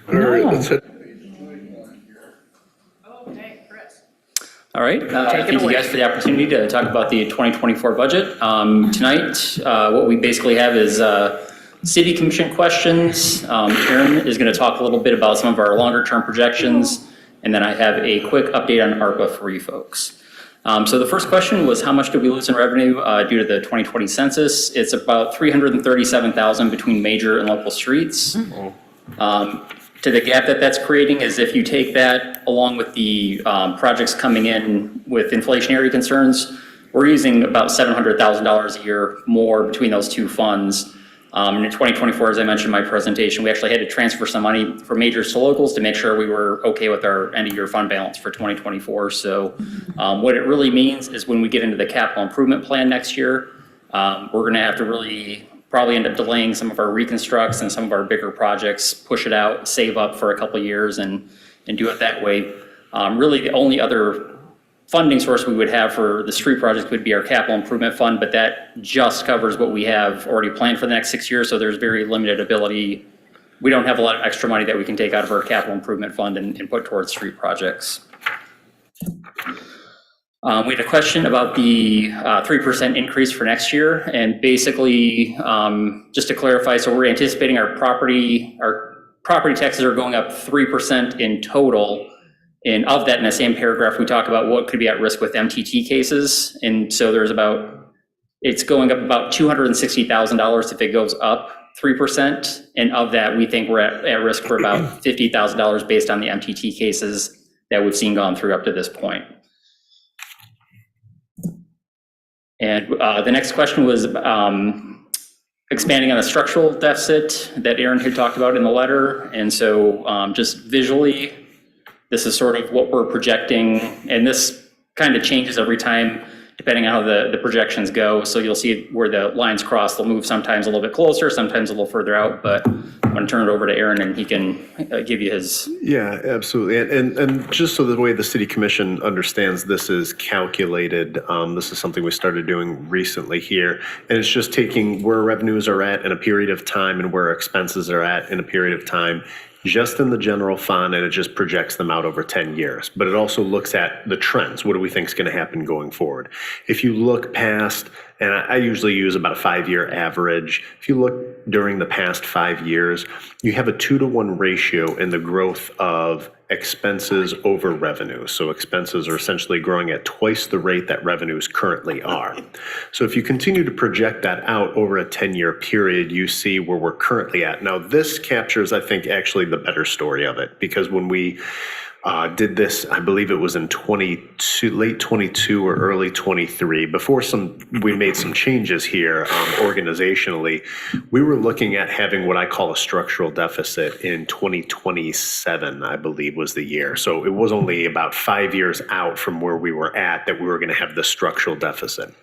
All right, let's hit. All right, thank you guys for the opportunity to talk about the 2024 budget. Tonight, what we basically have is city commission questions. Aaron is going to talk a little bit about some of our longer term projections, and then I have a quick update on ARPA for you folks. So the first question was, how much did we lose in revenue due to the 2020 census? It's about $337,000 between major and local streets. To the gap that that's creating is if you take that along with the projects coming in with inflationary concerns, we're using about $700,000 a year more between those two funds. And in 2024, as I mentioned in my presentation, we actually had to transfer some money from majors to locals to make sure we were okay with our end of year fund balance for 2024. So what it really means is when we get into the capital improvement plan next year, we're going to have to really probably end up delaying some of our reconstructs and some of our bigger projects, push it out, save up for a couple of years and do it that way. Really the only other funding source we would have for the street projects would be our capital improvement fund, but that just covers what we have already planned for the next 6 years. So there's very limited ability. We don't have a lot of extra money that we can take out of our capital improvement fund and put towards street projects. We had a question about the 3% increase for next year. And basically, just to clarify, so we're anticipating our property taxes are going up 3% in total. And of that, in the same paragraph, we talk about what could be at risk with MTT cases. And so it's going up about $260,000 if it goes up 3%. And of that, we think we're at risk for about $50,000 based on the MTT cases that we've seen gone through up to this point. And the next question was expanding on the structural deficit that Aaron had talked about in the letter. And so just visually, this is sort of what we're projecting, and this kind of changes every time depending on how the projections go. So you'll see where the lines cross, they'll move sometimes a little bit closer, sometimes a little further out, but I'm going to turn it over to Aaron and he can give you his. Yeah, absolutely. And just so the way the city commission understands this is calculated, this is something we started doing recently here. And it's just taking where revenues are at in a period of time and where expenses are at in a period of time, just in the general fund, and it just projects them out over 10 years. But it also looks at the trends. What do we think is going to happen going forward? If you look past, and I usually use about a 5-year average, if you look during the past 5 years, you have a 2-to-1 ratio in the growth of expenses over revenue. So expenses are essentially growing at twice the rate that revenues currently are. So if you continue to project that out over a 10-year period, you see where we're currently at. Now this captures, I think, actually the better story of it, because when we did this, I believe it was in late 22 or early 23, before we made some changes here organizationally, we were looking at having what I call a structural deficit in 2027, I believe was the year. So it was only about 5 years out from where we were at that we were going to have the structural deficit.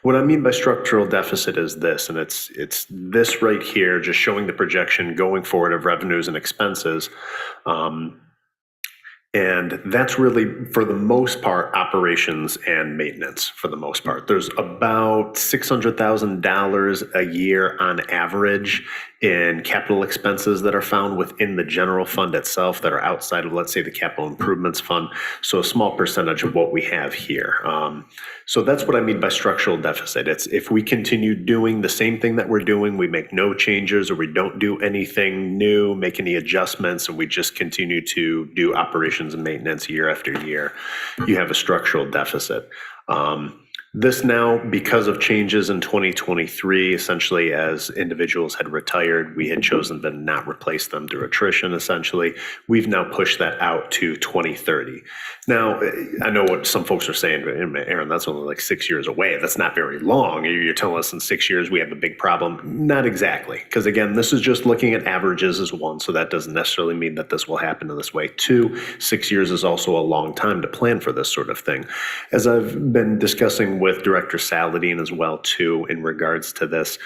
What I mean by structural deficit is this, and it's this right here, just showing the projection going forward of revenues and expenses. And that's really, for the most part, operations and maintenance for the most part. There's about $600,000 a year on average in capital expenses that are found within the general fund itself that are outside of, let's say, the capital improvements fund. So a small percentage of what we have here. So that's what I mean by structural deficit. It's if we continue doing the same thing that we're doing, we make no changes or we don't do anything new, make any adjustments, and we just continue to do operations and maintenance year after year, you have a structural deficit. This now, because of changes in 2023, essentially as individuals had retired, we had chosen to not replace them through attrition, essentially. We've now pushed that out to 2030. Now, I know what some folks are saying, Aaron, that's only like 6 years away. That's not very long. You're telling us in 6 years we have a big problem. Not exactly, because again, this is just looking at averages as one, so that doesn't necessarily mean that this will happen in this way. 2, 6 years is also a long time to plan for this sort of thing. As I've been discussing with Director Saladin as well too in regards to this.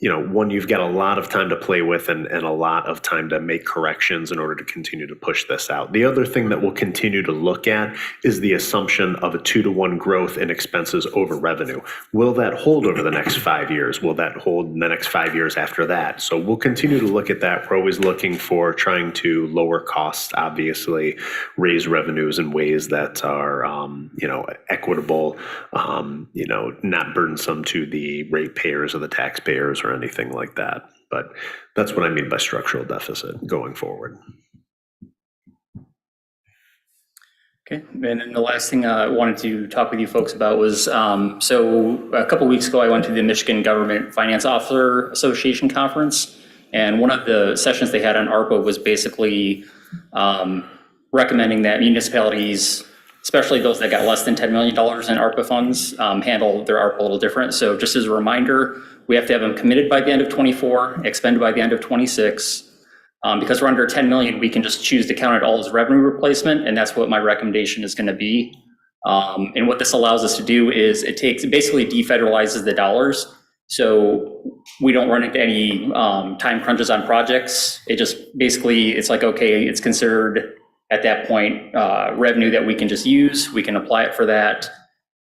One, you've got a lot of time to play with and a lot of time to make corrections in order to continue to push this out. The other thing that we'll continue to look at is the assumption of a 2-to-1 growth in expenses over revenue. Will that hold over the next 5 years? Will that hold in the next 5 years after that? So we'll continue to look at that. We're always looking for trying to lower costs, obviously, raise revenues in ways that are, equitable, not burdensome to the ratepayers or the taxpayers or anything like that. But that's what I mean by structural deficit going forward. Okay, and then the last thing I wanted to talk with you folks about was, so a couple weeks ago, I went to the Michigan Government Finance Officer Association Conference, and one of the sessions they had on ARPA was basically recommending that municipalities, especially those that got less than $10 million in ARPA funds, handle their ARPA a little different. So just as a reminder, we have to have them committed by the end of '24, expended by the end of '26. Because we're under 10 million, we can just choose to count it all as revenue replacement, and that's what my recommendation is going to be. And what this allows us to do is it basically defederalizes the dollars, so we don't run into any time crunches on projects. It just basically, it's like, okay, it's considered at that point revenue that we can just use. We can apply it for that,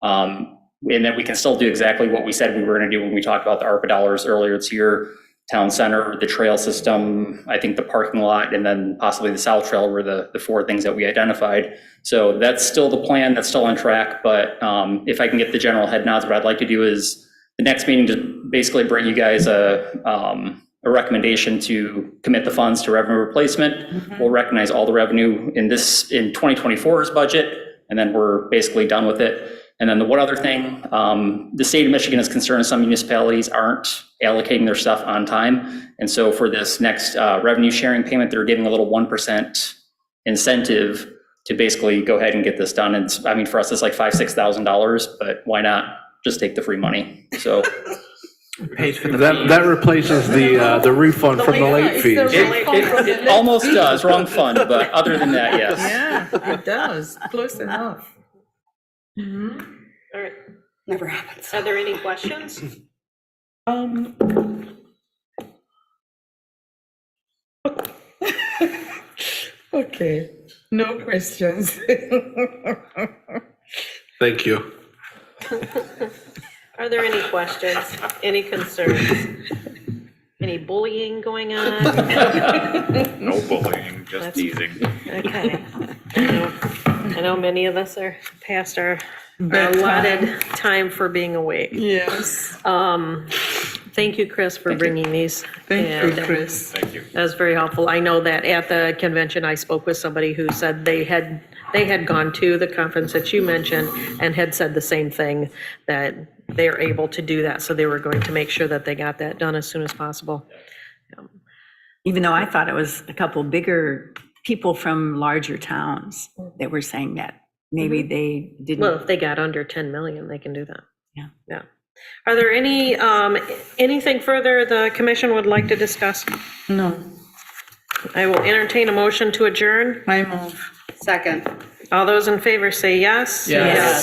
and then we can still do exactly what we said we were going to do when we talked about the ARPA dollars earlier this year. Town center, the trail system, I think the parking lot, and then possibly the South Trail were the 4 things that we identified. So that's still the plan, that's still on track, but if I can get the general head nods, what I'd like to do is the next meeting to basically bring you guys a recommendation to commit the funds to revenue replacement. We'll recognize all the revenue in 2024's budget, and then we're basically done with it. And then the one other thing, the state of Michigan is concerned some municipalities aren't allocating their stuff on time. And so for this next revenue sharing payment, they're giving a little 1% incentive to basically go ahead and get this done. And I mean, for us, it's like $5,000-$6,000, but why not just take the free money? So That replaces the refund from the late fees. it almost does, wrong fund, but other than that, yes. Yeah, it does, close enough. All right. Never happens. Are there any questions? Okay, no questions. Thank you. Are there any questions, any concerns? Any bullying going on? No bullying, just teasing. Okay. I know many of us are past our allotted time for being awake. Yes. Thank you, Chris, for bringing these. Thank you, Chris. Thank you. That was very helpful. I know that at the convention, I spoke with somebody who said they had gone to the conference that you mentioned and had said the same thing, that they're able to do that. So they were going to make sure that they got that done as soon as possible. Even though I thought it was a couple bigger people from larger towns that were saying that. Maybe they didn't. Well, if they got under 10 million, they can do that. Yeah. Yeah. Are there any, anything further the commission would like to discuss? No. I will entertain a motion to adjourn. I move. Second. All those in favor say yes. Yes.